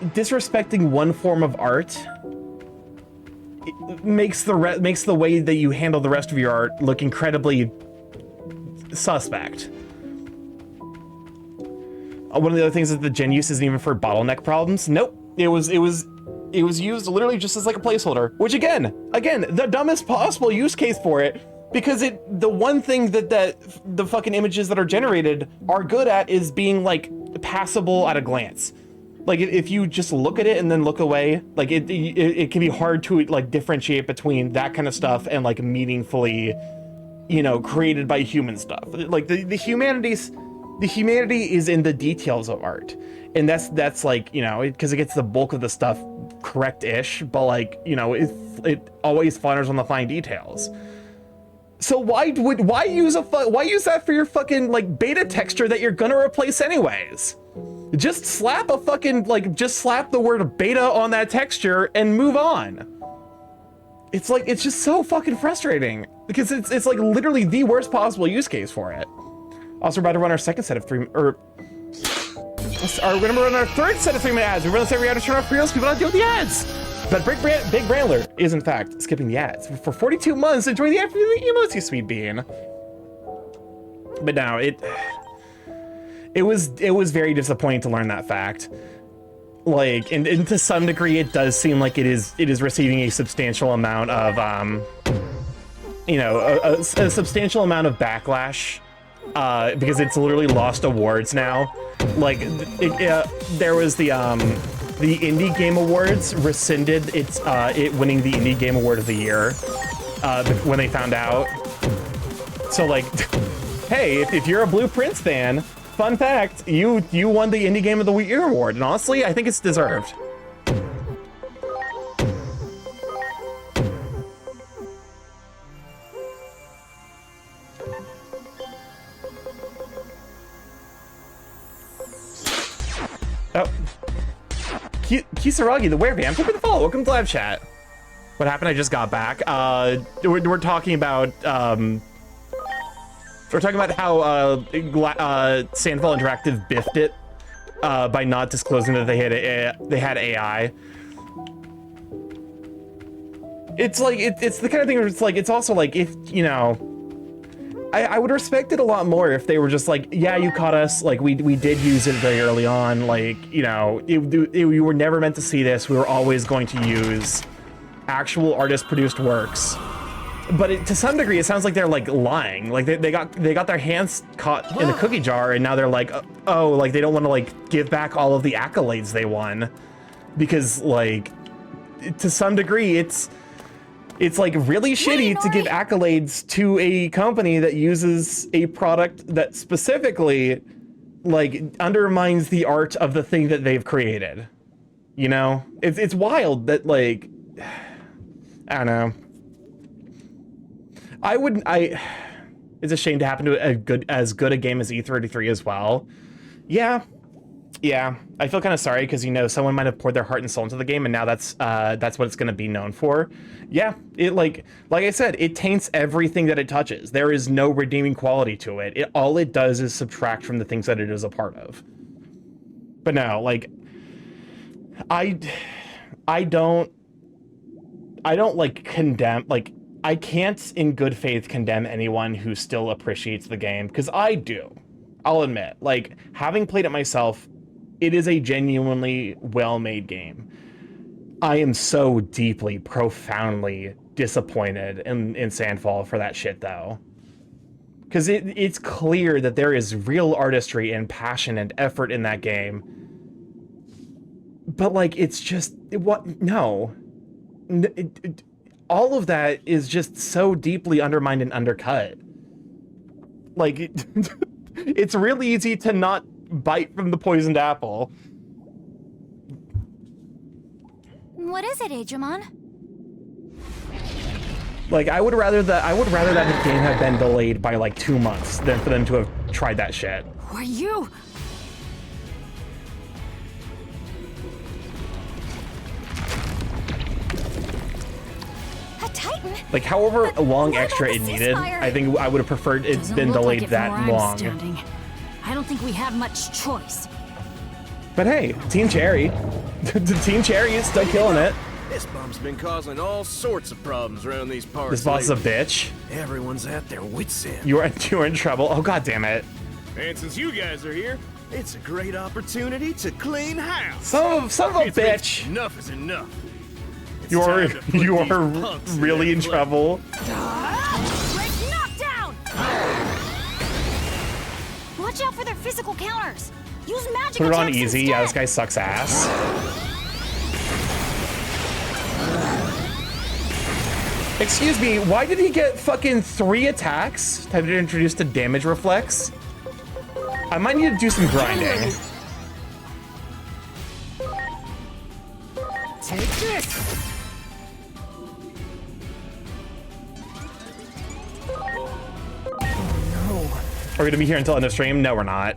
disrespecting one form of art, it makes the way that you handle the rest of your art look incredibly suspect. One of the other things is the gen use isn't even for bottleneck problems. Nope, it was used literally just as like a placeholder, which again, the dumbest possible use case for it, because the one thing that the fucking images that are generated are good at is being like passable at a glance. Like, if you just look at it and then look away, like, it can be hard to like differentiate between that kind of stuff and like meaningfully, you know, created by human stuff. Like, the humanity is in the details of art, and that's like, you know, because it gets the bulk of the stuff correct-ish, but like, you know, it always flounders on the fine details. So why use that for your fucking like beta texture that you're gonna replace anyways? Just slap a fucking, like, just slap the word beta on that texture and move on. It's like, it's just so fucking frustrating, because it's like literally the worst possible use case for it. Also, we're about to run our second set of we're gonna run our third set of 3-minute ads. We run this every ad to turn off reels, people don't deal with the ads. But Big Brandler is in fact skipping the ads. For 42 months, enjoy the ad for the emotes, you sweet bean. But now, it was very disappointing to learn that fact. Like, and to some degree, it does seem like it is receiving a substantial amount of, you know, a substantial amount of backlash, because it's literally lost awards now. Like, there was the Indie Game Awards rescinded it winning the Indie Game Award of the Year, when they found out. So like, hey, if you're a Blue Prince fan, fun fact, you won the Indie Game of the Year award, and honestly, I think it's deserved. Oh. Kisaragi, the Werevamp, thank you for the follow. Welcome to live chat. What happened? I just got back. We're talking about how Sandfall Interactive biffed it by not disclosing that they had AI. It's like it's the kind of thing where it's like, it's also like, if, you know, I would respect it a lot more if they were just like, yeah, you caught us, like, we did use it very early on, like, you know, we were never meant to see this, we were always going to use actual artist produced works. But to some degree, it sounds like they're like lying. Like they got their hands caught in the cookie jar, and now they're like, oh, like they don't want to like give back all of the accolades they won, because like, to some degree, it's like really shitty to give accolades to a company that uses a product that specifically like undermines the art of the thing that they've created. You know, it's wild that, like, I don't know. It's a shame to happen to as good a game as E33 as well. Yeah, I feel kind of sorry, because, you know, someone might have poured their heart and soul into the game, and now that's what it's going to be known for. Yeah, it like I said, it taints everything that it touches. There is no redeeming quality to it. All it does is subtract from the things that it is a part of. But no, like, I don't like condemn, like, I can't in good faith condemn anyone who still appreciates the game, because I do. I'll admit, like, having played it myself, it is a genuinely well-made game. I am so deeply, profoundly disappointed in Sandfall for that shit, though. Because it's clear that there is real artistry and passion and effort in that game. But, like, it's just... what? No. All of that is just so deeply undermined and undercut. Like, it's really easy to not bite from the poisoned apple. What is it, Digimon? Like, I would rather that the game had been delayed by like 2 months than for them to have tried that shit. Who are you? A Titan? Like, however long what extra about it the needed, ceasefire? I think I would have preferred it's Doesn't been look delayed like it from that where I'm long. standing. I don't think we have much choice. But hey, Team Cherry. Team Cherry is still killing it. This bomb's been causing all sorts of problems around these parts. This boss is a lately. bitch. Everyone's at their wits' end. You're in trouble. Oh, god damn it. And since you guys are here, it's a great opportunity to clean house. Son of a bitch. Enough is enough. It's You're time to put these punks in really their in place. trouble. Great knockdown! Watch out for their physical counters. Use magic Put it on attacks easy. instead. Yeah, this guy sucks ass. Excuse me, why did he get fucking 3 attacks? Have you introduced a damage reflex? I might need to do some grinding. Take this. Are we gonna be here until end of stream? No, we're not.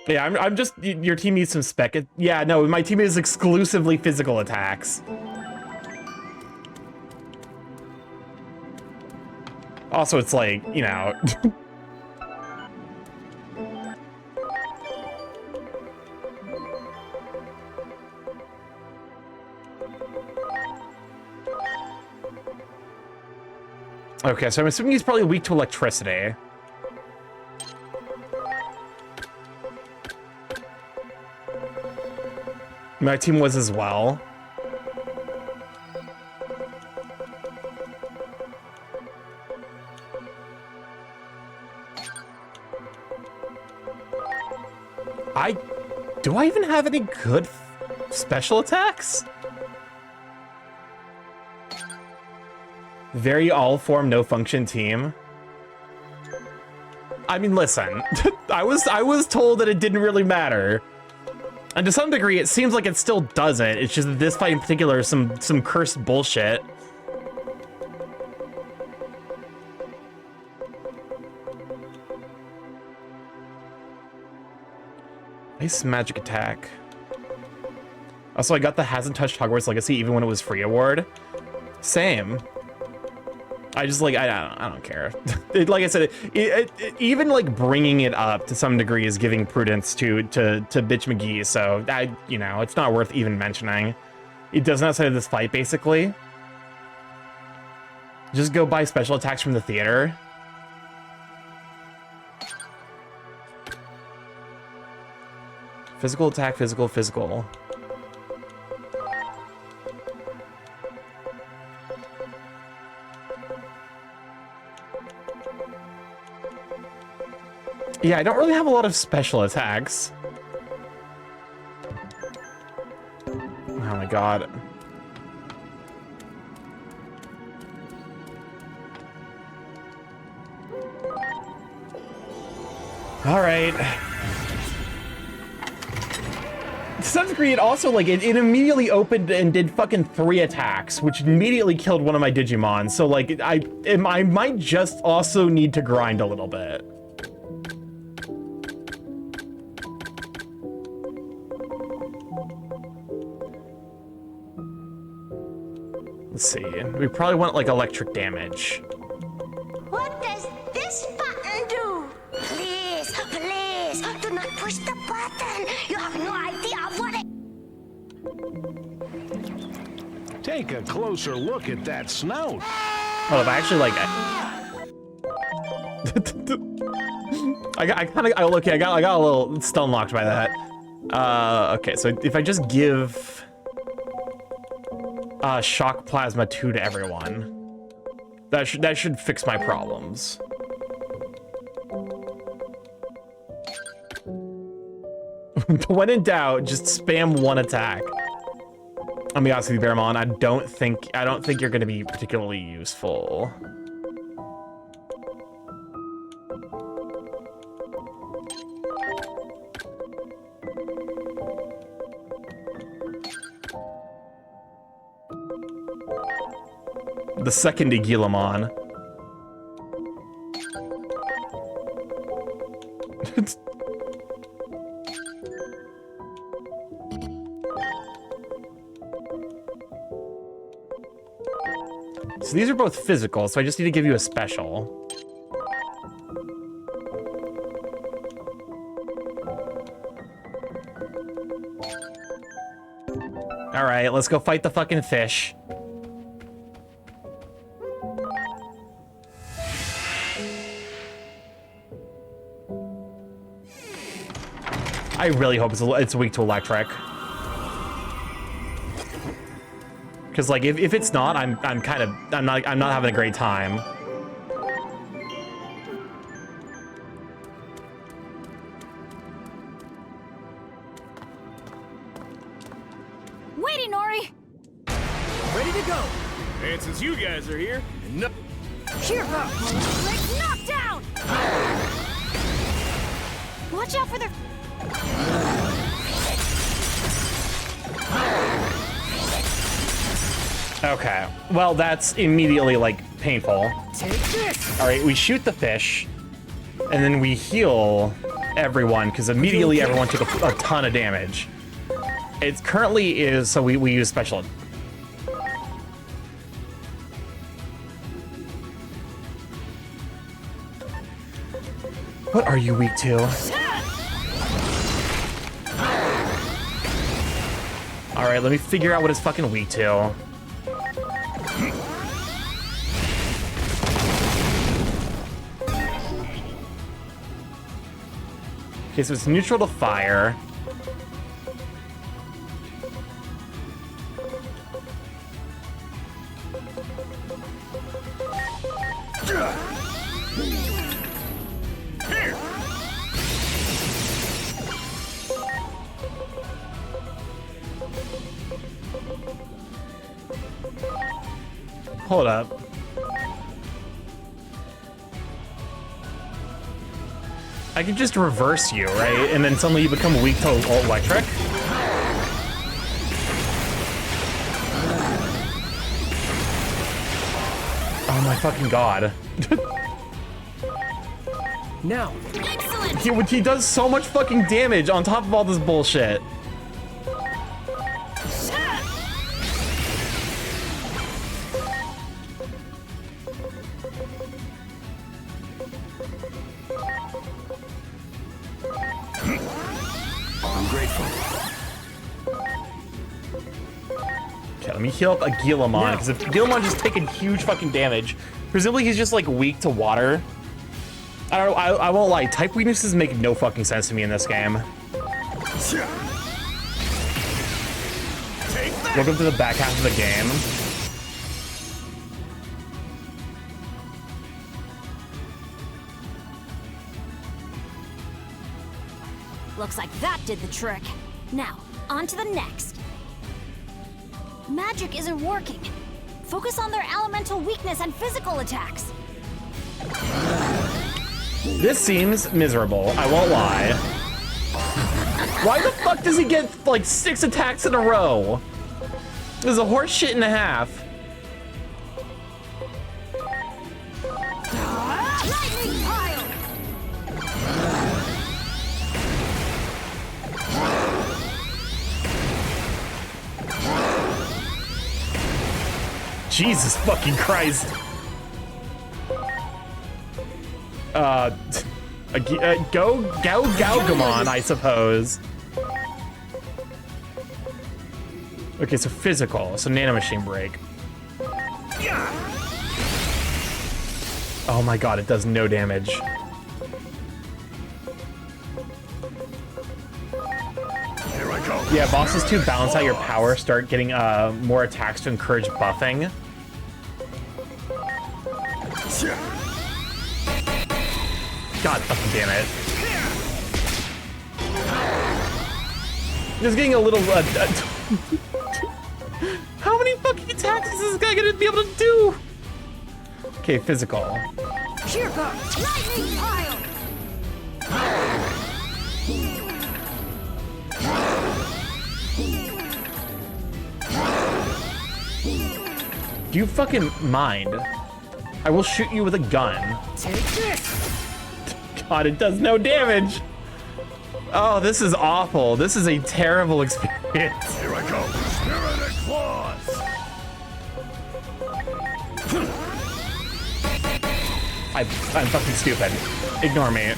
Yeah, I'm just, your team needs some spec. Yeah, no, my team is exclusively physical attacks. Also, it's like, you know. Okay, so I'm assuming he's probably weak to electricity. My team was as well. Do I even have any good special attacks? Very all form, no function team. I mean, listen, I was told that it didn't really matter. And to some degree, it seems like it still doesn't. It's just that this fight in particular is some cursed bullshit. Nice magic attack. Also, I got the Hasn't Touched Hogwarts Legacy even when it was free award. Same. I just like, I don't care. Like I said, even like bringing it up to some degree is giving prudence to Bitch McGee. So you know, it's not worth even mentioning. It does not say this fight basically. Just go buy special attacks from the theater. Physical attack, physical, physical. Yeah, I don't really have a lot of special attacks. Oh my god. All right. To some degree, it also, like, it immediately opened and did fucking 3 attacks, which immediately killed one of my Digimon. So, like, I might just also need to grind a little bit. Let's see. We probably want, like, electric damage. What does this button do? Please, please, do not push the button. You have no idea what it... Take a closer look at that snout. Oh, if I actually, like... I got a little stun locked by that. Okay, so if I just give shock plasma 2 to everyone, that should fix my problems. When in doubt, just spam 1 attack. I'll be honest with you, Baramon, I don't think you're gonna be particularly useful. The second Digimon. So these are both physical, so I just need to give you a special. All right, let's go fight the fucking fish. I really hope it's weak to electric. Because like if it's not, I'm not having a great time. Waiting, Nori. Ready to go. And since you guys are here, no. Cheer up. Like knockdown. Watch out for their. Okay, well that's immediately like painful. Take this. All right, we shoot the fish, and then we heal everyone because immediately everyone took a ton of damage. It currently is, so we use special. What are you weak to? All right, let me figure out what it's fucking weak to. Okay, so it's neutral to fire. Hold up. I could just reverse you, right? And then suddenly you become weak to electric? Oh my fucking god. Now. Excellent. He does so much fucking damage on top of all this bullshit. Let me heal up a Gilamon, because if Gilamon's just taking huge fucking damage, presumably he's just like weak to water. I won't lie, type weaknesses make no fucking sense to me in this game. Welcome to the back half of the game. Looks like that did the trick. Now, on to the next. Magic isn't working. Focus on their elemental weakness and physical attacks. This seems miserable, I won't lie. Why the fuck does he get like 6 attacks in a row? This is a horse shit and a half. Lightning pile! Jesus fucking Christ. Go Gaugamon, I suppose. Okay, so physical, so nanomachine break. Oh my god, it does no damage. Here I go. Yeah, bosses to balance out your power, start getting more attacks to encourage buffing. God fucking damn it. Just getting a little how many fucking attacks is this guy gonna be able to do? Okay, physical. Here goes lightning pile. Do you fucking mind? I will shoot you with a gun. Take this. God, it does no damage. Oh, this is awful. This is a terrible experience. Here I go. Spirit and claws. I'm fucking stupid. Ignore me.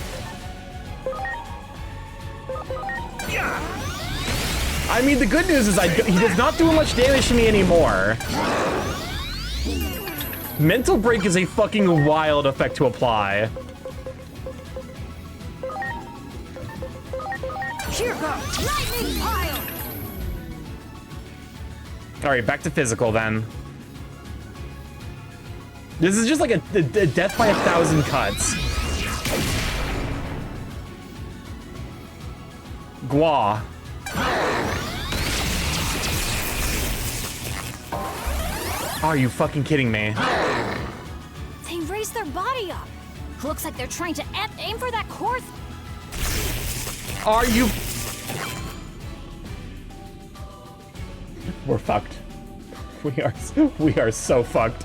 I mean, the good news is he does not do much damage to me anymore. Mental Break is a fucking wild effect to apply. Here goes lightning pile. All right, back to physical then. This is just like a death by 1,000 cuts. Gua. Are you fucking kidding me? They raised their body up. Looks like they're trying to aim for that core. Are you? We're fucked. We are so fucked.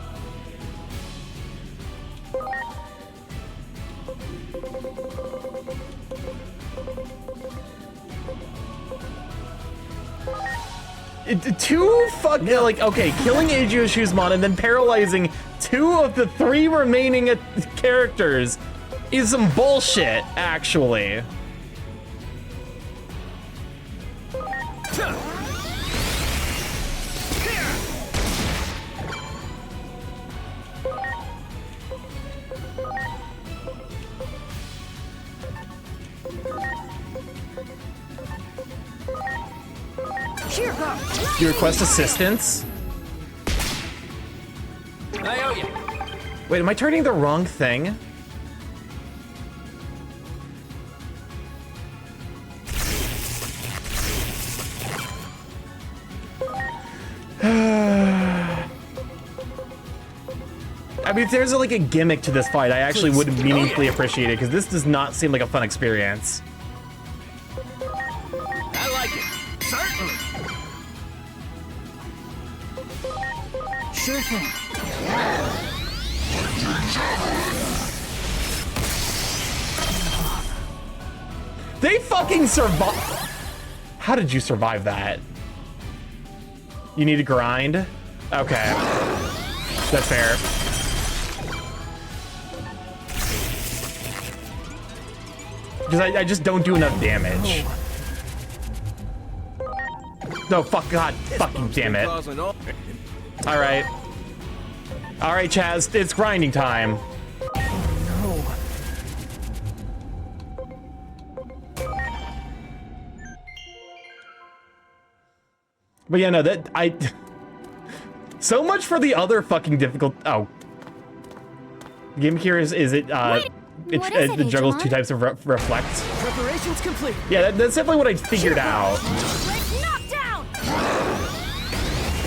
Two fuck like okay, killing Eiji Shuzman and then paralyzing 2 of the 3 remaining characters is some bullshit, actually. Here goes. You request assistance? I owe you. Wait, am I turning the wrong thing? I mean, if there's like a gimmick to this fight, I actually would meaningfully appreciate it, because this does not seem like a fun experience. I like it. Certainly. Sure thing. They fucking survived. How did you survive that? You need to grind? Okay. That's fair. Because I just don't do enough damage. No, fuck, God, fucking damn it. Alright. Alright, Chaz, it's grinding time. But yeah, no, so much for the other fucking difficult. Oh. Game here is it it juggles 2 types of reflects. Preparations complete. Yeah, that's definitely what I figured out.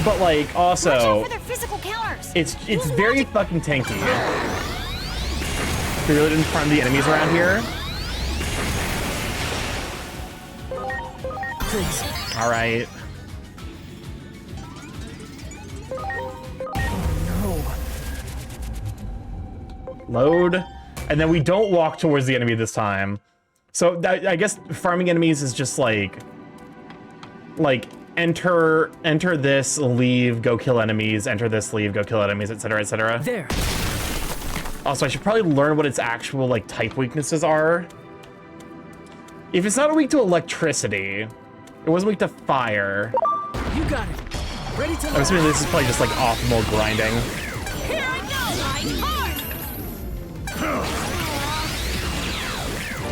But like, also, it's very fucking tanky. We really didn't farm the enemies around here. All right. Load, and then we don't walk towards the enemy this time. So I guess farming enemies is just like enter this, leave, go kill enemies, enter this, leave, go kill enemies, etc., etc. There. Also, I should probably learn what its actual like type weaknesses are. If it's not weak to electricity, it wasn't weak to fire. You got it. Ready to. I'm assuming this is probably just like optimal grinding. Here I go. Right hard.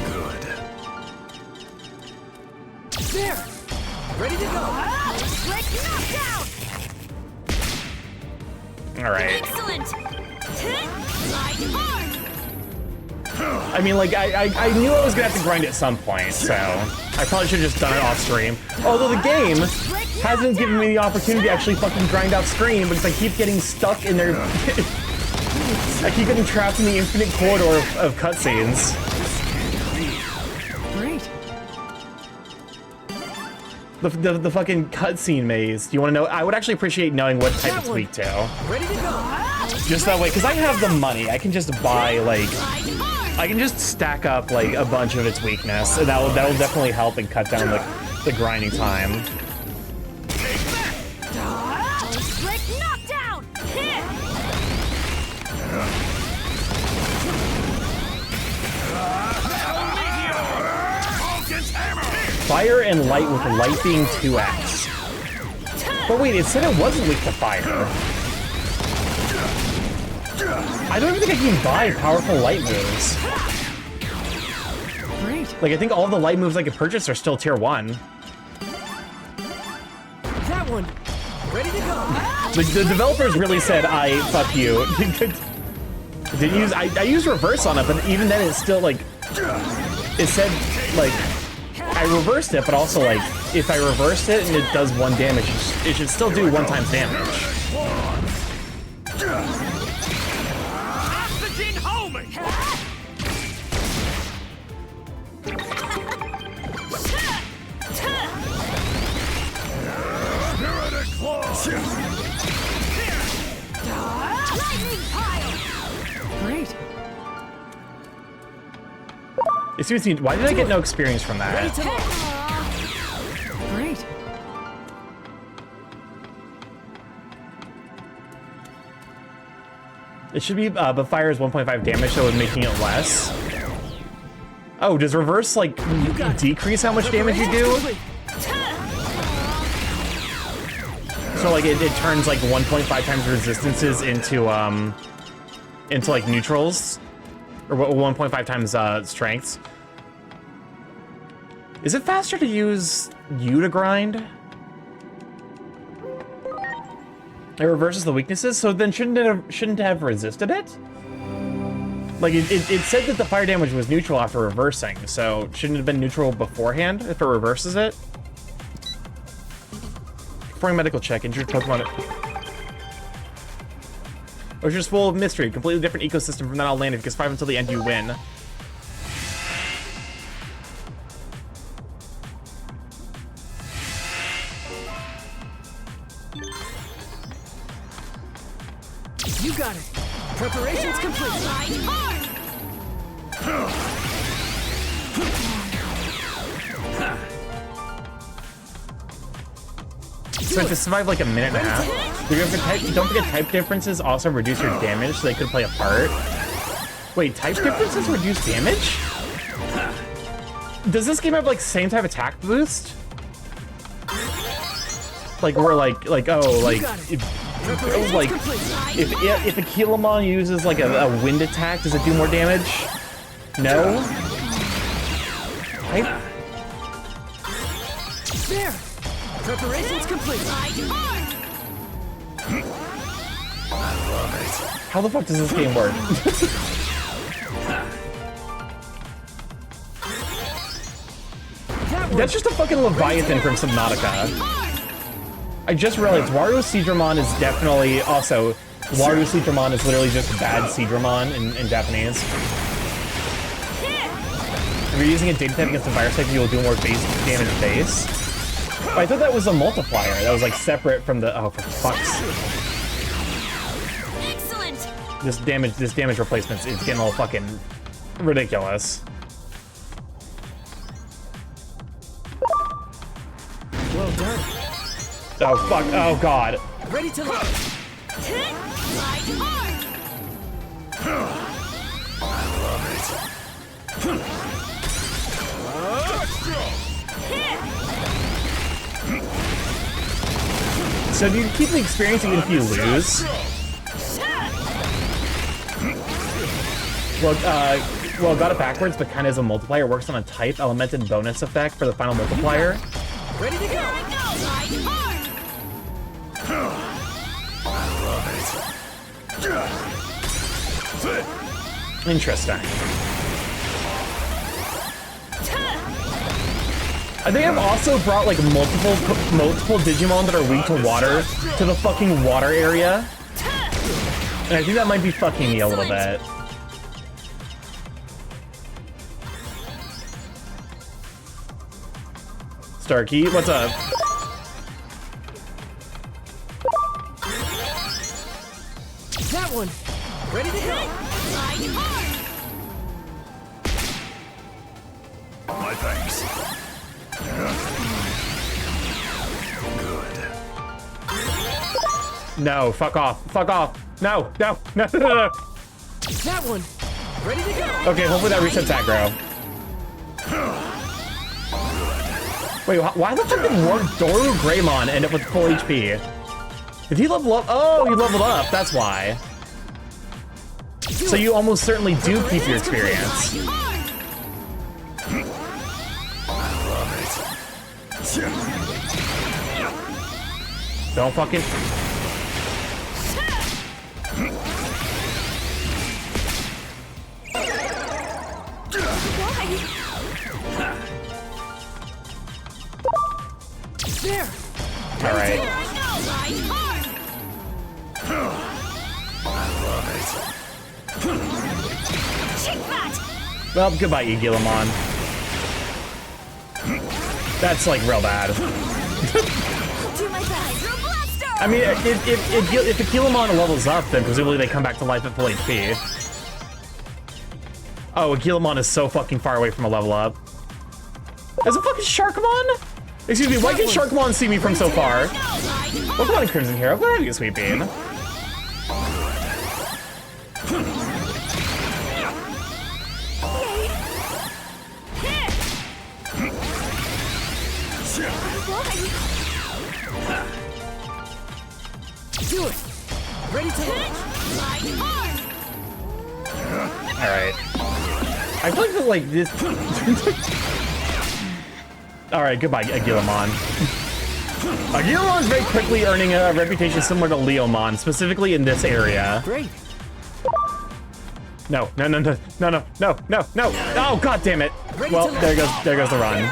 Good. There! Ready to go! Like knockdown! Alright. Excellent! Ride hard! I mean, like, I knew I was gonna have to grind at some point, so I probably should have just done it off stream. Although the game hasn't given me the opportunity to actually fucking grind off screen because I keep getting stuck in there. I keep getting trapped in the infinite corridor of cutscenes. Great. The fucking cutscene maze. Do you want to know? I would actually appreciate knowing what type it's weak to. Ready to go! Just that way, because I have the money. I can just buy, like... I can just stack up, like, a bunch of its weakness, and that'll definitely help and cut down the grinding time. Like knockdown! Fire and light with light being 2x. But wait, it said it wasn't weak to fire. I don't even think I can buy powerful light moves. Great. Like, I think all the light moves I could purchase are still tier 1. That one. Ready to go. The developers really said, fuck you. Didn't use, I used reverse on it, but even then it's still like, it said, like, I reversed it, but also like, if I reversed it and it does 1 damage, it should still do 1 times damage. Great. Excuse me, why did I get no experience from that? Great. It should be, but fire is 1.5 damage, so it's making it less. Oh, does reverse, like, decrease how much damage you do? So, like, it turns, like, 1.5 times resistances into like, neutrals? Or 1.5 times, strengths? Is it faster to use you to grind? It reverses the weaknesses, so then shouldn't it have resisted it? Like, it said that the fire damage was neutral after reversing, so shouldn't it have been neutral beforehand if it reverses it? Performing medical check, injured Pokemon. Ocean's full of mystery, completely different ecosystem from that I'll land. If you can survive until the end, you win. You got it. Preparations complete. So to survive like a minute and a half. Don't forget type differences also reduce your damage, so they could play a part. Wait, type differences reduce damage? Does this game have like same type attack boost? Like we're like if a Kilomon uses like a wind attack, does it do more damage? No? Type? There. Preparations complete. I love it. How the fuck does this game work? That's just a fucking Leviathan from Subnautica. I just realized Wario Seadramon is definitely also Wario Seadramon is literally just bad Seadramon in Japanese. If you're using a data type against a virus type, you'll do more base damage base. But I thought that was a multiplier. That was like separate from the for fuck's. Excellent. This damage replacement is getting a little fucking ridiculous. Well done. Oh fuck! Oh god! Ready to launch. I love it. So do you keep the experience even if you lose? Well, got it backwards, but kind of as a multiplier. Works on a type elemented bonus effect for the final multiplier. Ready to go! Interesting. I think I've also brought like multiple Digimon that are weak to water to the fucking water area. And I think that might be fucking me a little bit. Starky, what's up? That one! Ready to go! My thanks. Good. No, fuck off. Fuck off. No, no, no, no, no. That one! Ready to go! Okay, hopefully that resets aggro. Wait, why the fuck did Doru Greymon end up with full HP? Did he level up? Oh, he leveled up. That's why. So you almost certainly do keep your experience. Don't fucking... There! Alright. Well, goodbye, Egilamon. That's like real bad. I mean, if Agilamon levels up, then presumably they come back to life at full HP. Oh, Agilamon is so fucking far away from a level up. There's a fucking Sharkmon? Excuse me, why can Sharkmon see me from so far? Welcome on, Crimson Hero. Where are you, Sweet Bean? Do it! Ready to launch! Alright. I feel like, this... Alright, goodbye, Agilamon. Agilamon's very quickly earning a reputation similar to Leomon, specifically in this area. Great. No, no, no, no, no, no, no, no, no! Oh, god damn it! Well, there goes the run.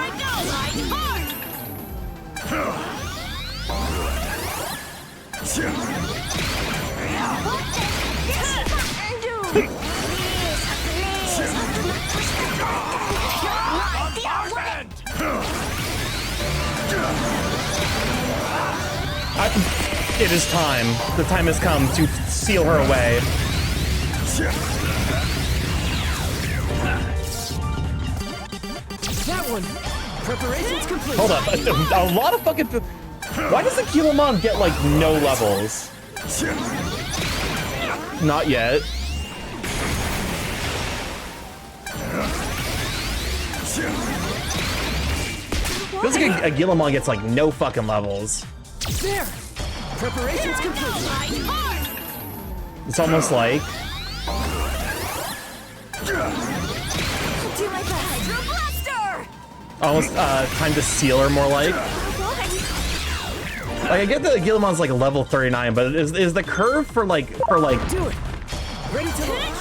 It is time. The time has come to seal her away. That one! Preparations complete! Hold up, a lot of fucking... Why does Agilamon get, like, no levels? Not yet. Feels like Agilamon gets, like, no fucking levels. There! Preparations complete! It's almost like... Do my best. Blaster! Almost, time to seal her, more like. Like, I get that Agilamon's, like, level 39, but is the curve for, like... Do it! Ready to launch!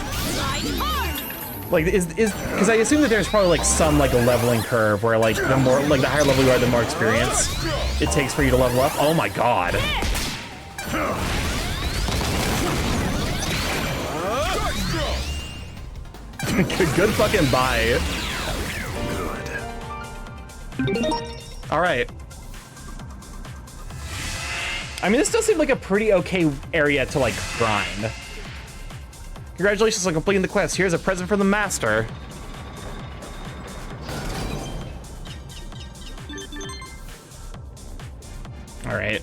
Like, because I assume that there's probably, like, some, like, a leveling curve where, like, the more, like, the higher level you are, the more experience it takes for you to level up. Oh my god. Good fucking buy. Alright. I mean, this does seem like a pretty okay area to, like, grind. Congratulations on completing the quest. Here's a present from the master. Alright.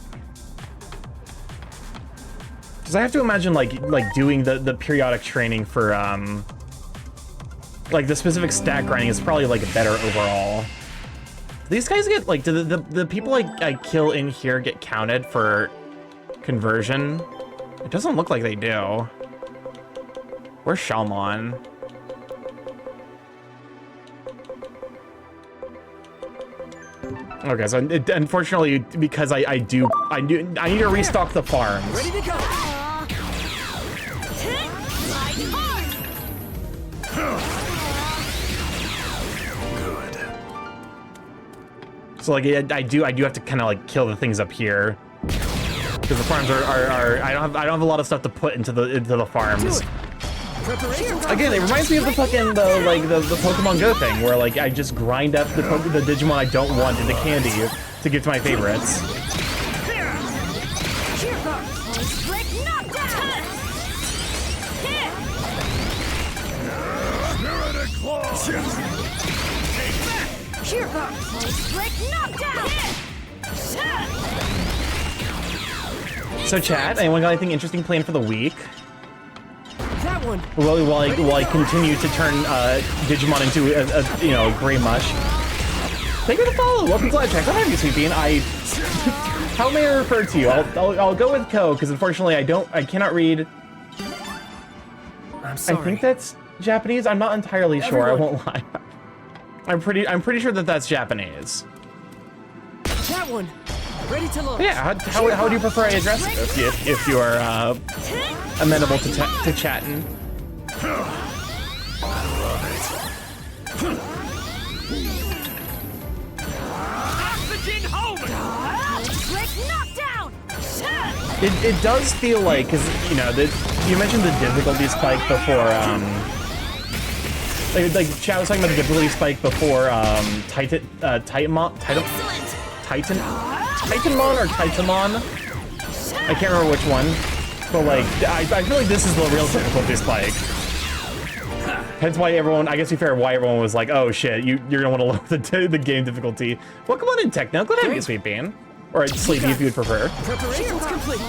Because I have to imagine, like doing the periodic training for, like, the specific stat grinding is probably, like, better overall. Do these guys get, like, do the people I kill in here get counted for conversion? It doesn't look like they do. Where's Shalmon? Okay, so unfortunately, because I need to restock the farms. Ready to go. So like I do have to kind of like kill the things up here because the farms are I don't have a lot of stuff to put into the farms. Again, it reminds me of the fucking the Pokemon Go thing where like I just grind up the Digimon I don't want into candy to give to my favorites. So chat, anyone got anything interesting planned for the week? That one. Will I continue to turn Digimon into a gray mush? Thank you for the follow. Welcome to Live Chat. How are you, Sweet Bean? How may I refer to you? I'll go with Ko because unfortunately I cannot read. I'm sorry. I think that's Japanese. I'm not entirely sure. I won't lie. I'm pretty sure that that's Japanese. That one. Ready to launch. Yeah. How do you prefer I address you if you are amenable to chatting? It does feel like, because you mentioned the difficulty spike before like chat was talking about the difficulty spike before Titanmon or Titanmon. I can't remember which one, but like I feel like this is the real difficulty spike. Hence why everyone, I guess to be fair, why everyone was like, oh shit, you're gonna want to lower the game difficulty. Welcome on in, Techno. Glad to have you, Sweet Bean. Or Sleepy if you would prefer. Preparations complete.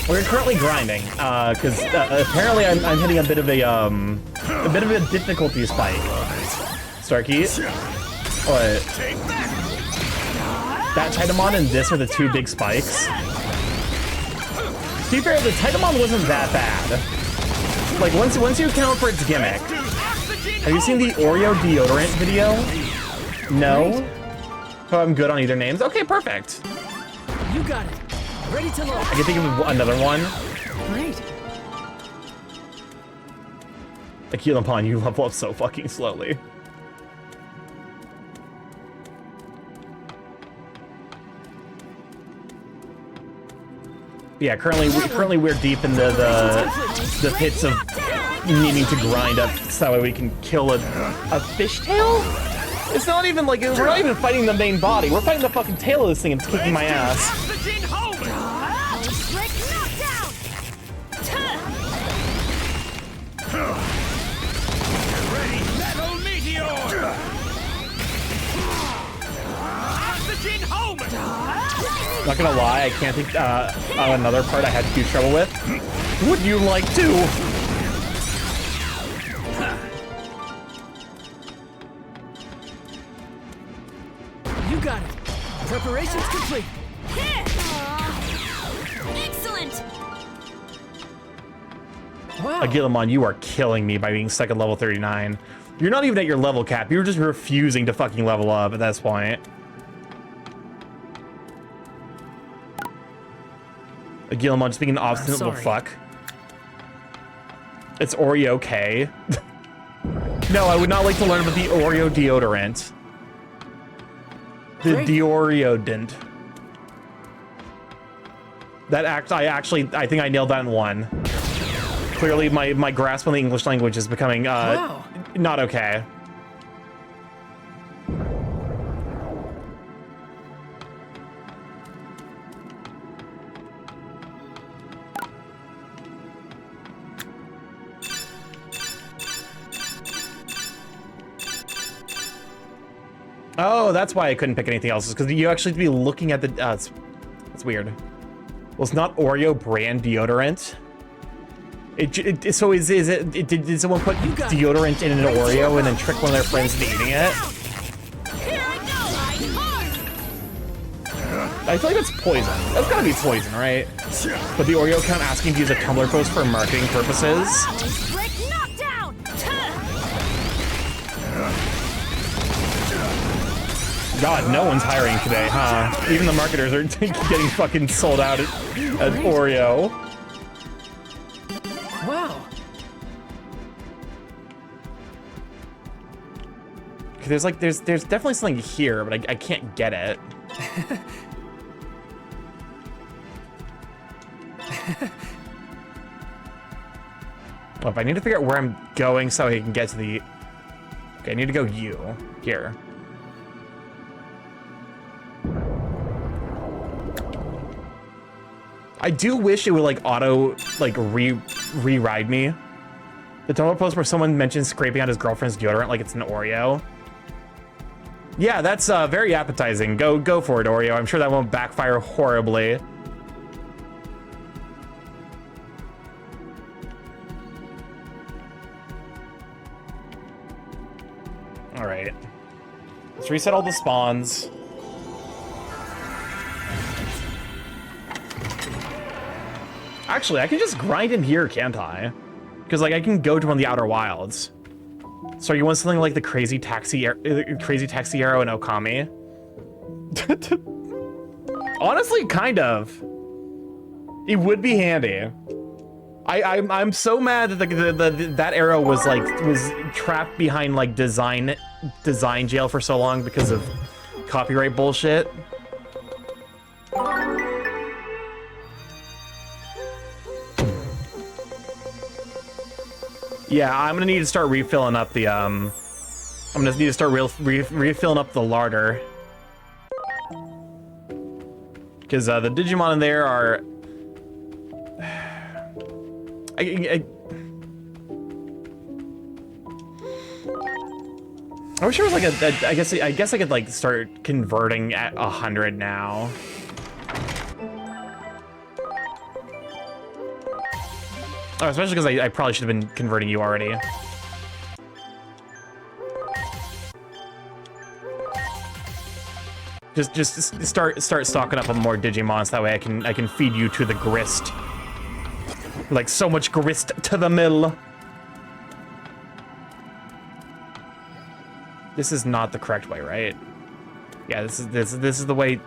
We're currently grinding, because apparently I'm hitting a bit of a difficulty spike. Starky. What? That Titanmon and this are the two big spikes. To be fair, the Titanmon wasn't that bad. Like once you account for its gimmick. Have you seen the Oreo deodorant video? No? Oh, I'm good on either names. Okay, perfect. You got it. Ready to launch. I can think of another one. Great. Aquila Pond, you level up so fucking slowly. Yeah, currently we're deep in the pits of needing to grind up so that way we can kill a fishtail? It's not even like, we're not even fighting the main body. We're fighting the fucking tail of this thing and it's kicking my ass. Not gonna lie, I can't think of another part I had huge trouble with. Would you like to? You got it. Preparations complete. Excellent. Wow. Aguilamon, you are killing me by being stuck at level 39. You're not even at your level cap. You're just refusing to fucking level up at this point. Aguilamon just being an obstinate little fuck. It's Oreo K. No, I would not like to learn about the Oreo deodorant. The deodorant. I think I nailed that in one. Clearly, my grasp on the English language is becoming not okay. Oh, that's why I couldn't pick anything else, because you actually have to be looking at the. That's weird. Well, it's not Oreo brand deodorant. So did someone put deodorant in an Oreo and then trick one of their friends into eating it? I feel like that's poison. That's gotta be poison, right? But the Oreo account asking to use a Tumblr post for marketing purposes. God, no one's hiring today, huh? Even the marketers are getting fucking sold out at Oreo. Wow. There's definitely something here, but I can't get it. Well, if I need to figure out where I'm going so I can get to the... Okay, I need to go here. I do wish it would like auto like re-ride me. The Tumblr post where someone mentions scraping out his girlfriend's deodorant like it's an Oreo. Yeah, that's very appetizing. Go for it, Oreo. I'm sure that won't backfire horribly. All right. Let's reset all the spawns. Actually, I can just grind in here, can't I? Because like I can go to one of the Outer Wilds. So you want something like the crazy taxi arrow in Okami? Honestly, kind of. It would be handy. I'm so mad that that arrow was trapped behind like design jail for so long because of copyright bullshit. Yeah, I'm gonna need to start refilling up the refilling up the larder. Because the Digimon in there are I wish there was like I guess I could like start converting at 100 now. Oh, especially because I probably should have been converting you already. Just start stocking up on more Digimon so that way I can feed you to the grist. Like so much grist to the mill. This is not the correct way, right? Yeah, this is the way.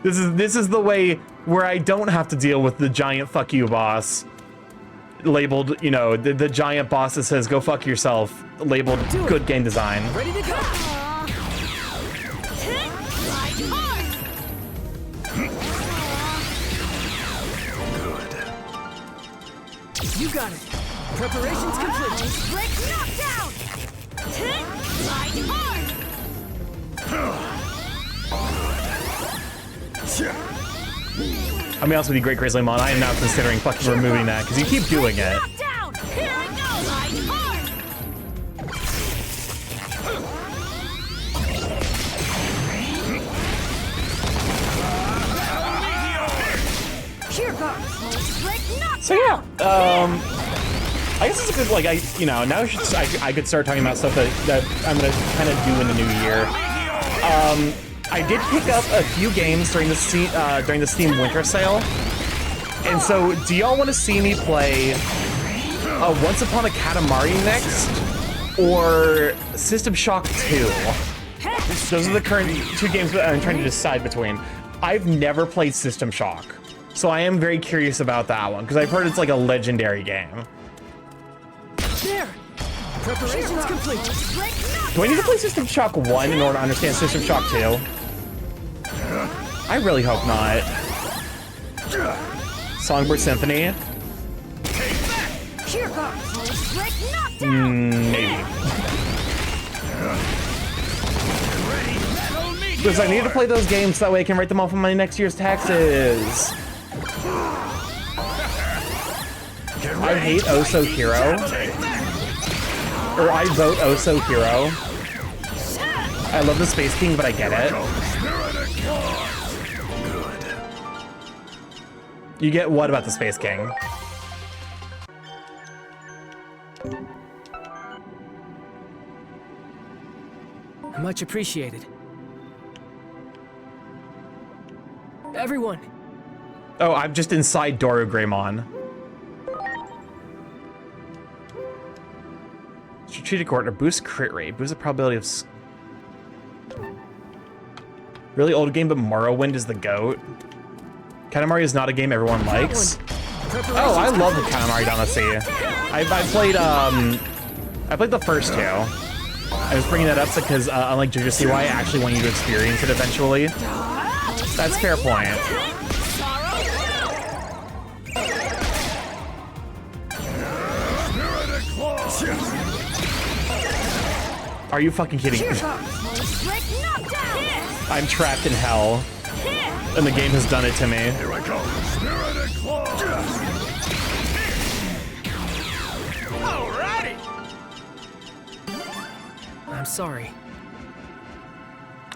this is the way where I don't have to deal with the giant fuck you boss. Labeled, you know, the giant boss that says go fuck yourself. Labeled good game design. Ready to go. You got it. Preparations complete. Break knockdown. Ride hard. I'll be honest with you, Great Grizzly Mon, I am now considering fucking removing that because you keep doing it. Knockdown. Here I go. Ride hard. Here goes. Break knockdown. So yeah, I guess it's a good like now I could start talking about stuff that I'm gonna kind of do in the new year. I did pick up a few games during the Steam Winter Sale, and so do y'all want to see me play Once Upon a Katamari next, or System Shock 2? Those are the current two games that I'm trying to decide between. I've never played System Shock, so I am very curious about that one because I've heard it's like a legendary game. There. Preparations complete. Do I need to play System Shock 1 in order to understand System Shock 2? I really hope not. Songbird Symphony? Here goes. Break knockdown. Maybe. Because I need to play those games so that way I can write them off on my next year's taxes. I hate Oso Hero. Or I vote Oso Hero. I love the Space King, but I get it. You get what about the Space King? Much appreciated. Everyone. Oh, I'm just inside Doru Greymon. Strategic order, boost crit rate, boost the probability of... Really old game, but Morrowind is the GOAT. Katamari is not a game everyone likes. Oh, I love the Katamari Damacy. I played the first two. I was bringing that up because unlike Jujutsu, I actually want you to experience it eventually. That's a fair point. Are you fucking kidding me? I'm trapped in hell, and the game has done it to me. Here I go. Alrighty. I'm sorry.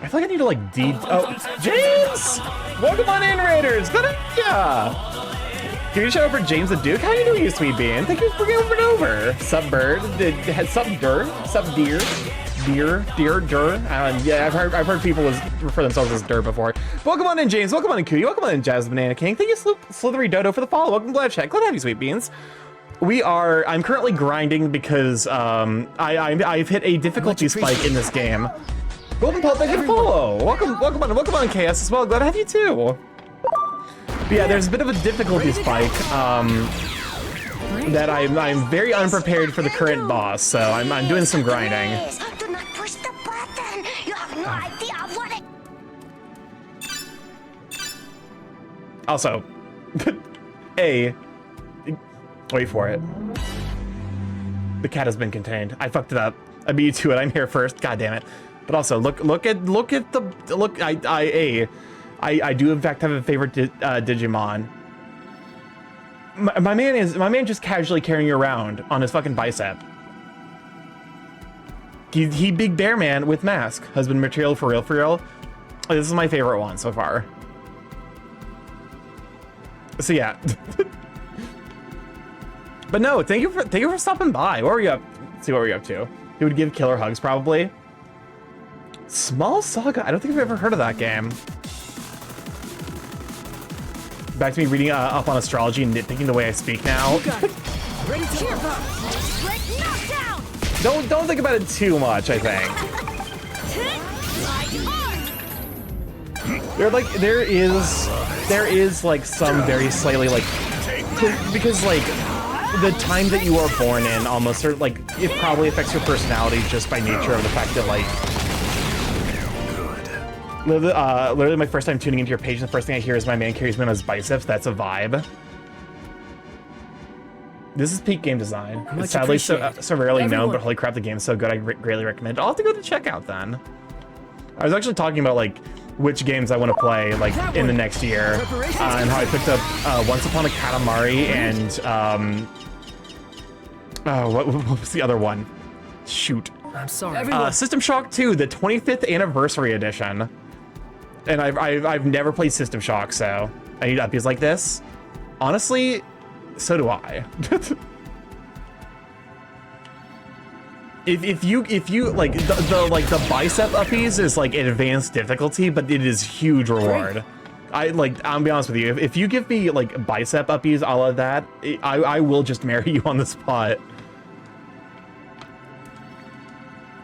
I feel like I need to like Oh, James! Welcome on in, Raiders. Good idea. Give you a shout out for James the Duke. How you doing, you sweet bean? Thank you for bringing over and over. Sub bird, sub deer. Yeah, I've heard people refer themselves as Dur before. Welcome on in, James. Welcome on in, Cootie. Welcome on in, Jazz the Banana King. Thank you, Slithery Dodo, for the follow. Welcome, Glad Chat. Glad to have you, sweet beans. I'm currently grinding because I've hit a difficulty spike in this game. Golden Paul, thank you for follow. Welcome on, KS as well. Glad to have you too. But yeah, there's a bit of a difficulty spike. That I'm very unprepared for the current boss, so I'm doing some grinding. Do not push the button. You have no idea what it. Also, wait for it. The cat has been contained. I fucked it up. I beat you to it. I'm here first. God damn it. But also, look at the I do in fact have a favorite Digimon. My man just casually carrying you around on his fucking bicep. He big bear man with mask. Husband material for real. This is my favorite one so far. So yeah. But no, thank you for stopping by. What were you up? Let's see what were you up to? He would give killer hugs probably. Small Saga. I don't think I've ever heard of that game. Back to me reading up on astrology and nitpicking the way I speak now. Ready to cheer up. Don't think about it too much, I think. There is like some very slightly like because like the time that you are born in almost or like it probably affects your personality just by nature of the fact that like literally my first time tuning into your page, the first thing I hear is my man carries me on his biceps. That's a vibe. This is peak game design. It's sadly so rarely known, but holy crap, the game's so good. I greatly recommend it. I'll have to go to checkout then. I was actually talking about like which games I want to play like in the next year, and how I picked up Once Upon a Katamari and what was the other one? Shoot. I'm sorry. System Shock 2, the 25th anniversary edition. And I've never played System Shock, so I need uppies like this. Honestly, so do I. if you like the bicep uppies is like advanced difficulty, but it is huge reward. I'll be honest with you. If you give me like bicep uppies, all of that, I will just marry you on the spot.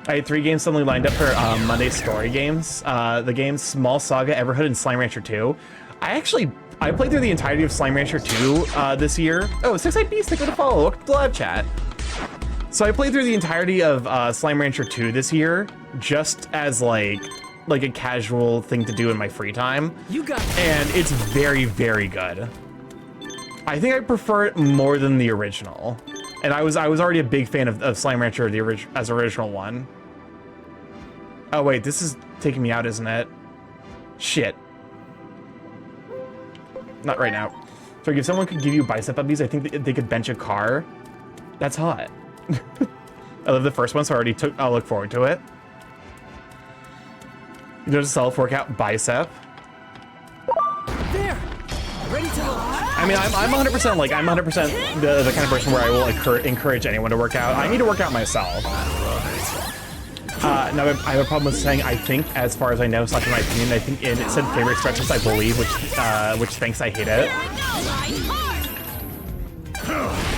I had 3 games suddenly lined up for Monday's story games. The games Small Saga, Everhood, and Slime Rancher 2. I played through the entirety of Slime Rancher 2 this year. Oh, 6-eyed Beast, thank you for the follow. Welcome to the live chat. So I played through the entirety of Slime Rancher 2 this year, just as like a casual thing to do in my free time. You got it. And it's very, very good. I think I prefer it more than the original. And I was already a big fan of Slime Rancher as original one. Oh wait, this is taking me out, isn't it? Shit. Not right now. So if someone could give you bicep uppies, I think they could bench a car. That's hot. I love the first one, so I'll look forward to it. There's a self-workout bicep. There. Ready to launch. I mean, I'm 100% like, I'm 100% the kind of person where I will encourage anyone to work out. I need to work out myself. Now, I have a problem with saying I think, as far as I know, slash in my opinion, I think it said favorite expressions, I believe, which thinks I hate it.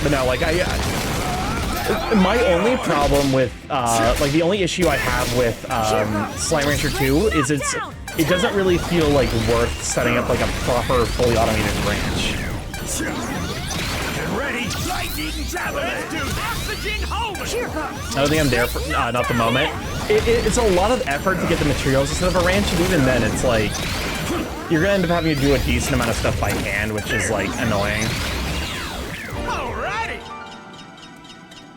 But no, like, my only problem with, like, the only issue I have with Slime Rancher 2 is it doesn't really feel like worth setting up like a proper, fully automated ranch. Get ready! Lightning javelin! Dude, oxygen home! I don't think I'm there for not the moment. It's a lot of effort to get the materials instead of a ranch, and even then, it's like you're gonna end up having to do a decent amount of stuff by hand, which is like annoying. Alrighty!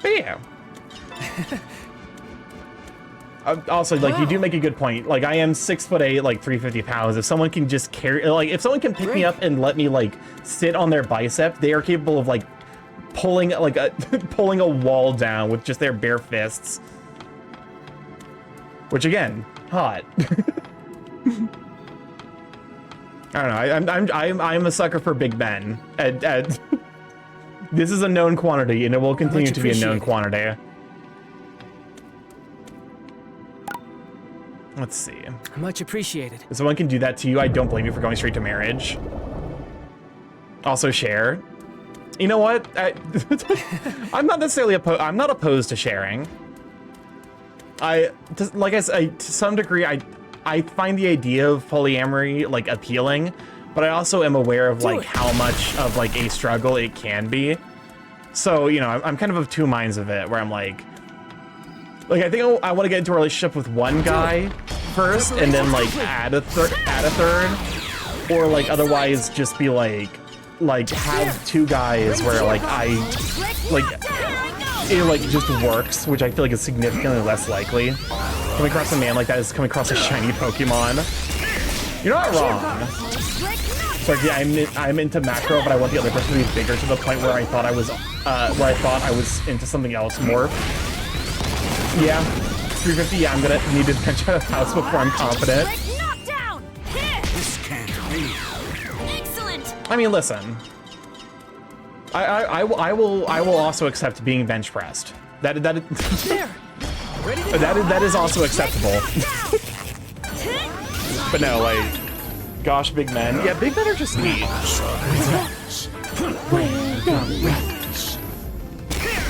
But yeah. Also, like, you do make a good point. Like, I am 6'8", like 350 pounds. If someone can just carry, like, if someone can pick me up and let me like sit on their bicep, they are capable of like pulling like pulling a wall down with just their bare fists. Which again, hot. I don't know. I'm a sucker for big men. This is a known quantity, and it will continue to be a known quantity. Let's see. Much appreciated. If someone can do that to you, I don't blame you for going straight to marriage. Also share. You know what? I'm not necessarily opposed. I'm not opposed to sharing. Like I said, to some degree, I find the idea of polyamory like appealing, but I also am aware of like how much of like a struggle it can be. So, you know, I'm kind of two minds of it, where I'm like I think I want to get into a relationship with one guy first, and then like add a third, or like otherwise just be like have two guys where like it like just works, which I feel like is significantly less likely. Coming across a man like that is coming across a shiny Pokemon. You're not wrong. So like, yeah, I'm into macro, but I want the other person to be bigger to the point where I thought I was into something else more. Yeah, 350. Yeah, I'm gonna need to bench out of house before I'm confident. This can't be. Excellent. I mean, listen. I will also accept being bench pressed. That is also acceptable. But no, like, gosh, big men. Yeah, big men are just neat.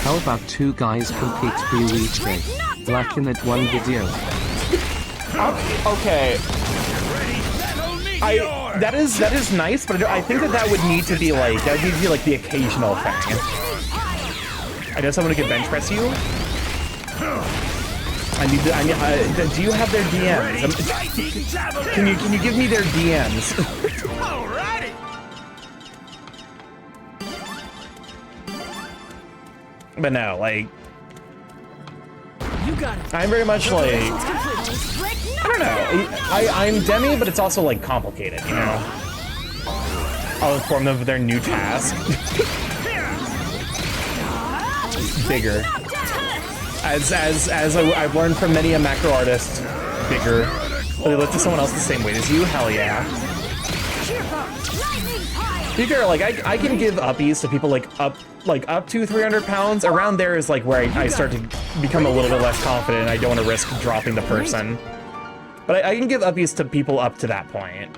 How about two guys compete free each day, like in that one video? Okay. That is nice, but I think that would need to be like the occasional thing. I know someone to get bench press you. Do you have their DMs? Can you give me their DMs? Alrighty. But no, like, you got it. I'm very much like, I don't know. I'm Demi, but it's also like complicated, you know. I'll inform them of their new task. Bigger. As I've learned from many a macro artist, bigger. They look to someone else the same weight as you. Hell yeah. Bigger, like I can give uppies to people up to 300 pounds. Around there is like where I start to become a little bit less confident. I don't want to risk dropping the person. But I can give uppies to people up to that point.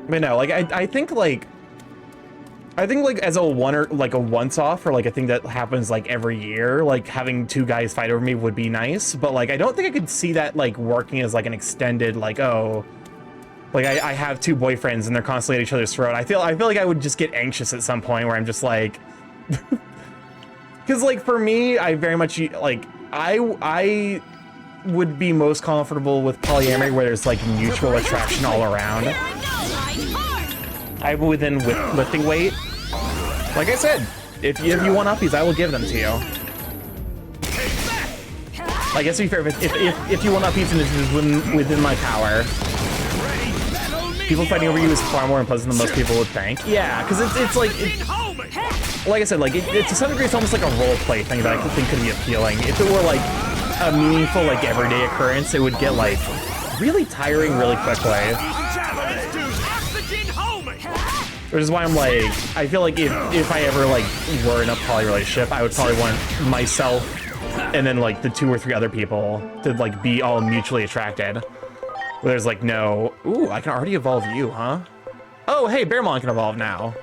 But no, like I think as a once off, or like a thing that happens like every year, like having two guys fight over me would be nice. But like I don't think I could see that like working as like an extended like, oh, like I have two boyfriends and they're constantly at each other's throat. I feel like I would just get anxious at some point where I'm just like, because like for me, I very much like I would be most comfortable with polyamory where there's like mutual attraction all around. I'm within lifting weight. Like I said, if you want uppies, I will give them to you. I guess to be fair, if you want uppies and this is within my power, people fighting over you is far more unpleasant than most people would think. Yeah, because it's like I said, like to some degree, it's almost like a role play thing that I think could be appealing. If it were like a meaningful like everyday occurrence, it would get like really tiring really quickly. Which is why I'm like, I feel like if I ever like were in a poly relationship, I would probably want myself and then like the 2 or 3 other people to like be all mutually attracted. Where there's like no, ooh, I can already evolve you, huh? Oh, hey, Bearmon can evolve now.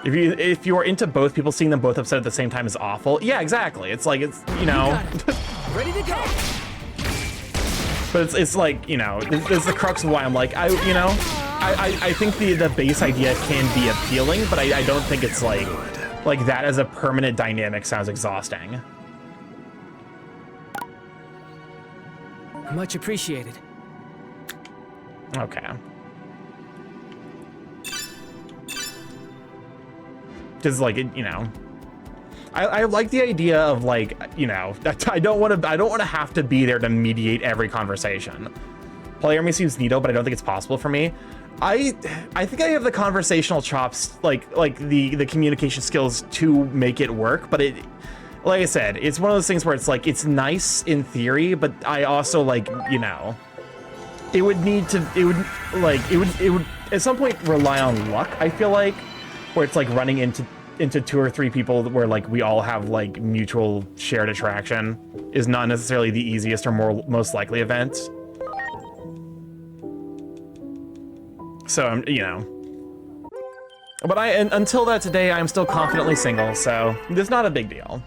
If you are into both, people seeing them both upset at the same time is awful. Yeah, exactly. It's like, it's, you know. Ready to go. But it's like, you know, it's the crux of why I'm like, I think the base idea can be appealing, but I don't think it's like that as a permanent dynamic sounds exhausting. Much appreciated. Okay. Because like, you know, I like the idea of like, you know, I don't want to have to be there to mediate every conversation. Polyamory seems neato, but I don't think it's possible for me. I think I have the conversational chops, like the communication skills to make it work, but it, like I said, it's one of those things where it's like, it's nice in theory, but I also like, you know, it would at some point rely on luck, I feel like, where it's like running into 2 or 3 people where like we all have like mutual shared attraction is not necessarily the easiest or most likely event. So I'm, you know, but until that today, I'm still confidently single, so it's not a big deal.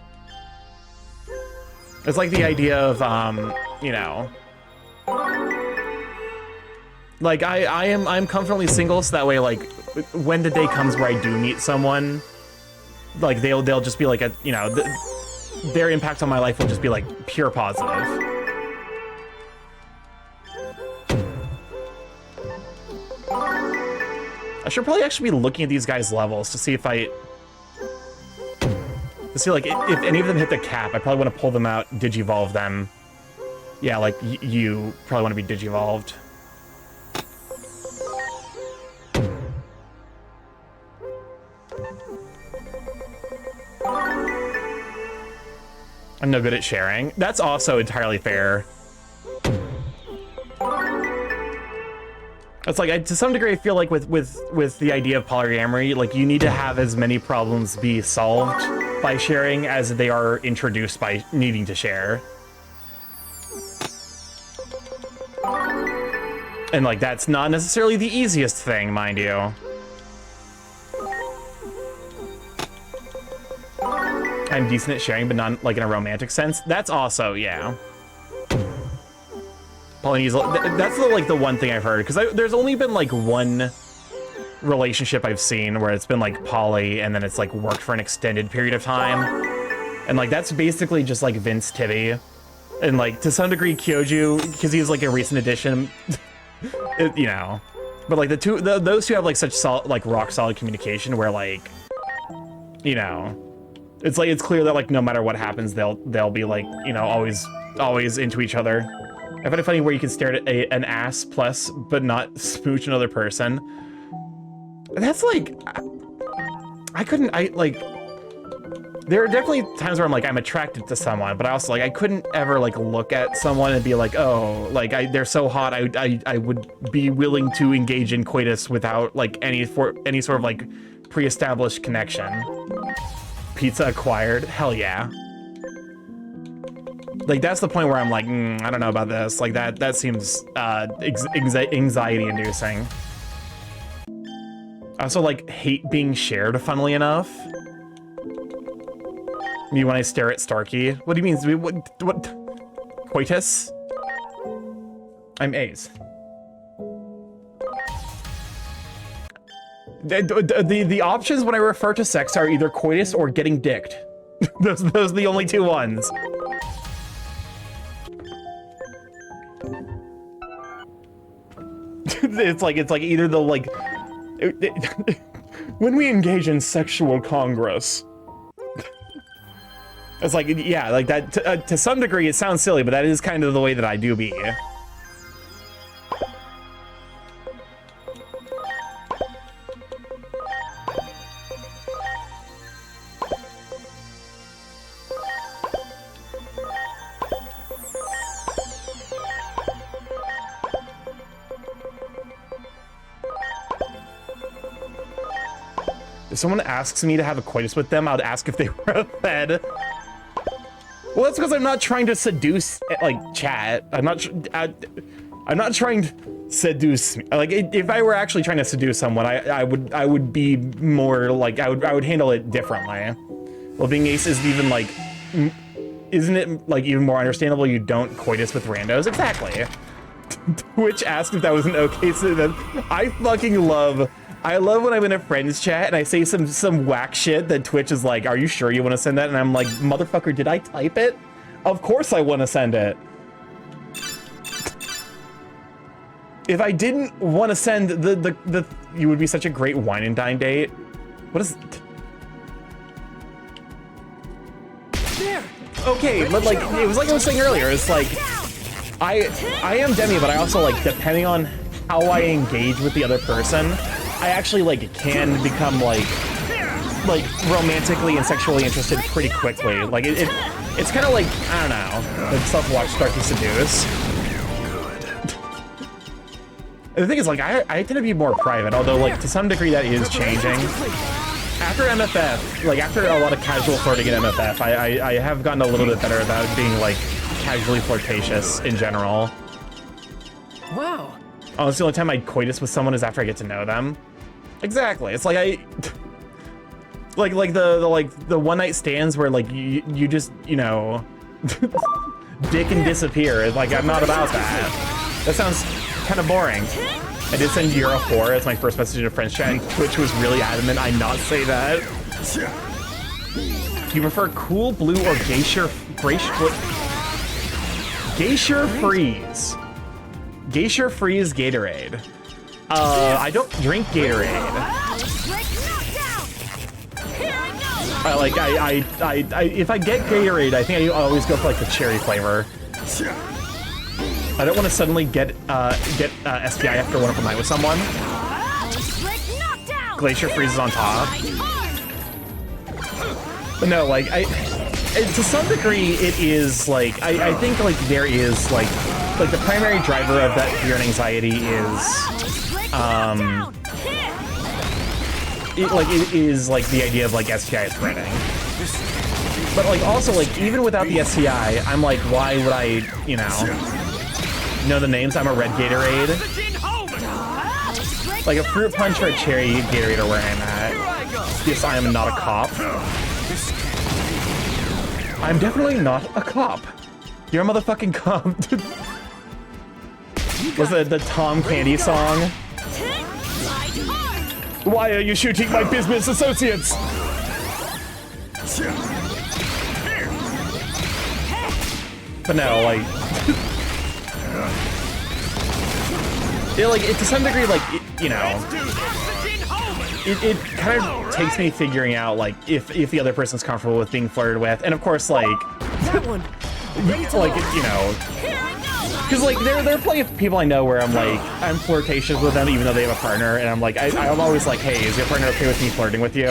It's like the idea of, you know, like I'm comfortably single, so that way, like, when the day comes where I do meet someone, like they'll just be like a, you know, their impact on my life will just be like pure positive. I should probably actually be looking at these guys' levels to see if like if any of them hit the cap. I probably want to pull them out, digivolve them. Yeah, like you probably want to be digivolved. I'm no good at sharing. That's also entirely fair. It's like, to some degree, I feel like with the idea of polyamory, like you need to have as many problems be solved by sharing as they are introduced by needing to share. And like, that's not necessarily the easiest thing, mind you. I'm decent at sharing, but not like in a romantic sense. That's also, yeah. Polynesian, that's like the one thing I've heard, because there's only been like one relationship I've seen where it's been like poly and then it's like worked for an extended period of time. And like, that's basically just like Vince Tibby. And like, to some degree, Kyoju, because he's like a recent addition, you know. But like those two have like such solid, like rock solid communication where like, you know, it's like, it's clear that like no matter what happens, they'll be like, you know, always into each other. I find it funny where you can stare at an ass plus, but not smooch another person. That's like, there are definitely times where I'm like, I'm attracted to someone, but I also like, I couldn't ever like look at someone and be like, oh, like they're so hot, I would be willing to engage in coitus without like any sort of like pre-established connection. Pizza acquired, hell yeah. Like, that's the point where I'm like, I don't know about this. Like, that seems anxiety-inducing. I also, like, hate being shared, funnily enough. Me when I stare at Starky. What do you mean? What? Coitus? I'm A's. The options when I refer to sex are either coitus or getting dicked. those are the only two ones. It's like either the like when we engage in sexual congress. It's like, yeah, like that to some degree it sounds silly, but that is kind of the way that I do be. If someone asks me to have a coitus with them, I would ask if they were a fed. Well, that's because I'm not trying to seduce, like, chat. I'm not... I'm not trying to seduce. Like, if I were actually trying to seduce someone, I would be more like, I would handle it differently. Well, being ace is even like, isn't it like even more understandable you don't coitus with randos? Exactly. Twitch asked if that was an okay sentence. I fucking love. I love when I'm in a friends chat and I say some whack shit that Twitch is like, "Are you sure you want to send that?" And I'm like, "Motherfucker, did I type it? Of course I want to send it." If I didn't want to send the you would be such a great wine and dine date. What is? There. Okay, but like it was like I was saying earlier. It's like I am Demi, but I also like depending on how I engage with the other person, I actually like can become like romantically and sexually interested pretty quickly. Like it's kind of like, I don't know, like self-watch Starky Seduce. The thing is, like, I tend to be more private, although, like, to some degree that is changing. After MFF, like, after a lot of casual flirting in MFF, I have gotten a little bit better about being, like, casually flirtatious in general. Wow. Honestly, the only time I coitus with someone is after I get to know them. Exactly. It's like like the one night stands where like you just, you know, dick and disappear. Like, I'm not about that. That sounds kind of boring. I did send Euro 4 as my first message in a friends chat, and Twitch was really adamant I not say that. Do you prefer Cool Blue or Geisha Freeze? Geisha Freeze Gatorade. I don't drink Gatorade. If I get Gatorade, I think I always go for like the cherry flavor. I don't want to suddenly get SPI after one up a night with someone. Glacier freezes on top. But no, like to some degree, it is like I think like there is like the primary driver of that fear and anxiety is it is like the idea of like STI spreading. But like also like even without the STI, I'm like, why would I, you know the names? I'm a red Gatorade. Like a fruit punch or a cherry Gatorade are where I'm at. Yes, I am not a cop. I'm definitely not a cop. You're a motherfucking cop. Was it the Tom Candy song? Why are you shooting my business associates? But no, like... to some degree, like, it kind of takes me figuring out, like, if the other person's comfortable with being flirted with. And of course, like... That one. Like, because, like, there are plenty of people I know where I'm, like, I'm flirtatious with them even though they have a partner. And I'm, like, I'm always like, hey, is your partner okay with me flirting with you?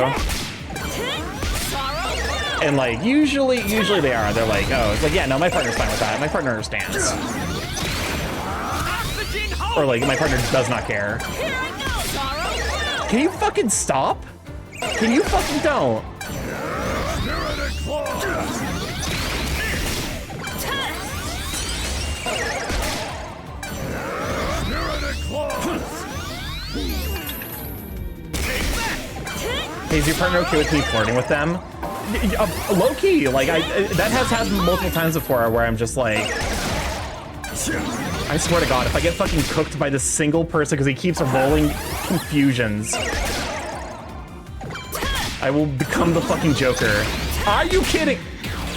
And, like, usually they are. They're like, oh, it's like, yeah, no, my partner's fine with that. My partner understands. Or, like, my partner does not care. Can you fucking stop? Can you fucking don't? Hey, is your partner okay with me flirting with them? Low-key, like, that has happened multiple times before where I'm just like... I swear to God, if I get fucking cooked by this single person because he keeps rolling confusions, I will become the fucking Joker. Are you kidding?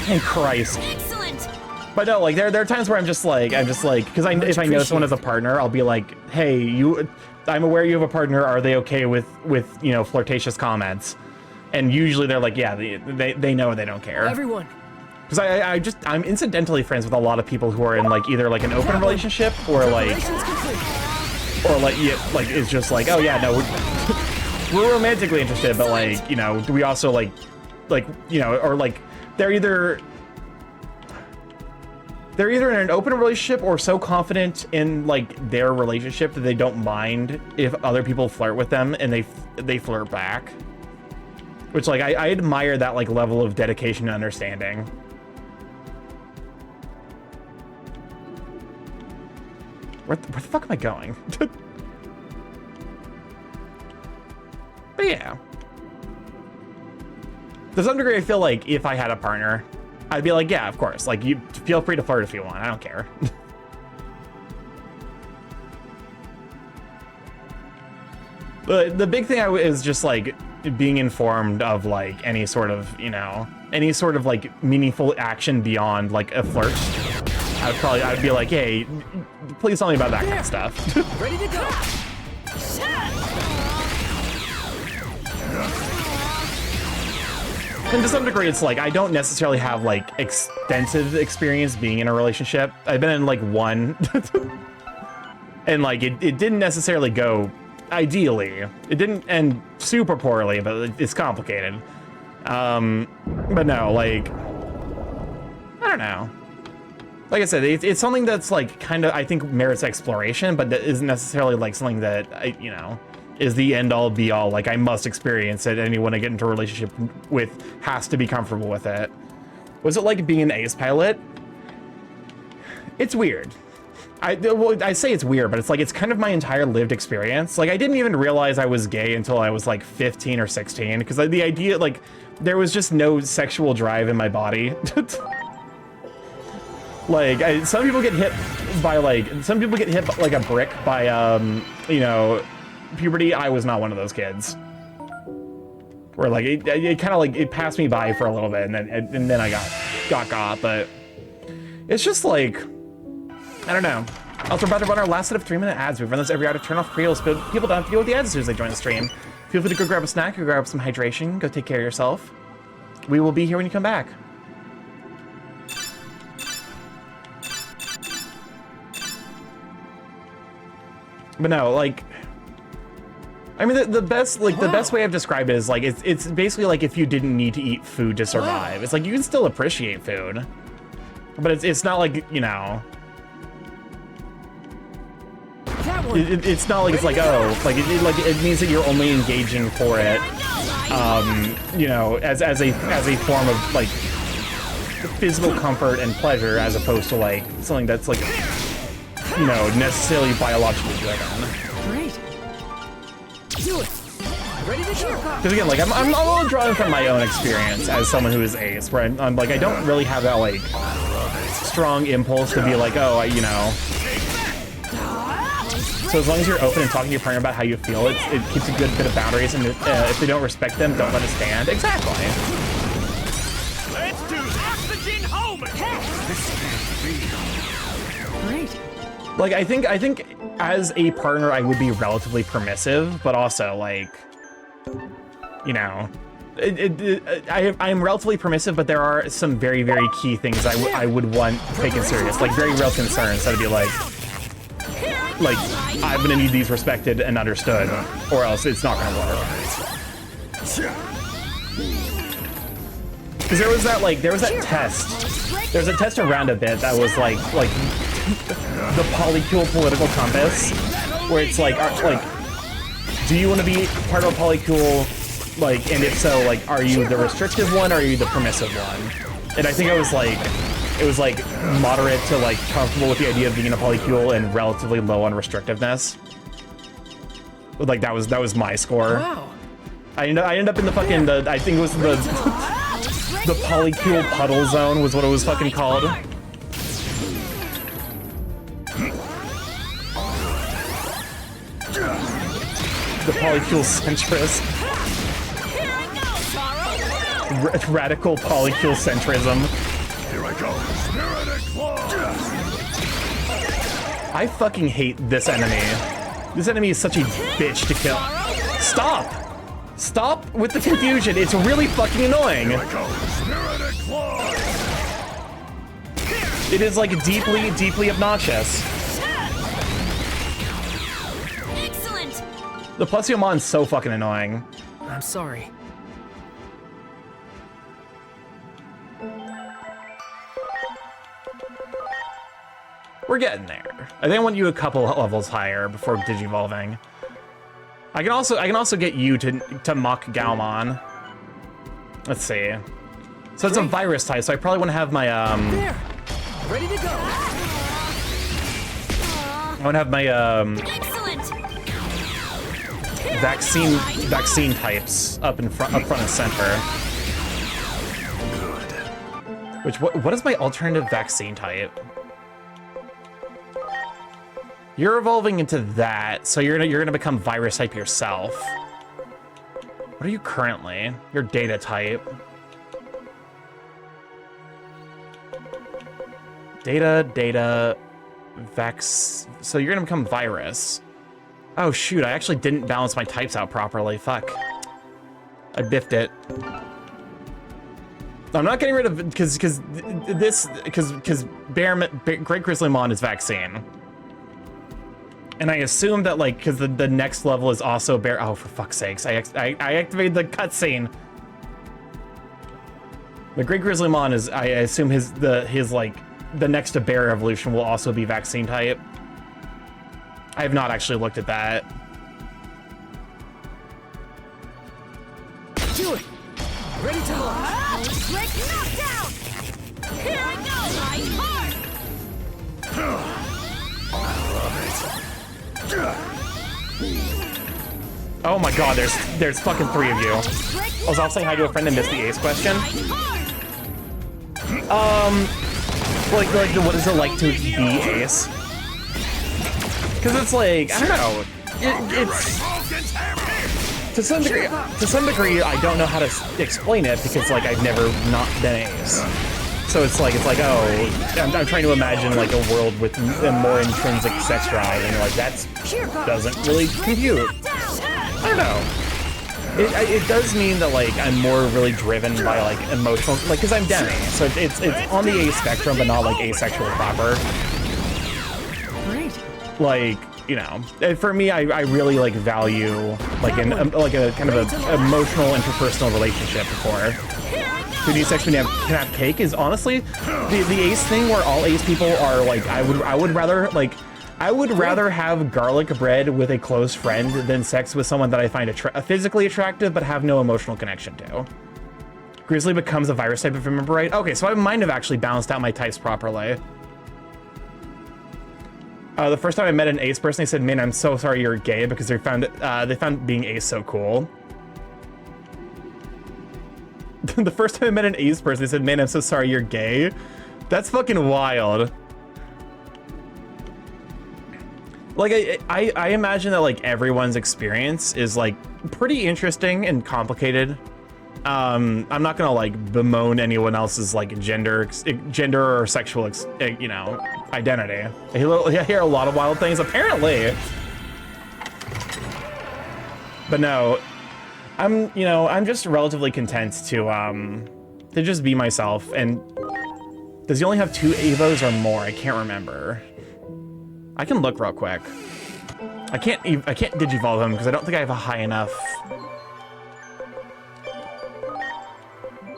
Thank Christ. Excellent. But no, like, there are times where I'm just like, because if I know someone has a partner, I'll be like, hey, I'm aware you have a partner. Are they okay with you know, flirtatious comments? And usually they're like, yeah, they know they don't care. Everyone. Because I'm incidentally friends with a lot of people who are in like either like an open relationship or like yeah, like it's just like, oh yeah, no, we're romantically interested, but like, you know, do we also like you know, or like they're either in an open relationship or so confident in like their relationship that they don't mind if other people flirt with them and they flirt back. Which, like, I admire that, like, level of dedication and understanding. Where the fuck am I going? But yeah. To some degree, I feel like if I had a partner, I'd be like, yeah, of course. Like, you feel free to flirt if you want. I don't care. The big thing is just, like, being informed of, like, any sort of, you know, any sort of, like, meaningful action beyond, like, a flirt. I'd be like, hey, please tell me about that kind of stuff. Ready to go. And to some degree, it's like, I don't necessarily have, like, extensive experience being in a relationship. I've been in, like, one. And, like, it didn't necessarily go ideally. It didn't end super poorly, but it's complicated. But no, like, I don't know. Like I said, it's something that's, like, kind of, I think, merits exploration, but that isn't necessarily, like, something that, you know, is the end-all, be-all. Like, I must experience it. Anyone I get into a relationship with has to be comfortable with it. Was it like being an ace pilot? It's weird. I say it's weird, but it's like, it's kind of my entire lived experience. Like, I didn't even realize I was gay until I was, like, 15 or 16, because the idea, like, there was just no sexual drive in my body. Like, some people get hit by, like, like a brick by, you know, puberty. I was not one of those kids. Where, like, it kind of, like, it passed me by for a little bit, and then I got, but it's just, like, I don't know. Also, we're about to run our last set of 3-minute ads. We run those every hour to turn off creels, but people don't deal with the ads as soon as they join the stream. Feel free to go grab a snack, go grab some hydration, go take care of yourself. We will be here when you come back. But no, like, I mean, the best way I've described it is, like, it's basically like if you didn't need to eat food to survive. It's like, you can still appreciate food, but it's not like, you know, it's not like it's like, oh, like it means that you're only engaging for it, you know, as a form of, like, physical comfort and pleasure, as opposed to, like, something that's, like, you know, necessarily biologically driven. Great. Do it. Ready to go. Because again, like, I'm all drawing from my own experience as someone who is ace, where I'm like, I don't really have that, like, strong impulse to be like, oh, you know. So as long as you're open and talking to your partner about how you feel, it keeps a good bit of boundaries, and if they don't respect them, don't let it stand. Exactly. Let's do oxygen home. Great. Like, I think as a partner, I would be relatively permissive, but also, like, you know, I'm relatively permissive, but there are some very, very key things I would want taken serious, like very real concerns that'd be like, I'm gonna need these respected and understood, or else it's not gonna work. Because there was that test. There was a test around a bit that was like the polycule political compass, where it's like, do you want to be part of a polycule? Like, and if so, like, are you the restrictive one, or are you the permissive one? And I think it was like moderate to, like, comfortable with the idea of being in a polycule and relatively low on restrictiveness. Like, that was my score. Wow. I ended up in the fucking, I think it was the polycule puddle zone was what it was fucking called. The polycule centrist. Radical polycule centrism. Here I go. I fucking hate this enemy. This enemy is such a bitch to kill. Stop! Stop with the confusion. It's really fucking annoying. Here I go. It is, like, deeply, deeply obnoxious. Excellent. The Plesiomon's so fucking annoying. I'm sorry. We're getting there. I think I want you a couple levels higher before digivolving. I can also get you to mock Gaomon. Let's see. So it's a virus type, so I probably want to have my There. Ready to go. I want to have my vaccine types up front and center. Which what is my alternative vaccine type? You're evolving into that, so you're gonna become virus type yourself. What are you currently? You're data type. Data, Vex. So you're gonna become virus. Oh shoot, I actually didn't balance my types out properly. Fuck. I biffed it. I'm not getting rid of it because Great Grizzlymon is vaccine. And I assume that like because the next level is also bear. Oh, for fuck's sakes! I activated the cutscene. The Great Grizzlymon is. I assume his like the next to bear evolution will also be vaccine type. I have not actually looked at that. Do it! Ready to launch! Quick knockdown! Here I go! Right hard! I love it. Oh my god, there's fucking 3 of you. I was also saying hi to a friend and missed the Ace question. Like what is it like to be Ace? Because it's like, I don't know, it's to some degree I don't know how to explain it because like I've never not been Ace. So it's like oh, I'm trying to imagine like a world with a more intrinsic sex drive, and you're like that doesn't really compute. I don't know. It does mean that like I'm more really driven by like emotional, like because I'm Demi, so it's on the A spectrum, but not like asexual proper. Great. Like, you know, for me, I really like value like a kind of a emotional interpersonal relationship before. Who needs sex when you can have cake is honestly the Ace thing where all Ace people are like I would rather have garlic bread with a close friend than sex with someone that I find physically attractive but have no emotional connection to. Grizzly becomes a virus type if I remember right. Okay, so I might have actually balanced out my types properly. The first time I met an Ace person, they said, "Man, I'm so sorry you're gay," because they found being Ace so cool. The first time I met an Ace person, they said, "Man, I'm so sorry you're gay." That's fucking wild. Like, I imagine that, like, everyone's experience is, like, pretty interesting and complicated. I'm not gonna, like, bemoan anyone else's, like, gender or sexual, you know, identity. I hear a lot of wild things, apparently. But no, I'm just relatively content to just be myself. And does he only have 2 Evos or more? I can't remember. I can look real quick. I can't digivolve him because I don't think I have a high enough.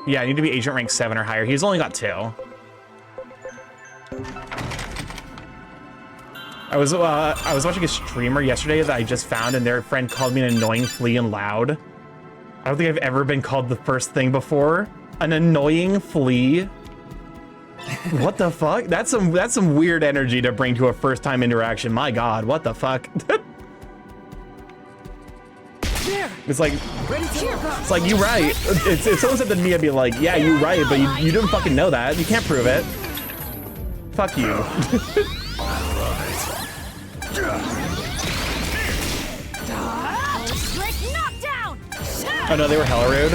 Yeah, I need to be agent rank 7 or higher. He's only got 2. I was watching a streamer yesterday that I just found, and their friend called me an annoying flea and loud. I don't think I've ever been called the first thing before. An annoying flea. What the fuck? That's some weird energy to bring to a first time interaction. My God, what the fuck? It's like you right. If someone said that to me, I'd be like, yeah, you right, but you didn't fucking know that. You can't prove it. Fuck you. Oh no, they were hella rude.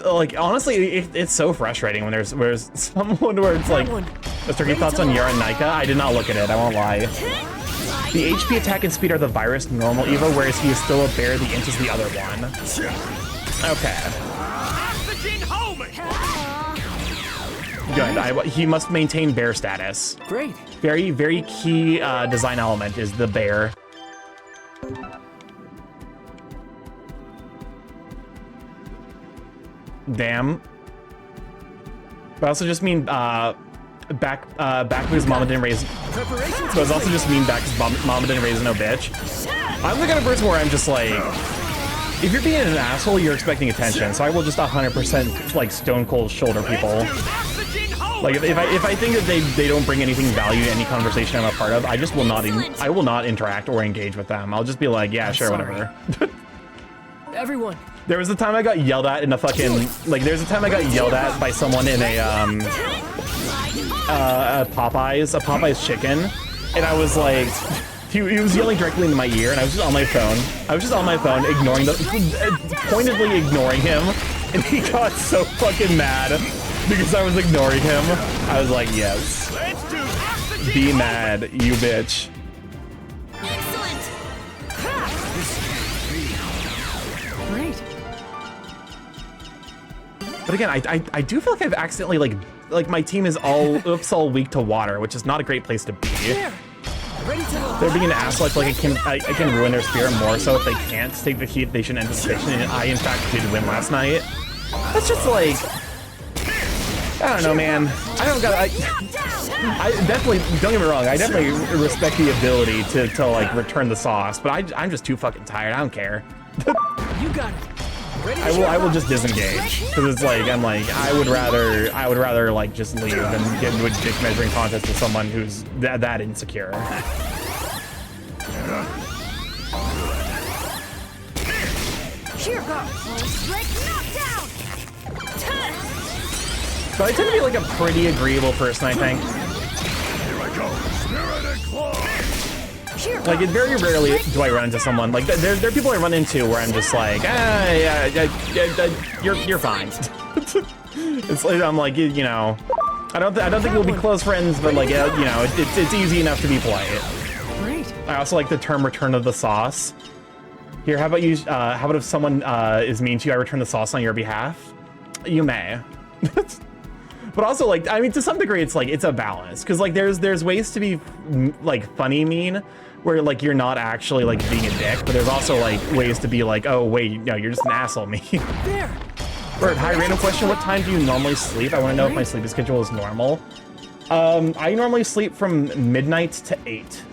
Like honestly, it's so frustrating when there's someone where it's like, Turkey thoughts on Yara and Nika? I did not look at it, I won't lie. The HP, attack, and speed are the virus normal Evo, whereas he is still a bear, the int is the other one. Okay. Good, he must maintain bear status. Great. Very, very key design element is the bear. Damn. But I also just mean back because mama didn't raise. But it's also just mean back because mama didn't raise no bitch. I'm the kind of person where I'm just like, if you're being an asshole, you're expecting attention. So I will just 100% like stone cold shoulder people. Like if I think that they don't bring anything value to any conversation I'm a part of, I just will not I will not interact or engage with them. I'll just be like, yeah, sure, whatever. Everyone. There was a time I got yelled at in a fucking there's a time I got yelled at by someone in a Popeye's chicken, and I was like, he was yelling directly into my ear, and I was just on my phone. Ignoring pointedly ignoring him, and he got so fucking mad because I was ignoring him. I was like, yes, be mad, you bitch. Great. But again, I do feel like I've accidentally like my team is all all weak to water, which is not a great place to be. They're being an asshole. I feel like I can ruin their spirit more so if they can't take the heat. They should end the station, and I in fact did win last night. That's just like, I don't know, man. I don't got. I definitely, don't get me wrong. I definitely respect the ability to like return the sauce, but I'm just too fucking tired. I don't care. You got it. I will just disengage because it's like I would rather like just leave than get into a dick measuring contest with someone who's that insecure. Here goes. Knockdown. So I tend to be like a pretty agreeable person, I think. Here I go. Spirit and claw. Like, it very rarely do I run into someone like there are people I run into where I'm just like, you're fine. It's like I'm like, you know, I don't think we'll be close friends, but like, you know, it's easy enough to be polite. Great. I also like the term "return of the sauce." Here, how about you? How about if someone is mean to you, I return the sauce on your behalf? You may. But also, like, I mean, to some degree, it's like it's a balance because like there's ways to be like funny mean, where like you're not actually like being a dick, but there's also like ways to be like, oh wait, no, you're just an asshole me. There. Bird, hi, random question. What time do you normally sleep? I want to know if my sleeping schedule is normal. I normally sleep from midnight to 8.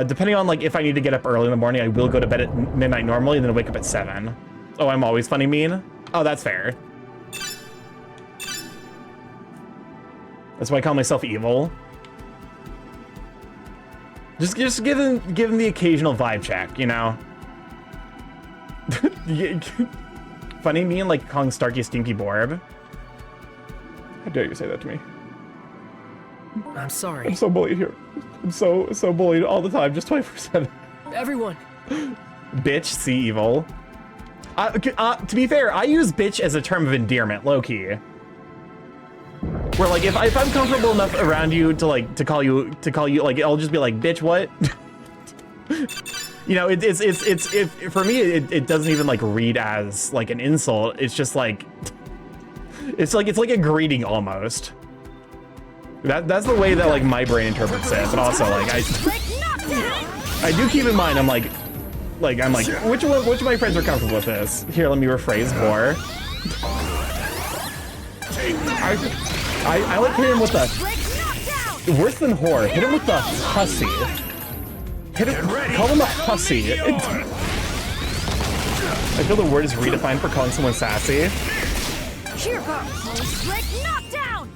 Depending on like if I need to get up early in the morning, I will go to bed at midnight normally and then wake up at 7. Oh, I'm always funny mean? Oh, that's fair. That's why I call myself evil. Just give him the occasional vibe check, you know? Funny mean like calling Starky Stinky Borb. How dare you say that to me? I'm sorry. I'm so bullied here. I'm so bullied all the time, just 24/7. Everyone. Bitch, see evil. To be fair, I use bitch as a term of endearment, low-key. Where like if I'm comfortable enough around you to call you like I'll just be like, bitch, what? You know, it's for me it doesn't even like read as like an insult. It's just like it's like a greeting almost. That's the way that like my brain interprets it. But also like I do keep in mind I'm like which of my friends are comfortable with this? Here, let me rephrase more. I like hitting him with the worse than whore. Hit him with the hussy. Hit him. Call him a hussy. I feel the word is redefined for calling someone sassy. Here goes. Knockdown.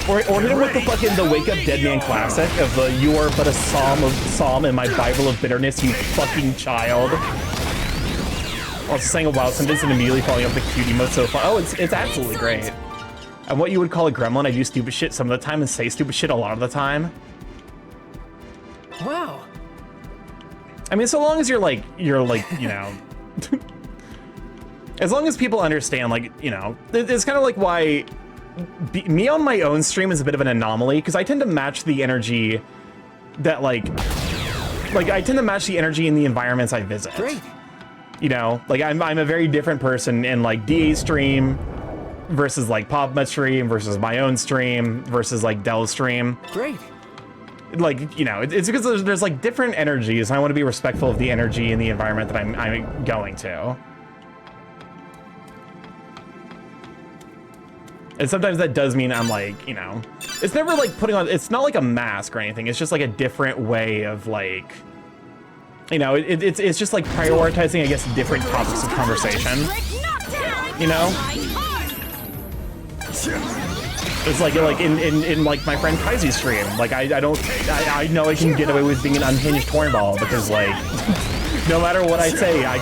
Or hit him with the Wake Up Dead Man classic of the "You are but a psalm in my Bible of bitterness, you fucking child." Also saying a wild sentence and immediately following up the cute emote so far. Oh, it's absolutely great. And what you would call a gremlin, I do stupid shit some of the time and say stupid shit a lot of the time. Wow. I mean, so long as you're like, you know, as long as people understand, like, you know, it's kind of like why me on my own stream is a bit of an anomaly because I tend to match the energy that like I tend to match the energy in the environments I visit. Great. You know, like I'm a very different person in like DA stream versus like PopMed stream versus my own stream versus like Dell's stream. Great. Like, you know, it's because there's like different energies. And I want to be respectful of the energy in the environment that I'm going to. And sometimes that does mean I'm like, you know, it's never like putting on, it's not like a mask or anything. It's just like a different way of like, you know, it's just like prioritizing, I guess, different topics of conversation, you know? It's like in like my friend Kaiser's stream. Like I know I can get away with being an unhinged hornball because like no matter what I say, I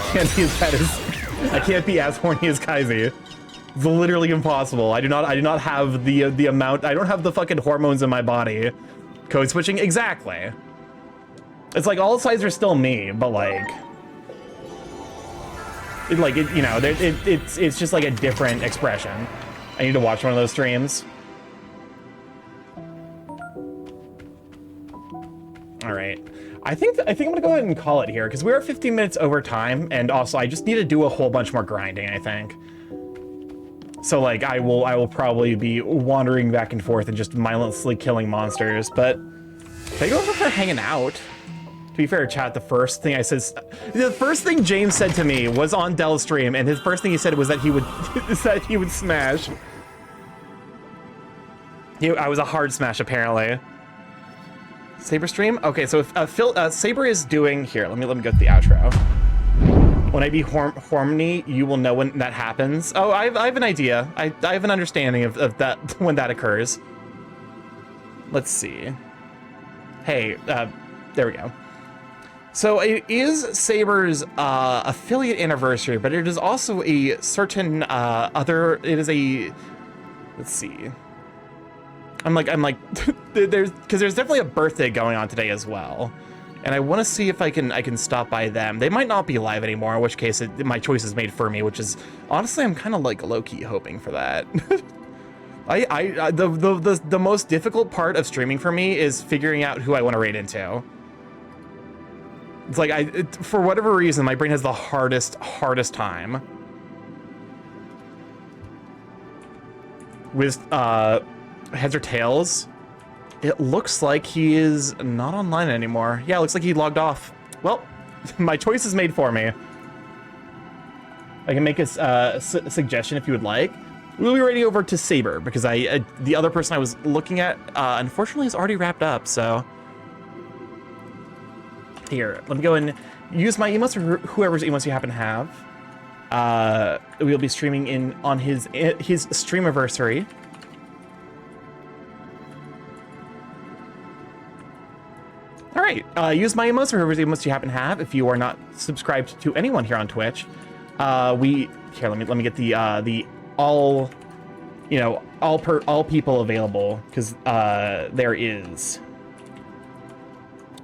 can't be as horny as Kaiser. It's literally impossible. I do not have the amount. I don't have the fucking hormones in my body. Code switching, exactly. It's like all sides are still me, but like, you know, it's just like a different expression. I need to watch one of those streams. All right, I think I'm gonna go ahead and call it here because we are 15 minutes over time, and also I just need to do a whole bunch more grinding, I think. So like I will probably be wandering back and forth and just mindlessly killing monsters, but thank you for hanging out. To be fair, chat, the first thing James said to me was on Dell's stream, and his first thing he said was that he would smash. I was a hard smash apparently. Saber stream? Okay, so if Saber is doing here, let me go to the outro. When I be horny, you will know when that happens. Oh, I have an idea. I have an understanding of that when that occurs. Let's see. Hey, there we go. So it is Saber's affiliate anniversary, but it is also a certain it is a, let's see. I'm like there's definitely a birthday going on today as well. And I want to see if I can stop by them. They might not be live anymore, in which case my choice is made for me, which is honestly I'm kind of like low-key hoping for that. The most difficult part of streaming for me is figuring out who I want to raid into. It's like for whatever reason my brain has the hardest time with heads or tails. It looks like he is not online anymore. Yeah, it looks like he logged off. Well, my choice is made for me. I can make a suggestion if you would like. We'll be raiding over to Saber because the other person I was looking at unfortunately is already wrapped up. So here, let me go and use my emotes or whoever's emotes you happen to have. We'll be streaming on his streamiversary. All right, use my emotes or whoever's emotes you happen to have if you are not subscribed to anyone here on Twitch. Let me get the all, you know, all people available because there is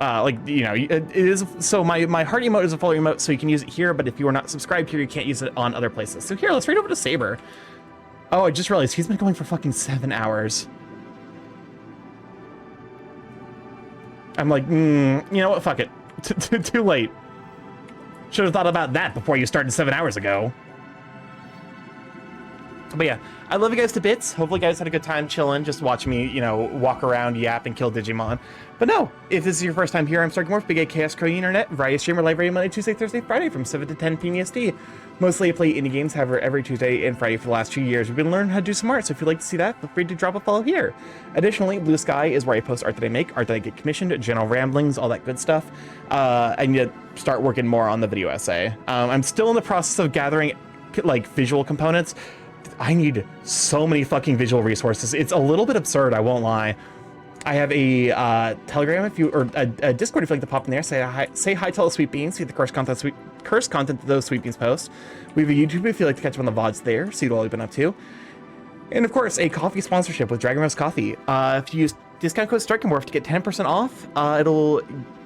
like, you know, it is. So my heart emote is a follow emote, so you can use it here. But if you are not subscribed here, you can't use it on other places. So here, let's raid over to Saber. Oh, I just realized he's been going for fucking 7 hours. I'm like, you know what? Fuck it. Too late. Should have thought about that before you started 7 hours ago. But yeah, I love you guys to bits. Hopefully you guys had a good time chilling, just watching me, you know, walk around, yap, and kill Digimon. But no, if this is your first time here, I'm StarkyMorph, Big A Chaos Crow Internet, variety streamer, live radio Monday, Tuesday, Thursday, Friday from 7 to 10 p.m. EST. Mostly I play indie games, however, every Tuesday and Friday for the last 2 years. We've been learning how to do some art, so if you'd like to see that, feel free to drop a follow here. Additionally, Blue Sky is where I post art that I make, art that I get commissioned, general ramblings, all that good stuff. I need to start working more on the video essay. I'm still in the process of gathering, like, visual components. I need so many fucking visual resources. It's a little bit absurd, I won't lie. I have a Telegram or a Discord if you'd like to pop in there. Say hi to all the Sweet Beans. See the cursed content that those Sweet Beans post. We have a YouTube if you'd like to catch up on the VODs there. See what all you've been up to. And of course, a coffee sponsorship with Dragon Rose Coffee. If you use discount code StarkyMorph to get 10% off, it'll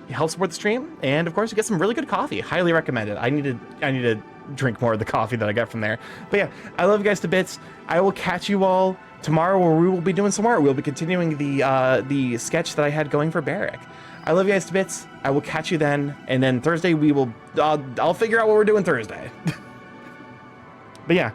help support the stream. And of course, you get some really good coffee. Highly recommended. I need to drink more of the coffee that I got from there. But yeah, I love you guys to bits. I will catch you all tomorrow where we will be doing some more. We'll be continuing the sketch that I had going for Barrack. I love you guys to bits. I will catch you then. And then Thursday we will, I'll figure out what we're doing Thursday. But yeah.